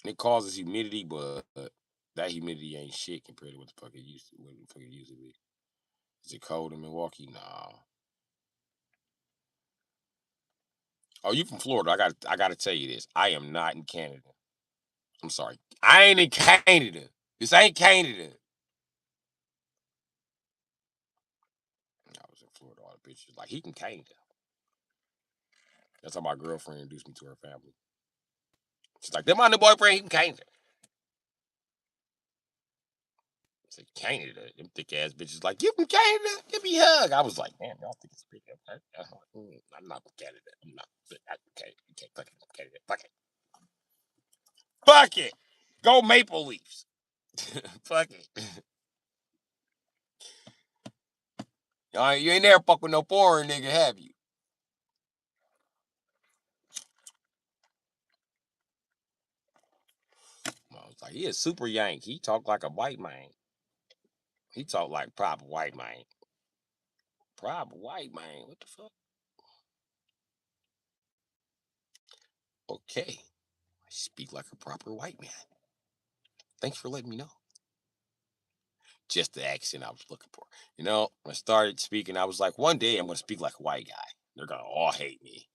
It causes humidity, but that humidity ain't shit compared to what the fuck it used to. What the fuck it used to be. Is it cold in Milwaukee? Nah. Oh, you from Florida? I gotta tell you this. I am not in Canada. I'm sorry. I ain't in Canada. This ain't Canada. I was in Florida. All the bitches like he from Canada. That's how my girlfriend introduced me to her family. She's like, "Them my new boyfriend. He from Canada." I said, "Canada." Them thick ass bitches like, "You from Canada? Give me a hug." I was like, "Man, y'all think it's big." I'm not from Canada. I'm not. Okay, you can't fucking from Canada. Fuck it. Fuck it. Go Maple Leafs. Fuck it. You ain't never fuck with no foreign nigga, have you? I was like, he is super yank. He talk like a white man. He talk like proper white man. Proper white man. What the fuck? Okay. I speak like a proper white man. Thanks for letting me know. Just the accent I was looking for. When I started speaking, I was like, one day I'm going to speak like a white guy. They're going to all hate me.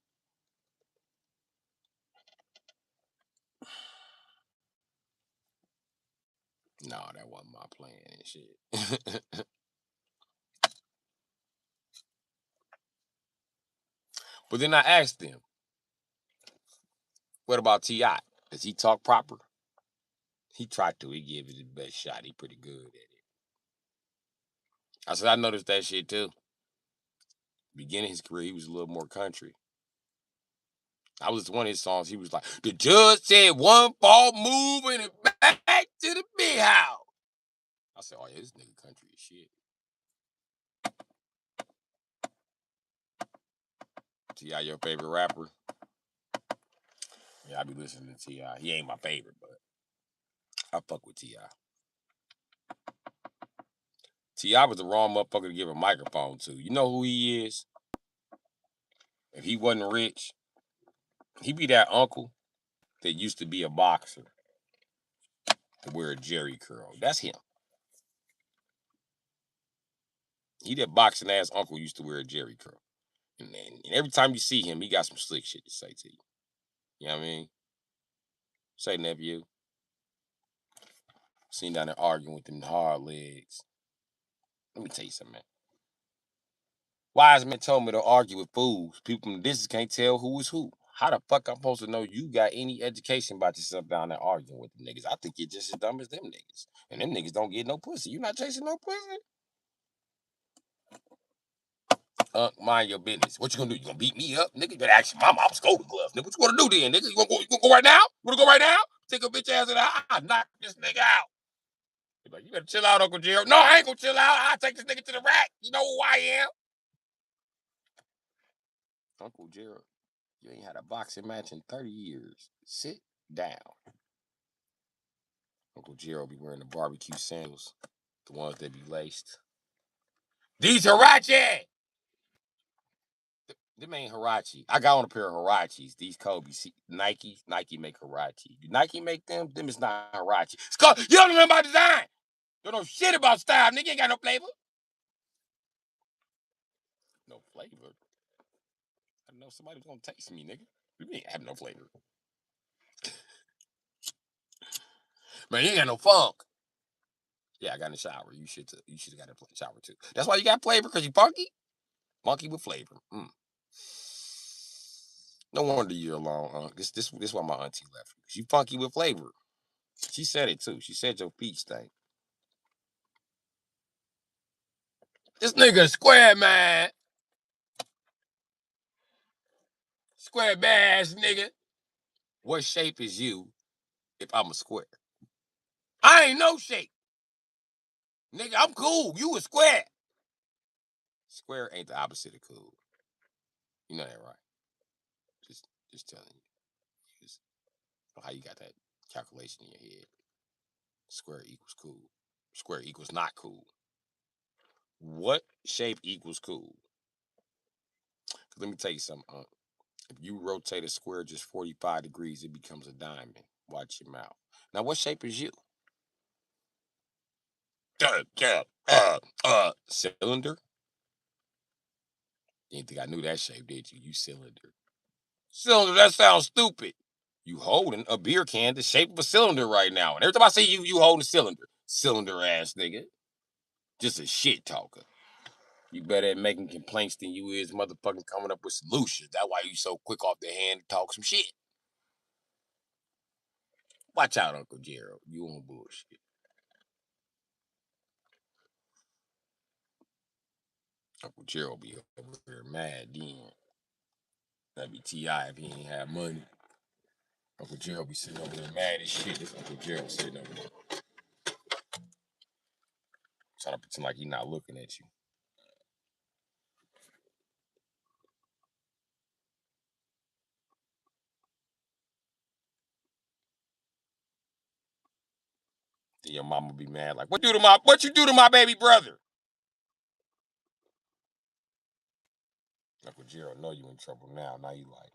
No, that wasn't my plan and shit. But then I asked them, what about T.I.? Does he talk proper? He tried to. He gave it his best shot. He pretty good at it. I said, I noticed that shit too. Beginning his career, he was a little more country. I was one of his songs. He was like, the judge said one fall move and it back to the big house. I said, oh yeah, this nigga country is shit. T.I. your favorite rapper? Yeah, I be listening to T.I. He ain't my favorite, but I fuck with T.I. T.I. was the wrong motherfucker to give a microphone to. You know who he is? If he wasn't rich, he'd be that uncle that used to be a boxer to wear a Jerry curl. That's him. He that boxing ass uncle used to wear a Jerry curl. And every time you see him, he got some slick shit to say to you. You know what I mean? Say, nephew. Seen down there arguing with them hard legs. Let me tell you something, man. Wise men told me to argue with fools. People from the distance can't tell who is who. How the fuck I'm supposed to know you got any education about yourself down there arguing with them niggas? I think you're just as dumb as them niggas. And them niggas don't get no pussy. You not chasing no pussy? Mind your business. What you gonna do? You gonna beat me up, nigga? You better ask your mama. I'm scolding gloves, nigga. What you gonna do then, nigga? You gonna go right now? You wanna go right now? Take a bitch ass in the eye, knock this nigga out. You're like, you better chill out, Uncle Gerald. No, I ain't gonna chill out. I'll take this nigga to the rack. You know who I am. Uncle Gerald, you ain't had a boxing match in 30 years. Sit down. Uncle Gerald be wearing the barbecue sandals, the ones that be laced. These Hirachi! Them ain't Hirachi. I got on a pair of Hirachis. These Kobe. Nike make Hirachi. Do Nike make them? Them is not Hirachi. You don't know about design. You don't know shit about style. Nigga ain't got no flavor. No flavor? I know somebody's gonna taste me, nigga. You ain't have no flavor. Man, you ain't got no funk. Yeah, I got in the shower. You should have got in the shower too. That's why you got flavor, because you funky? Funky with flavor. No wonder you're alone. This why my auntie left you. She funky with flavor. She said it too. She said your peach thing. This nigga square, man. Square bass, nigga. What shape is you if I'm a square? I ain't no shape. Nigga, I'm cool. You a square. Square ain't the opposite of cool. You know that, right? Just telling you. Just how you got that calculation in your head. Square equals cool. Square equals not cool. What shape equals cool? Let me tell you something. If you rotate a square just 45 degrees, it becomes a diamond. Watch your mouth. Now, what shape is you? Cylinder? You didn't think I knew that shape, did you? You cylinder. Cylinder, that sounds stupid. You holding a beer can the shape of a cylinder right now. And every time I see you, you holding a cylinder. Cylinder ass nigga. Just a shit talker. You better at making complaints than you is motherfucking coming up with solutions. That's why you so quick off the hand to talk some shit. Watch out, Uncle Gerald. You on bullshit. Uncle Gerald be over here mad then. That'd be T.I. if he ain't have money. Uncle Gerald be sitting over there mad as shit. This Uncle Gerald sitting over there trying to pretend like he not looking at you. Then your mama be mad like, what you do to my baby brother? Uncle Gerald know you in trouble now. Now you like,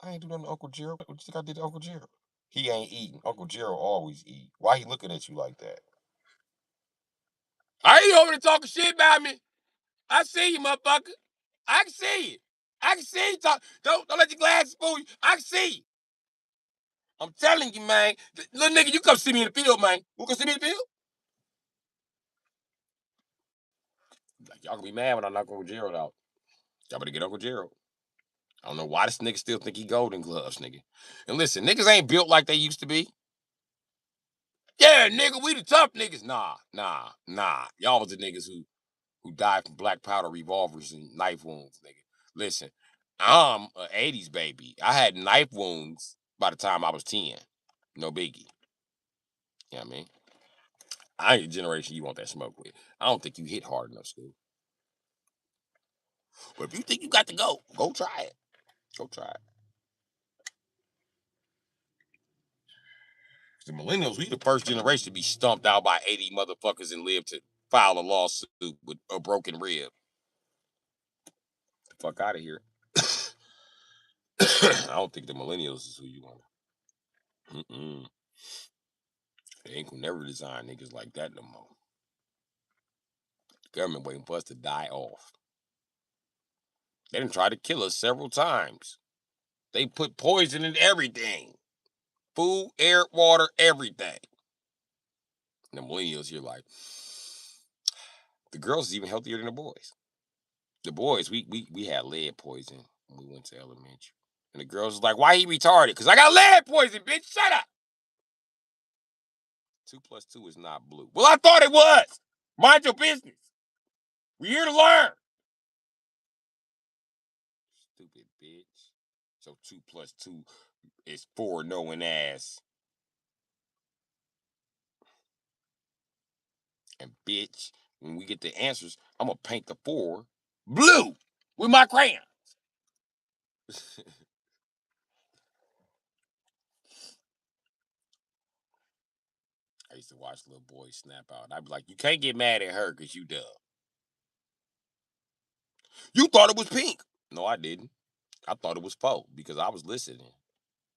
I ain't do nothing to Uncle Gerald. What you think I did to Uncle Gerald? He ain't eating. Uncle Gerald always eat. Why he looking at you like that? I ain't over there talking shit about me. I see you, motherfucker. I can see you. I can see you talk. Don't let your glasses fool you. I can see you. I'm telling you, man. Little nigga, you come see me in the field, man. You come see me in the field? Like, y'all gonna be mad when I knock Uncle Gerald out. Y'all better get Uncle Gerald. I don't know why this nigga still think he golden gloves, nigga. And listen, niggas ain't built like they used to be. Yeah, nigga, we the tough niggas. Nah. Y'all was the niggas who died from black powder revolvers and knife wounds, nigga. Listen, I'm an 80s baby. I had knife wounds by the time I was 10. No biggie. You know what I mean? I ain't the generation you want that smoke with. I don't think you hit hard enough, school. But if you think you got to go try it. Go try it. The millennials, we the first generation to be stumped out by 80 motherfuckers and live to file a lawsuit with a broken rib. The fuck out of here. I don't think the millennials is who you want. Mm-mm. They ain't gonna never design niggas like that no more. The government waiting for us to die off. They done tried to kill us several times. They put poison in everything. Food, air, water, everything. And the millennials, you're like, the girls is even healthier than the boys. The boys, we had lead poison when we went to elementary. And the girls was like, why he retarded? Because I got lead poison, bitch. Shut up. 2 plus 2 is not blue. Well, I thought it was. Mind your business. We're here to learn. Stupid bitch. So 2 plus 2 is 4 knowing ass. And bitch, when we get the answers, I'm going to paint the 4 blue with my crayon. I used to watch little boys snap out. I'd be like, you can't get mad at her because you dumb. You thought it was pink. No, I didn't. I thought it was 4 because I was listening.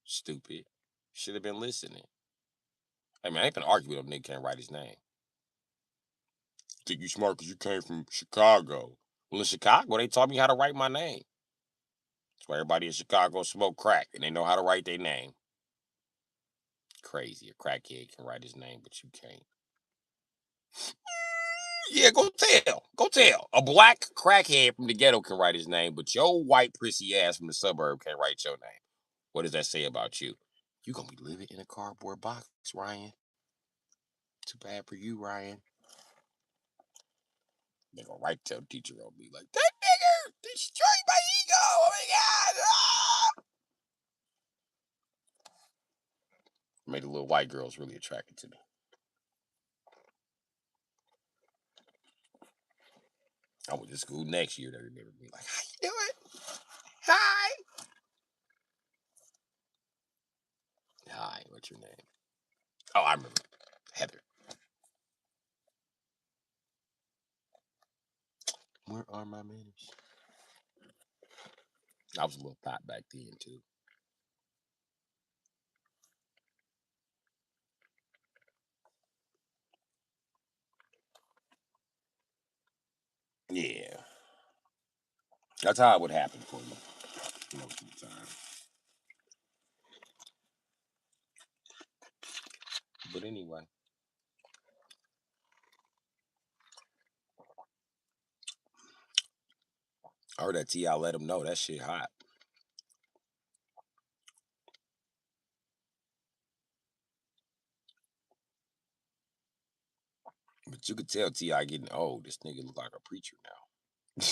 Stupid. Should have been listening. Hey, man, I ain't gonna argue with him. Nigga can't write his name. Think you smart because you came from Chicago. Well, in Chicago, they taught me how to write my name. That's why everybody in Chicago smoke crack and they know how to write their name. Crazy. A crackhead can write his name, but you can't. Yeah, go tell. Go tell. A black crackhead from the ghetto can write his name, but your white prissy ass from the suburb can't write your name. What does that say about you? You gonna be living in a cardboard box, Ryan. Too bad for you, Ryan. They gonna write to the teacher on me like, that nigger destroyed my ego. Oh my god. Ah! Made the little white girls really attracted to me. I went to school next year. They remember me like, how you doing? Hi. Hi, what's your name? Oh, I remember. Heather. Where are my manners? I was a little thought back then too. Yeah. That's how it would happen for me most of the time. But anyway. I heard that T.I. let him know that shit hot. But you could tell T.I. getting old. This nigga look like a preacher now.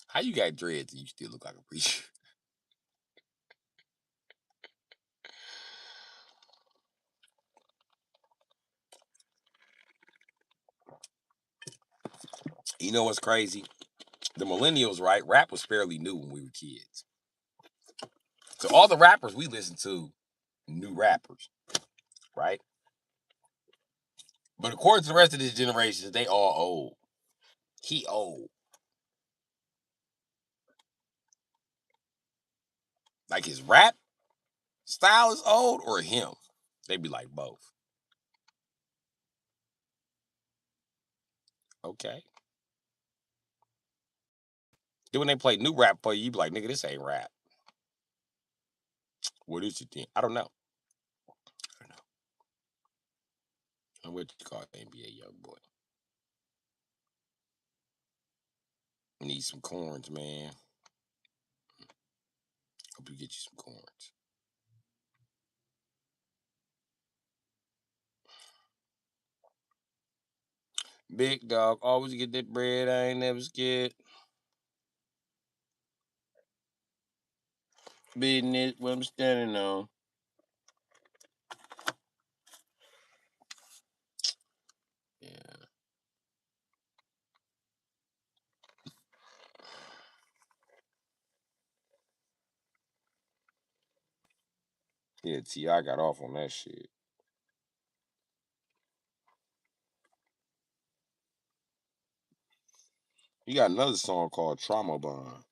How you got dreads and you still look like a preacher? You know what's crazy? The millennials, right? Rap was fairly new when we were kids. So all the rappers we listened to, new rappers, right? But according to the rest of this generation, they all old. He old. Like his rap style is old or him? They be like both. Okay. Then when they play new rap for you, you be like, nigga, this ain't rap. What is it then? I don't know. I don't know. I'm what you call NBA young boy. Need some corns, man. Hope you get you some corns. Big dog, always get that bread. I ain't never scared. Business, what I'm standing on. Yeah. Yeah, T.I. got off on that shit. He got another song called Trauma Bond.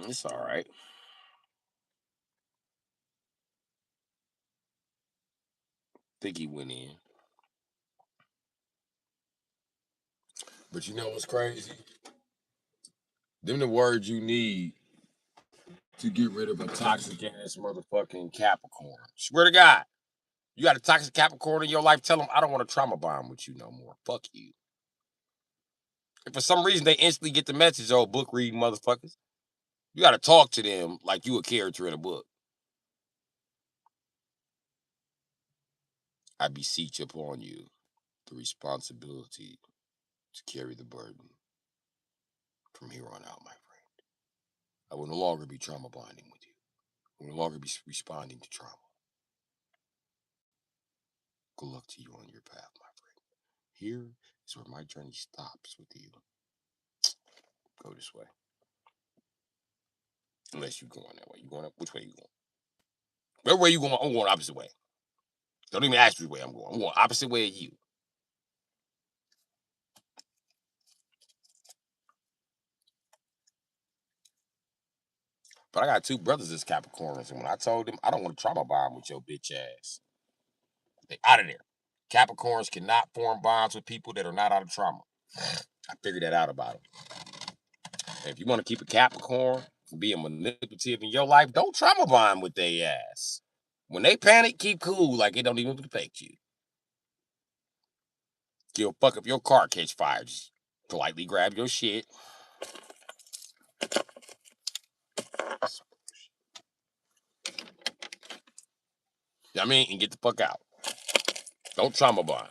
It's all right. Think he went in. But you know what's crazy? Them the words you need to get rid of a toxic ass motherfucking Capricorn. Swear to God. You got a toxic Capricorn in your life, tell them I don't want to trauma bond with you no more. Fuck you. If for some reason they instantly get the message, oh, book reading motherfuckers, you got to talk to them like you a character in a book. I beseech upon you the responsibility to carry the burden from here on out, my friend. I will no longer be trauma bonding with you. I will no longer be responding to trauma. Good luck to you on your path, my friend. Here is where my journey stops with you. Go this way. Unless you going that way. You going up? Which way you going? Where way you going? I'm going opposite way. Don't even ask me where I'm going. I'm going opposite way of you. But I got two brothers as Capricorns, and when I told them I don't want to trauma bond with your bitch ass, they out of there. Capricorns cannot form bonds with people that are not out of trauma. I figured that out about them. And if you want to keep a Capricorn from being manipulative in your life, don't trauma bond with their ass. When they panic, keep cool like it don't even affect you. Give a fuck if your car catch fire. Just politely grab your shit. You know what I mean? And get the fuck out. Don't trauma bond.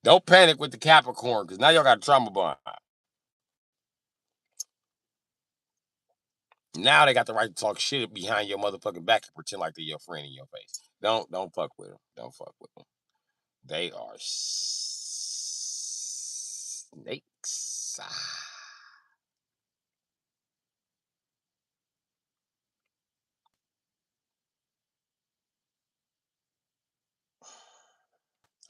Don't panic with the Capricorn, because now y'all got a trauma bond. Now they got the right to talk shit behind your motherfucking back and pretend like they're your friend in your face. Don't fuck with them. Don't fuck with them. They are snakes.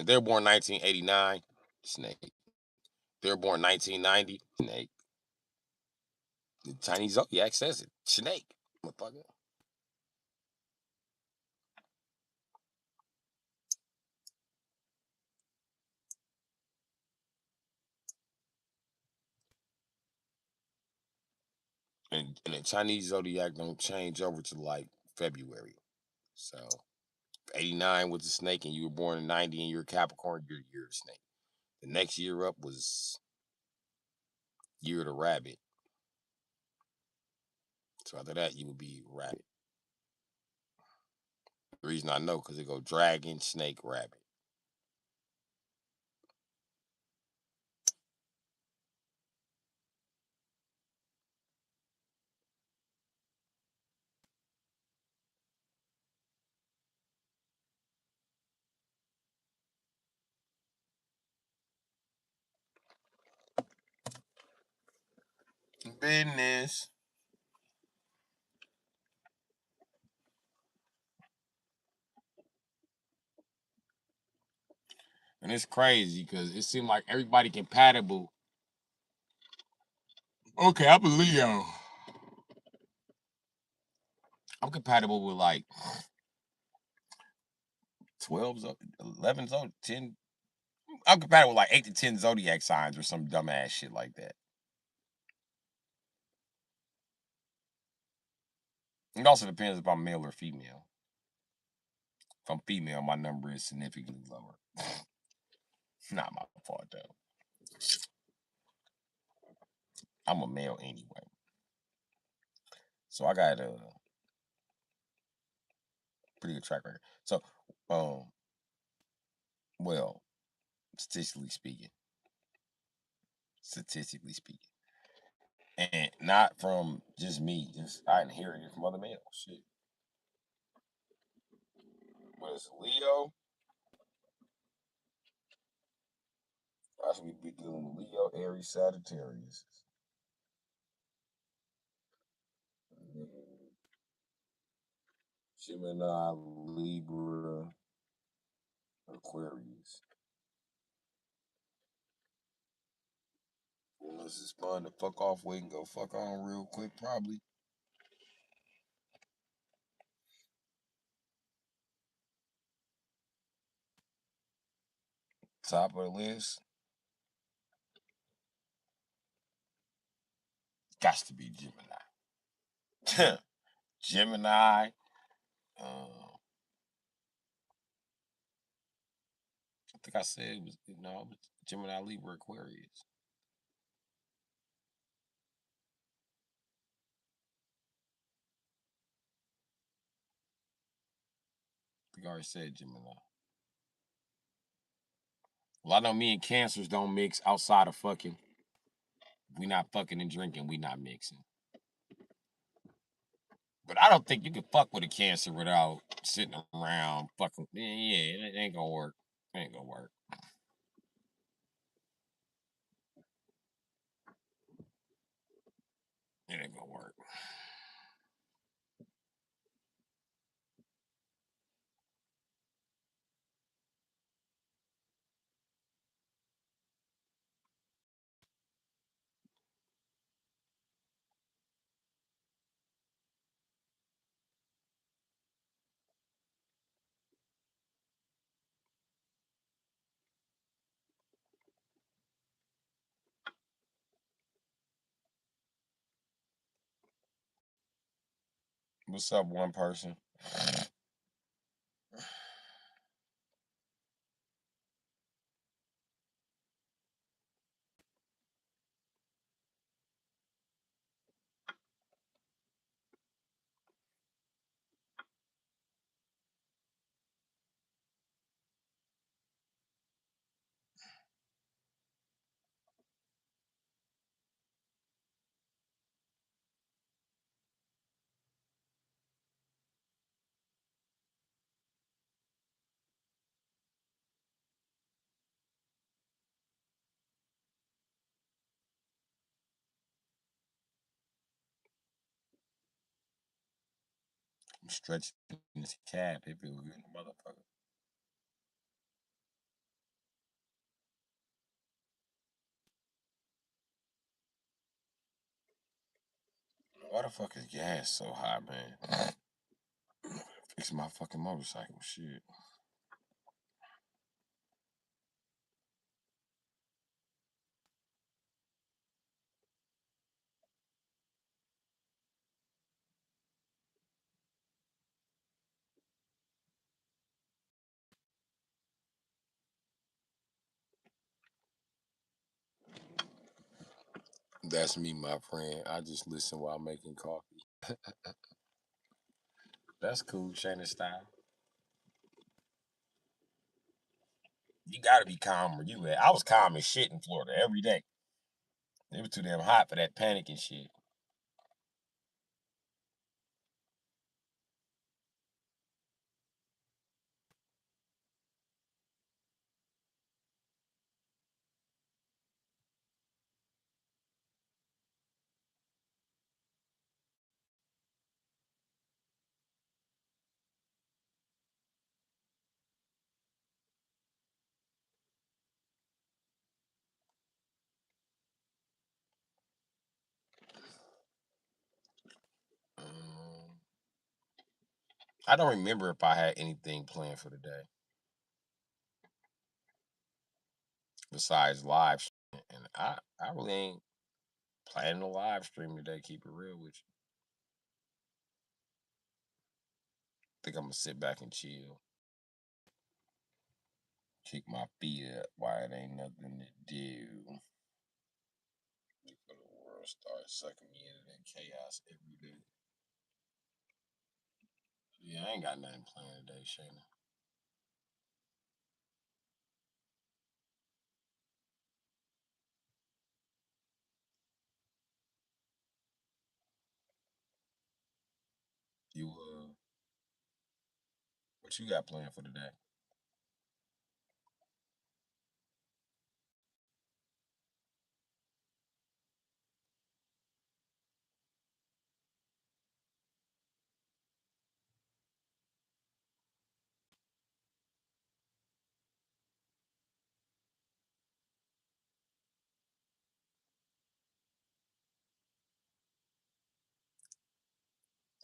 If they're born 1989, snake. They're born 1990, snake. The Chinese zodiac says it, snake, motherfucker. And the Chinese zodiac don't change over to like February. So 89 was a snake and you were born in 90 and you're a Capricorn, you're a snake. The next year up was year of the rabbit. So after that, you would be rabbit. The reason I know because it go dragon, snake, rabbit. Business. And it's crazy because it seemed like everybody compatible. Okay, I'm a Leo. I'm compatible with like 12, 11, 10. I'm compatible with like 8 to 10 zodiac signs or some dumbass shit like that. It also depends if I'm male or female. If I'm female, my number is significantly lower. Not my fault though. I'm a male anyway. So I got a pretty good track record. So, um, well, statistically speaking, statistically speaking. And not from just me, just I inherited it from other males. Shit. But it's Leo. I should be dealing with Leo, Aries, Sagittarius. Gemini, Libra, Aquarius. Unless it's fun to fuck off, wait and go fuck on real quick, probably. Top of the list, got to be Gemini. Gemini. I think I said it was Gemini, Libra, Aquarius. I think I already said Gemini. Well, I know me and Cancers don't mix outside of fucking. We not fucking and drinking. We not mixing. But I don't think you can fuck with a Cancer without sitting around fucking. Yeah, it ain't gonna work. It ain't gonna work. It ain't gonna work. What's up, one person? I'm stretching this cap. It feels good, motherfucker. Why the fuck is gas so high, man? Fix my fucking motorcycle, shit. That's me, my friend. I just listen while making coffee. That's cool, Shannon style. You gotta be calm where you at. I was calm as shit in Florida every day. It was too damn hot for that panic and shit. Um, I don't remember if I had anything planned for the day besides live streaming. And I really ain't planning a live stream today, keep it real with you. I think I'm gonna sit back and chill. Kick my feet up while it ain't nothing to do. For the world start sucking me into that chaos every day. Yeah, I ain't got nothing planned today, Shayna. What you got planned for today?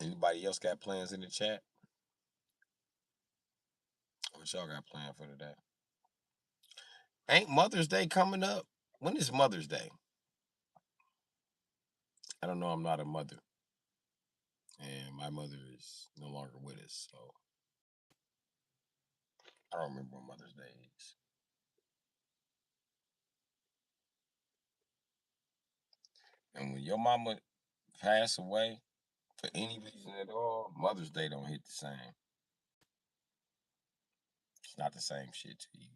Anybody else got plans in the chat? What y'all got planned for today? Ain't Mother's Day coming up? When is Mother's Day? I don't know. I'm not a mother, and my mother is no longer with us, so I don't remember when Mother's Day is. And when your mama pass away for any reason at all, Mother's Day don't hit the same. It's not the same shit to you.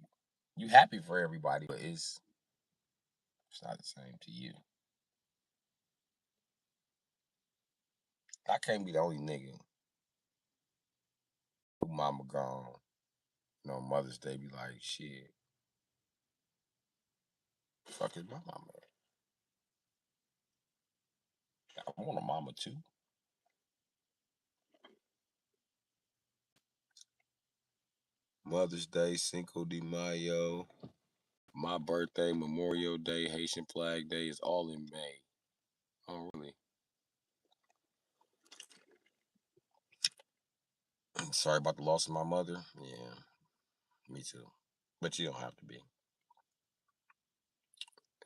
You happy for everybody, but it's not the same to you. I can't be the only nigga who mama gone. You know, Mother's Day be like, shit, fuck is my mama at? I want a mama too. Mother's Day, Cinco de Mayo, my birthday, Memorial Day, Haitian Flag Day is all in May. Oh, really? Sorry about the loss of my mother. Yeah, me too. But you don't have to be.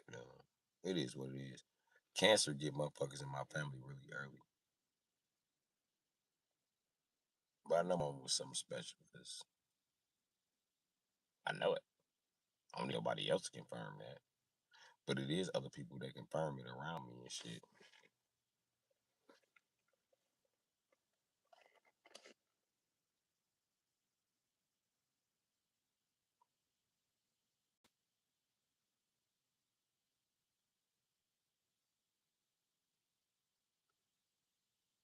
You know, it is what it is. Cancer get motherfuckers in my family really early. But I know mom was something special because I know it. I don't need nobody else to confirm that. But it is other people that confirm it around me and shit.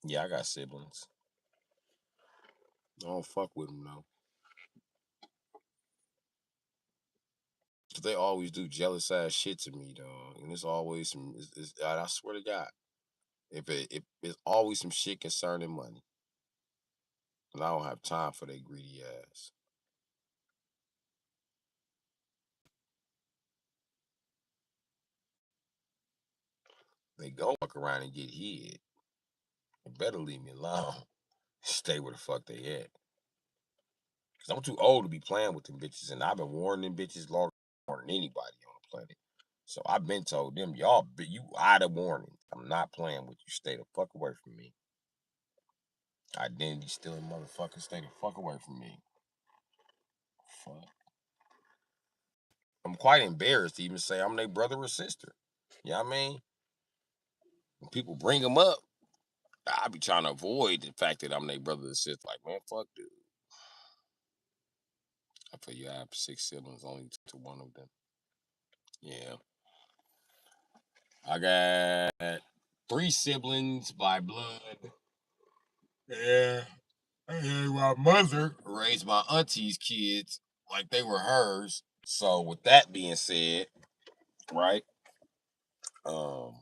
Yeah, I got siblings. I don't fuck with them though. But they always do jealous ass shit to me, dog. And it's always some. I swear to God, if it's always some shit concerning money, and I don't have time for their greedy ass. They go fuck around and get hid. They better leave me alone. Stay where the fuck they at. Cause I'm too old to be playing with them bitches, and I've been warning them bitches longer than anybody on the planet. So I've been told them, y'all, you out of warning. I'm not playing with you. Stay the fuck away from me. Identity stealing motherfuckers, stay the fuck away from me. Fuck. I'm quite embarrassed to even say I'm their brother or sister. You know what I mean? When people bring them up, I be trying to avoid the fact that I'm their brother or sister. Like, man, fuck, dude. I feel you. I have 6 siblings, only to one of them. Yeah. I got 3 siblings by blood. Yeah. And my mother raised my auntie's kids like they were hers. So with that being said, right? What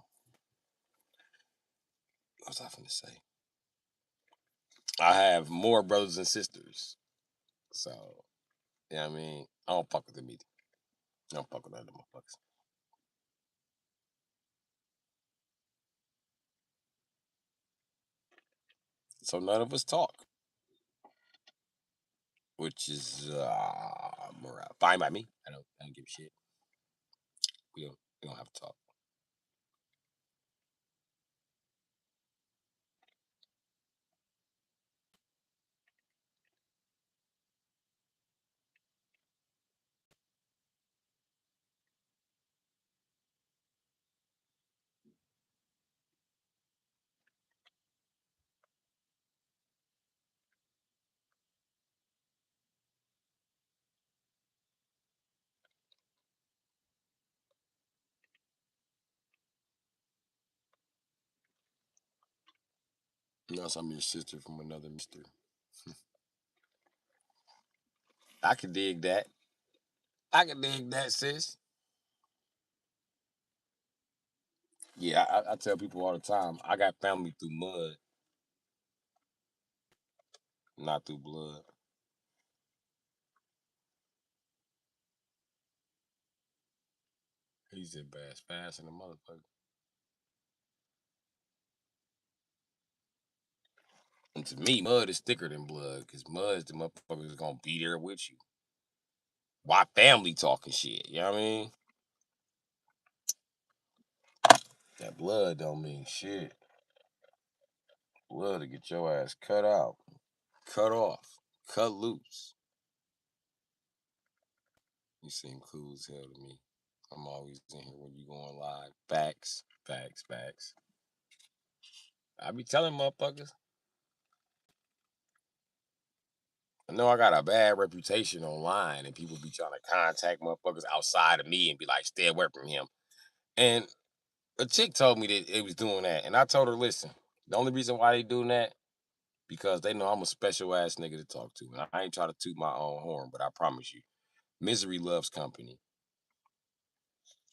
was I finna say? I have more brothers and sisters. So, you know what I mean? I don't fuck with them either. I don't fuck with none of them motherfuckers. So none of us talk, which is fine by me. I don't give a shit. We don't have to talk. Unless I'm your sister from another mister. I can dig that. I can dig that, sis. Yeah, I tell people all the time, I got family through mud, not through blood. He's in bass fast in the motherfucker. And to me, mud is thicker than blood, because mud is the motherfuckers that's gonna be there with you. Why family talking shit? You know what I mean? That blood don't mean shit. Blood to get your ass cut out, cut off, cut loose. You seem cool as hell to me. I'm always in here when you going live. Facts, facts, facts. I be telling motherfuckers. I know I got a bad reputation online, and people be trying to contact motherfuckers outside of me and be like, stay away from him. And a chick told me that it was doing that, and I told her, listen, the only reason why they doing that because they know I'm a special ass nigga to talk to, and I ain't trying to toot my own horn, but I promise you, misery loves company,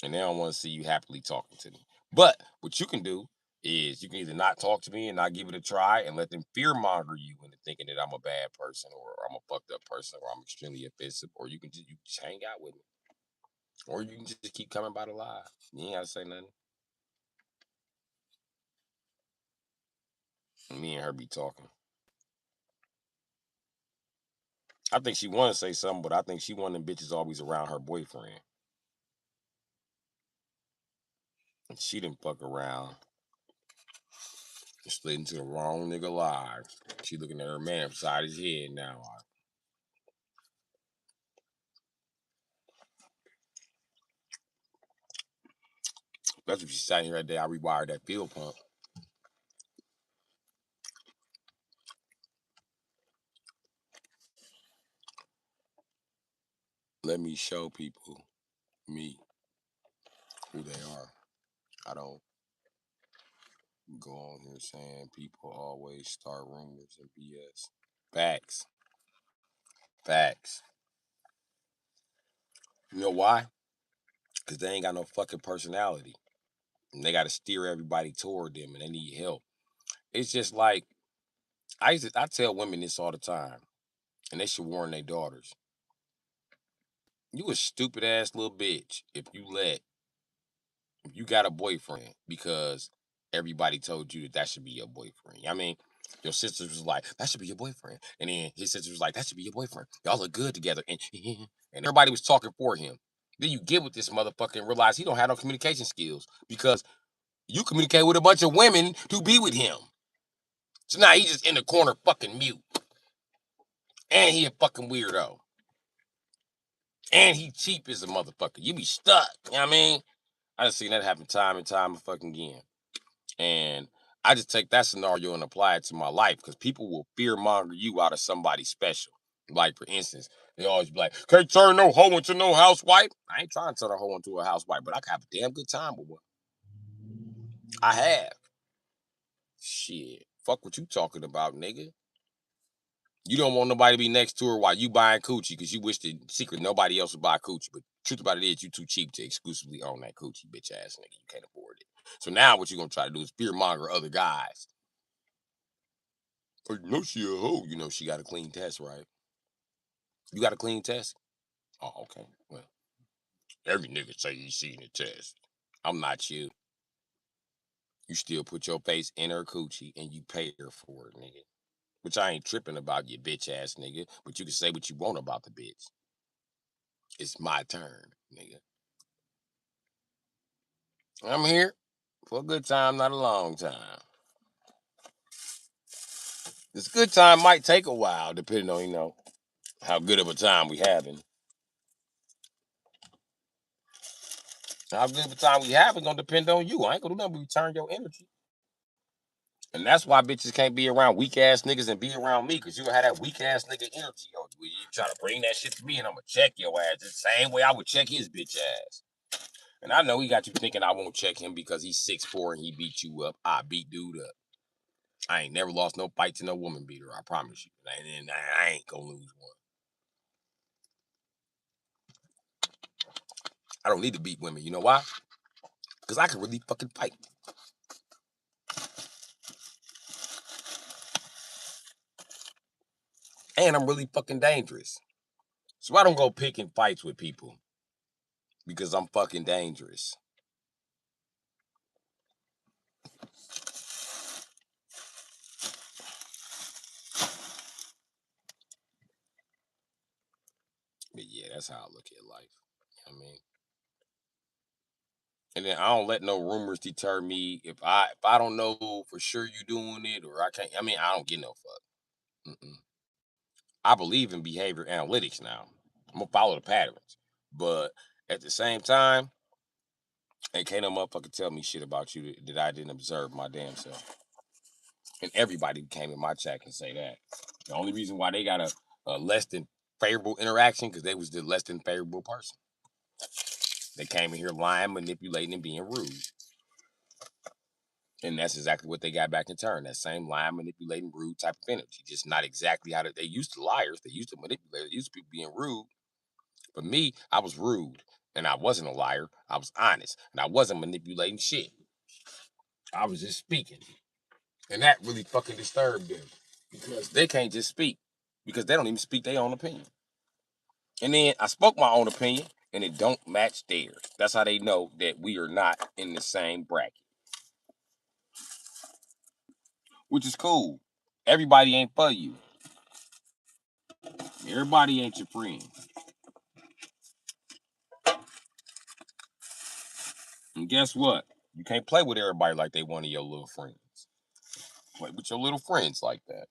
and they don't want to see you happily talking to them. But what you can do is you can either not talk to me and not give it a try and let them fear monger you into thinking that I'm a bad person or I'm a fucked up person or I'm extremely offensive, or you just hang out with me. Or you can just keep coming by the lie. You ain't gotta say nothing. Me and her be talking. I think she wanna say something, but I think she one of them bitches always around her boyfriend. And she didn't fuck around and slid into the wrong nigga lives. She looking at her man beside his head now. That's what she sat here that day. I rewired that fuel pump. Let me show people me who they are. I don't go on here saying people always start rumors and BS. Facts. Facts. You know why? Because they ain't got no fucking personality. And they got to steer everybody toward them and they need help. It's just like, I tell women this all the time, and they should warn their daughters. You a stupid ass little bitch if you got a boyfriend because everybody told you that that should be your boyfriend. I mean, your sisters was like, that should be your boyfriend. And then his sister was like, that should be your boyfriend. Y'all look good together. And everybody was talking for him. Then you get with this motherfucker and realize he don't have no communication skills because you communicate with a bunch of women to be with him. So now he's just in the corner fucking mute. And he a fucking weirdo. And he cheap as a motherfucker. You be stuck. You know what I mean? I just seen that happen time and time fucking again. And I just take that scenario and apply it to my life because people will fear monger you out of somebody special. Like, for instance, they always be like, can't turn no hoe into no housewife. I ain't trying to turn a hoe into a housewife, but I can have a damn good time with one. I have. Shit. Fuck what you talking about, nigga. You don't want nobody to be next to her while you buying coochie because you wish the secret nobody else would buy coochie. But truth about it is, you too cheap to exclusively own that coochie, bitch ass nigga. You can't afford it. So now what you gonna try to do is fear monger other guys. Like, no, she a hoe. You know she got a clean test, right? You got a clean test? Oh, okay. Well, every nigga say he's seen the test. I'm not you. You still put your face in her coochie and you pay her for it, nigga. Which I ain't tripping about, you bitch ass nigga. But you can say what you want about the bitch. It's my turn, nigga. I'm here for a good time, not a long time. This good time might take a while, depending on, how good of a time we having. How good of a time we having gonna depend on you. I ain't gonna do nothing but return your energy. And that's why bitches can't be around weak ass niggas and be around me, cause you have that weak ass nigga energy on you. You try to bring that shit to me and I'ma check your ass the same way I would check his bitch ass. And I know he got you thinking I won't check him because he's 6'4" and he beat you up. I beat dude up. I ain't never lost no fight to no woman beater, I promise you. And I ain't gonna lose one. I don't need to beat women. You know why? Because I can really fucking fight. And I'm really fucking dangerous. So I don't go picking fights with people because I'm fucking dangerous. But yeah, that's how I look at life. You know what I mean? And then I don't let no rumors deter me. If I don't know for sure you doing it or I can't. I mean, I don't get no fuck. Mm-mm. I believe in behavior analytics now. I'm gonna follow the patterns, but at the same time, ain't can't no motherfucker tell me shit about you that I didn't observe my damn self. And everybody came in my chat can say that. The only reason why they got a less than favorable interaction because they was the less than favorable person. They came in here lying, manipulating, and being rude. And that's exactly what they got back in turn. That same lying, manipulating, rude type of energy. Just not exactly how they used to liars. They used to manipulate. They used to be being rude. But me, I was rude. And I wasn't a liar. I was honest. And I wasn't manipulating shit. I was just speaking. And that really fucking disturbed them. Because they can't just speak. Because they don't even speak their own opinion. And then I spoke my own opinion. And it don't match theirs. That's how they know that we are not in the same bracket. Which is cool. Everybody ain't for you. Everybody ain't your friend. And guess what? You can't play with everybody like they one of your little friends. Play with your little friends like that.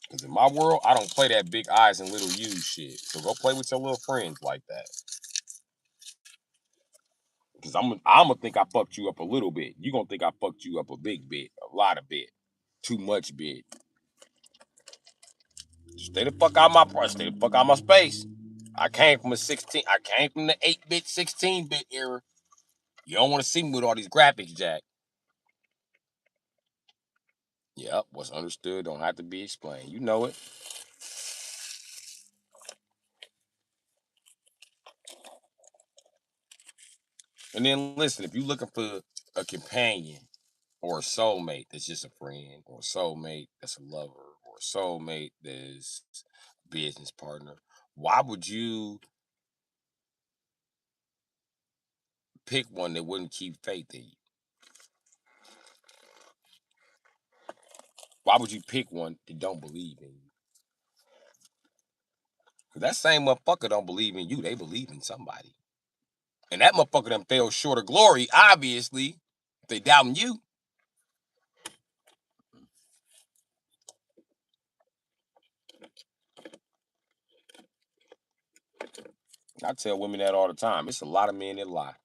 Because in my world, I don't play that big eyes and little U's shit. So go play with your little friends like that. Because I'm gonna think I fucked you up a little bit. You gonna think I fucked you up a big bit, a lot of bit, too much bit. Stay the fuck out of my stay the fuck out of my space. I came from a 16. I came from the 8-bit, 16-bit era. You don't want to see me with all these graphics, Jack. Yep, what's understood don't have to be explained. You know it. And then listen, if you're looking for a companion or a soulmate that's just a friend, or a soulmate that's a lover, or a soulmate that's a business partner, why would you pick one that wouldn't keep faith in you? Why would you pick one that don't believe in you? Because that same motherfucker don't believe in you. They believe in somebody. And that motherfucker done fell short of glory, obviously. If they doubting you. I tell women that all the time. It's a lot of men that lie.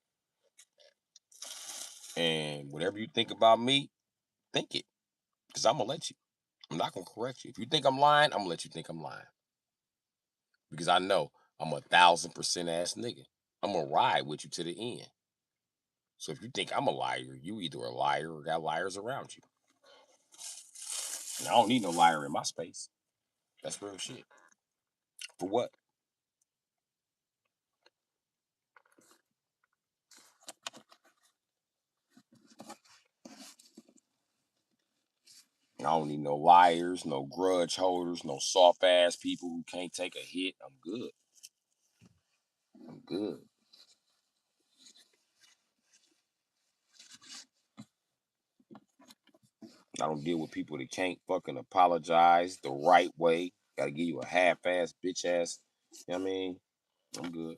And whatever you think about me, think it. Because I'm going to let you. I'm not going to correct you. If you think I'm lying, I'm going to let you think I'm lying. Because I know I'm 1,000% ass nigga. I'm going to ride with you to the end. So if you think I'm a liar, you either a liar or got liars around you. And I don't need no liar in my space. That's real shit. For what? I don't need no liars, no grudge holders, no soft ass people who can't take a hit. I'm good. I'm good. I don't deal with people that can't fucking apologize the right way. Gotta give you a half ass, bitch ass. You know what I mean? I'm good.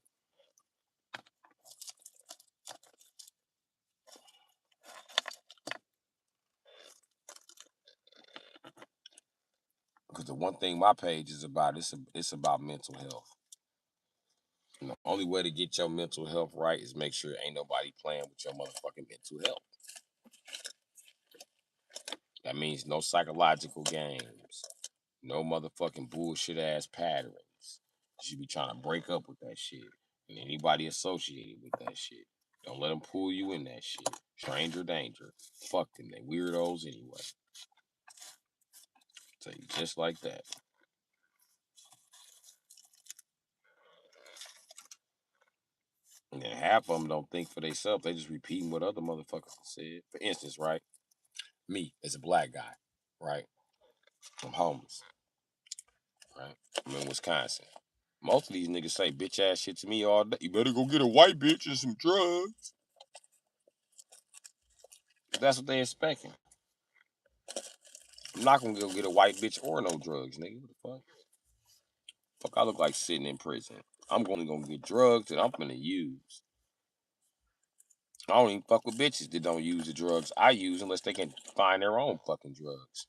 Because the one thing my page is about, it's about mental health. And the only way to get your mental health right is make sure ain't nobody playing with your motherfucking mental health. That means no psychological games, no motherfucking bullshit ass patterns. You should be trying to break up with that shit. And anybody associated with that shit. Don't let them pull you in that shit. Stranger danger. Fuck them. They weirdos anyway. Tell you just like that. And then half of them don't think for themselves. They just repeating what other motherfuckers said. For instance, right? Me as a black guy, right? I'm homeless, right? I'm in Wisconsin. Most of these niggas say bitch ass shit to me all day. You better go get a white bitch and some drugs. That's what they expecting. I'm not gonna go get a white bitch or no drugs, nigga. What the fuck? Fuck, I look like sitting in prison. I'm only gonna get drugs that I'm gonna use. I don't even fuck with bitches that don't use the drugs I use unless they can find their own fucking drugs.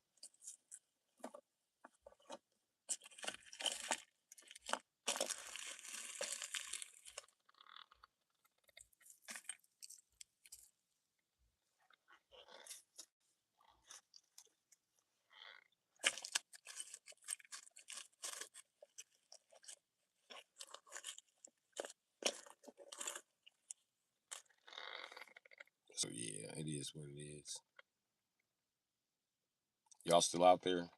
So yeah, it is what it is. Y'all still out there?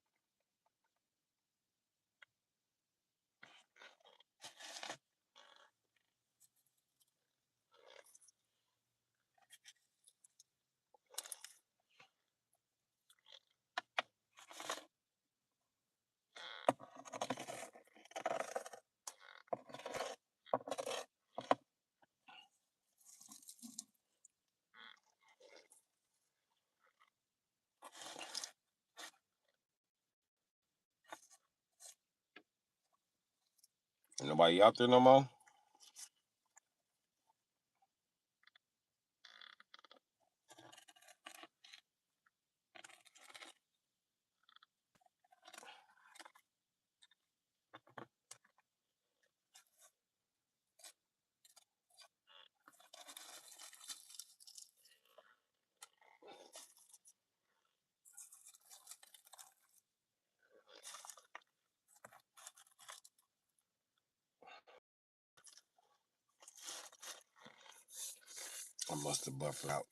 Ain't nobody out there no more? I must have buffered out.